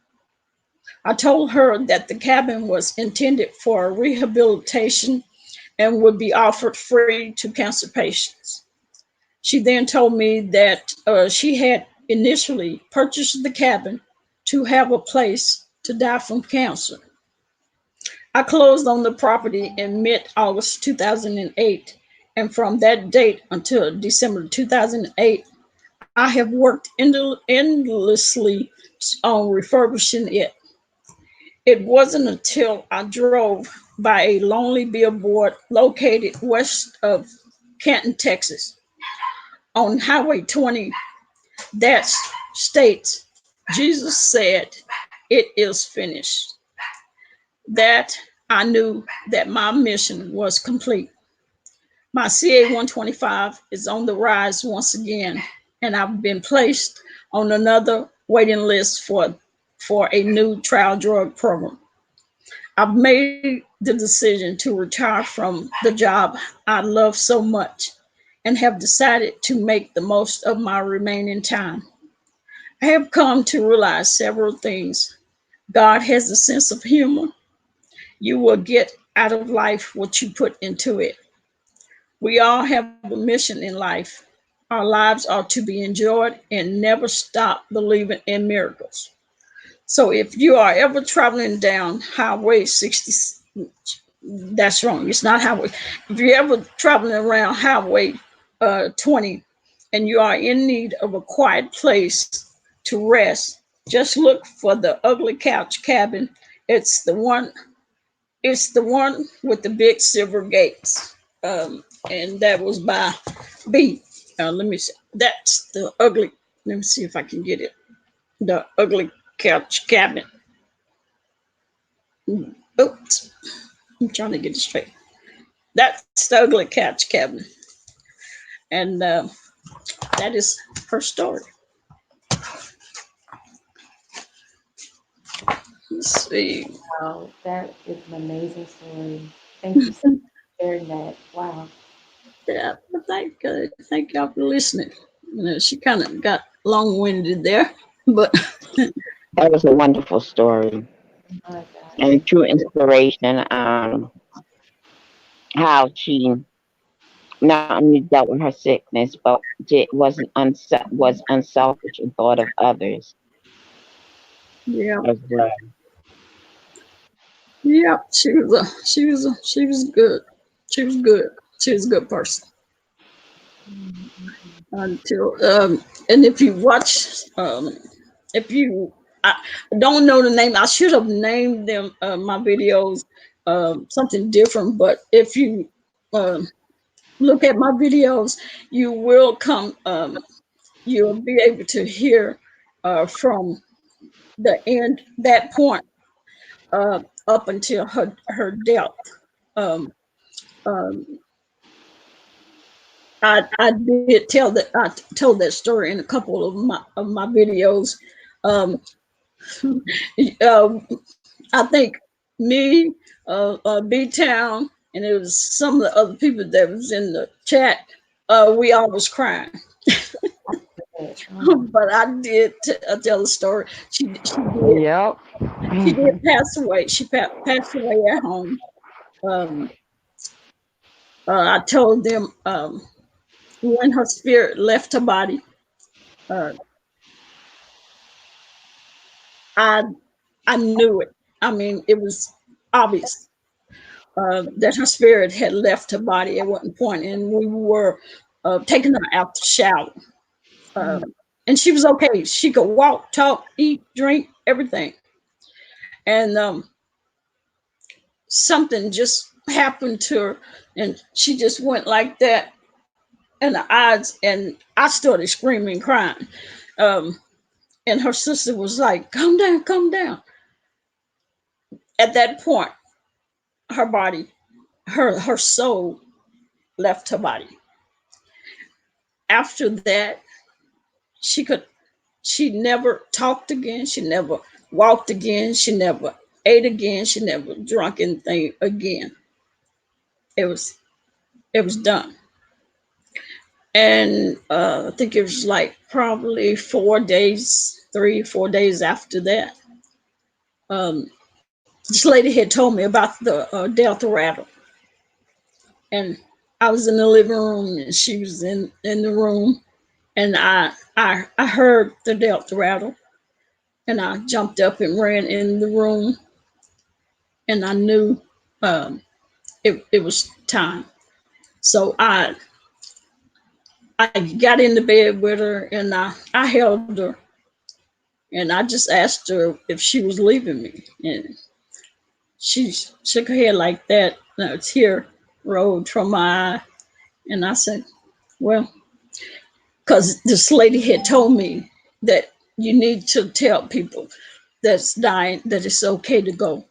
I told her that the cabin was intended for rehabilitation and would be offered free to cancer patients. She then told me that she had initially purchased the cabin to have a place to die from cancer. I closed on the property in mid August 2008, and from that date until December 2008, I have worked endlessly on refurbishing it. It wasn't until I drove by a lonely billboard located west of Canton, Texas, on Highway 20 that states, Jesus said, "It is finished," that I knew that my mission was complete. My CA 125 is on the rise once again, and I've been placed on another waiting list for a new trial drug program. I've made the decision to retire from the job I love so much and have decided to make the most of my remaining time. I have come to realize several things. God has a sense of humor. You will get out of life what you put into it. We all have a mission in life. Our lives are to be enjoyed and never stop believing in miracles. So if you are ever traveling down Highway 60, that's wrong. It's not highway. If you're ever traveling around Highway 20 and you are in need of a quiet place to rest, just look for the ugly couch cabin. It's the one. It's the one with the big silver gates, and that was by B. Let me see. That's the ugly. Let me see if I can get it. The ugly couch cabin. Oops, I'm trying to get it straight. That's the ugly couch cabin, and that is her story. Let's see. Wow, that is an amazing story. Thank you so much for sharing that. Wow. Yeah, thank y'all for listening. She kind of got long-winded there, but That was a wonderful story My God. and a true inspiration. How she not only dealt with her sickness, but was unselfish and thought of others Yeah, as well. yeah. She was good. She was good. She was a good person until and if you watch if you I don't know the name, I should have named them my videos something different, but if you um look at my videos, you will come you'll be able to hear from the end that point uh, up until her death. Um, um, I did tell that I told that story in a couple of my videos. Um, uh, I think me, B Town, and it was some of the other people that was in the chat. We all was crying, Oh, but I did tell the story. Yep. She did pass away. She passed away at home. Um, I told them when her spirit left her body, uh, I I knew it. I mean, it was obvious that her spirit had left her body at one point, and we were taking her out to shower. Um, and she was okay. She could walk, talk, eat, drink, everything. And something just happened to her, and she just went like that, and the eyes, and I started screaming, crying. Um, and her sister was like, "Calm down, calm down." At that point, her body, her soul left her body. After that, she could she never talked again. She never walked again. She never ate again. She never drunk anything again. It was it was done. And I think it was like probably 4 days, 3, 4 days after that. Um, this lady had told me about the Delta rattle, and I was in the living room, and she was in the room, and I heard the Delta rattle, and I jumped up and ran in the room, and I knew um, it was time. So I got into bed with her, and I held her, and I just asked her if she was leaving me, and she shook her head like that. And a tear rolled from my eye, and I said, "Well," because this lady had told me that you need to tell people that's dying that it's okay to go,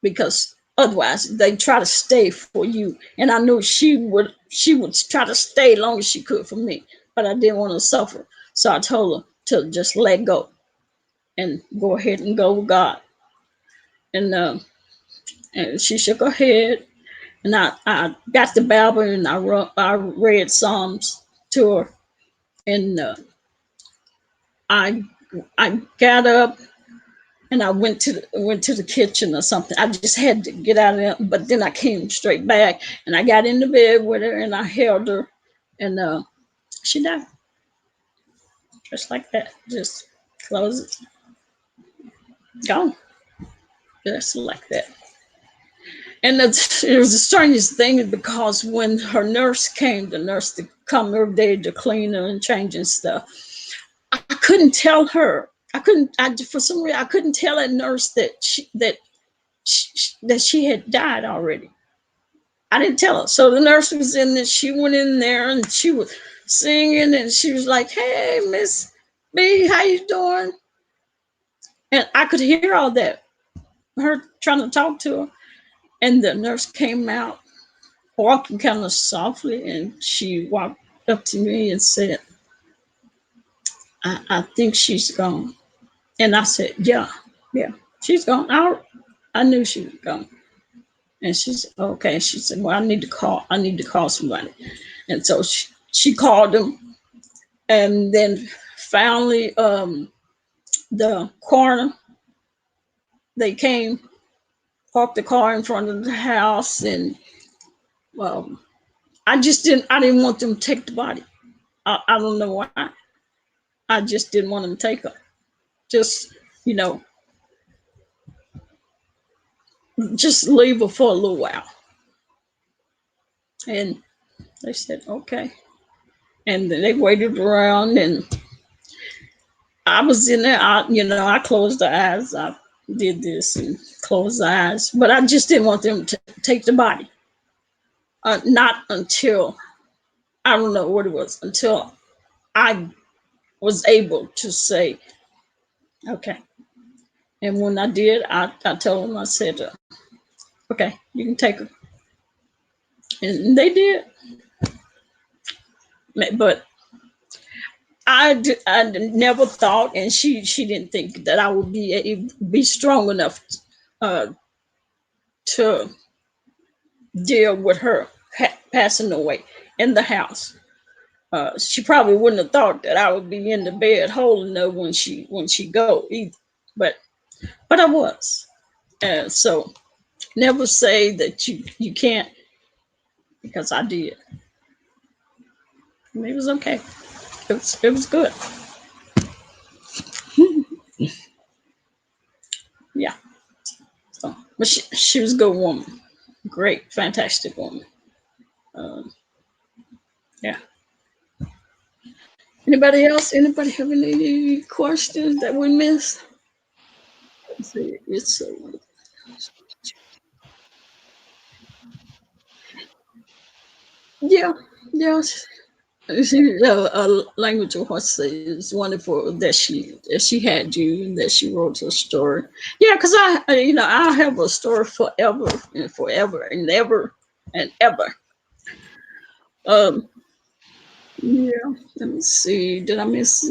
because otherwise they try to stay for you. And I knew she would try to stay as long as she could for me, but I didn't want to suffer. So I told her to just let go and go ahead and go with God. And she shook her head, and I got the Bible, and I read Psalms to her, and I I got up, and I went to the kitchen or something. I just had to get out of there, but then I came straight back, and I got into bed with her, and I held her, and she died just like that. Just close it, gone, just like that. And it was the strangest thing, because when her nurse came, the nurse to come every day to clean her and change and stuff, I couldn't tell her. I couldn't. For some reason I couldn't tell that nurse that she had died already. I didn't tell her. So the nurse was in there. She went in there, and she was singing, and she was like, "Hey, Miss B, how you doing?" And I could hear all that, her trying to talk to her. And the nurse came out walking kind of softly, and she walked up to me and said, I think she's gone. And I said, "Yeah, yeah, she's gone." I knew she was gone. And she said, "Okay." She said, "Well, I need to call somebody." And so she called them. And then finally, the coroner, they came, parked the car in front of the house, and um, I didn't want them to take the body. I don't know why. I just didn't want them to take her. Just, you know, just leave her for a little while. And they said, okay. And then they waited around, and I was in there. I closed the eyes. I did this and closed the eyes, but I just didn't want them to take the body. Not until, I don't know what it was, until I was able to say, okay. And when I did, I told them, I said, okay, you can take her. And they did. But I never thought, and she didn't think that I would be strong enough uh, to deal with her passing away in the house. She probably wouldn't have thought that I would be in the bed holding her when she go either. But I was, and so never say that you can't, because I did. And it was okay. It was good. Yeah. So, but she was a good woman, great, fantastic woman. Um, yeah. Anybody else? Anybody have any questions that we missed? Let's see, it's yeah, yeah. She, language of horse is wonderful that she had you and that she wrote her story. Yeah, because I have a story forever and ever and ever. Um, yeah. Let me see. Did I miss?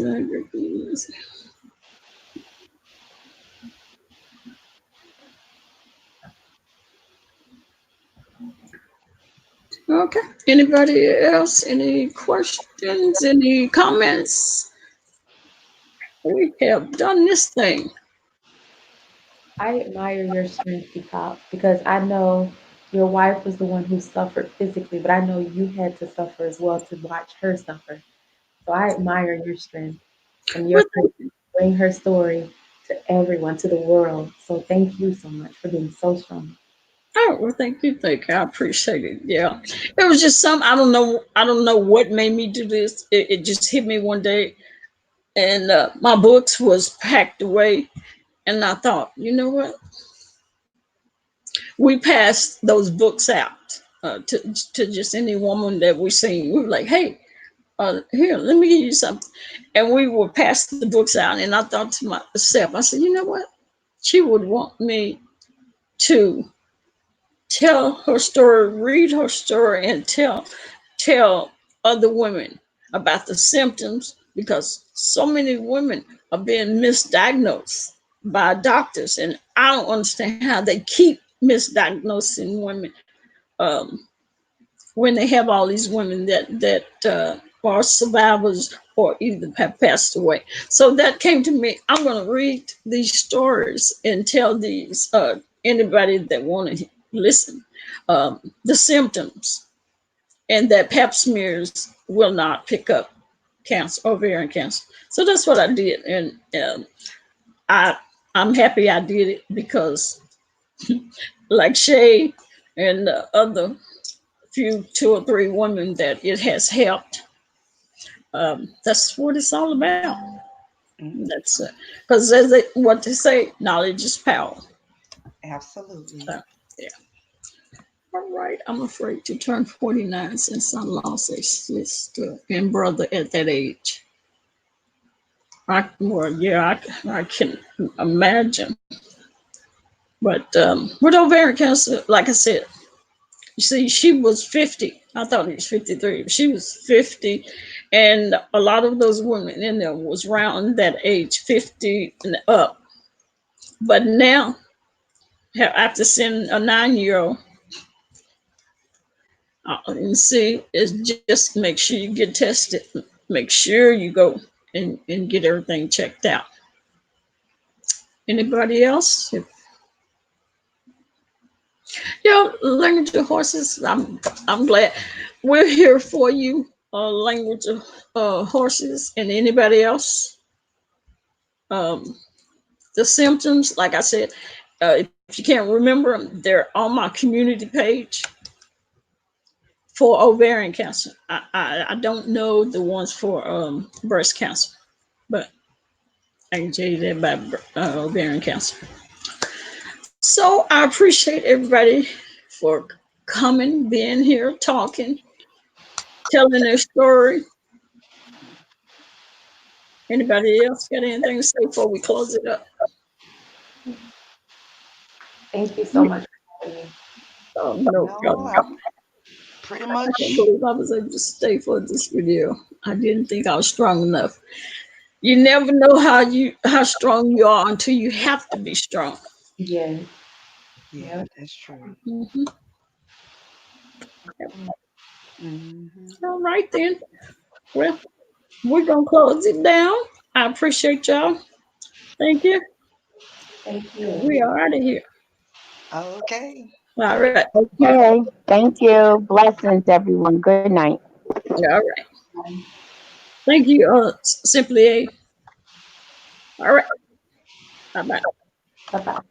Okay. Anybody else? Any questions? Any comments? We have done this thing. I admire your strength, Dcop, because I know your wife was the one who suffered physically, but I know you had to suffer as well to watch her suffer. So I admire your strength and your Well, courage to bring her story to everyone, to the world. So thank you so much for being so strong. oh, well, thank you, thank you. I appreciate it. Yeah, it was just some. I don't know. I don't know what made me do this. It just hit me one day, and my books was packed away, and I thought, you know what? We passed those books out to just any woman that we seen. We were like, hey, here, let me give you something, and we would pass the books out. And I thought to myself, I said, you know what? She would want me to tell her story, read her story, and tell other women about the symptoms, because so many women are being misdiagnosed by doctors, and I don't understand how they keep misdiagnosing women um, when they have all these women that are survivors or either have passed away. So that came to me. I'm going to read these stories and tell these anybody that want to listen the symptoms, and that pap smears will not pick up cancer, ovarian cancer. So that's what I did, and I I'm happy I did it, because like Shay and the other few, two or three women that it has helped. That's what it's all about. That's because what they say, knowledge is power. Absolutely. So, yeah. All right. I'm afraid to turn 49 since I lost a sister and brother at that age. I can imagine. But with ovarian cancer, like I said, you see, she was 50. I thought he was 53. She was 50. And a lot of those women in there was around that age, 50 and up. But now, after sending a 9-year-old, and see, it's just make sure you get tested. Make sure you go and get everything checked out. Anybody else? Yeah, learning to horses. I'm glad. we're here for you. Language of horses and anybody else. Um, the symptoms, like I said, if you can't remember them, they're on my community page for ovarian cancer. I don't know the ones for breast cancer, but I can tell you that about ovarian cancer. So I appreciate everybody for coming, being here, talking, telling their story. Anybody else got anything to say before we close it up? Thank you so much for having me. No No, problem. I'm pretty I can't much. believe I was able to stay for this video. I didn't think I was strong enough. You never know how strong you are until you have to be strong. Yes. Yeah, Yep. that's true. Mhm. Hmm. All right then. Well, we're gonna close it down. I appreciate y'all. Thank you. Thank And you. we are out of here. Okay. All right. Okay. Thank you. Blessings, everyone. Good night. All right. Thank you, Simply A. All right. Bye bye. Bye bye.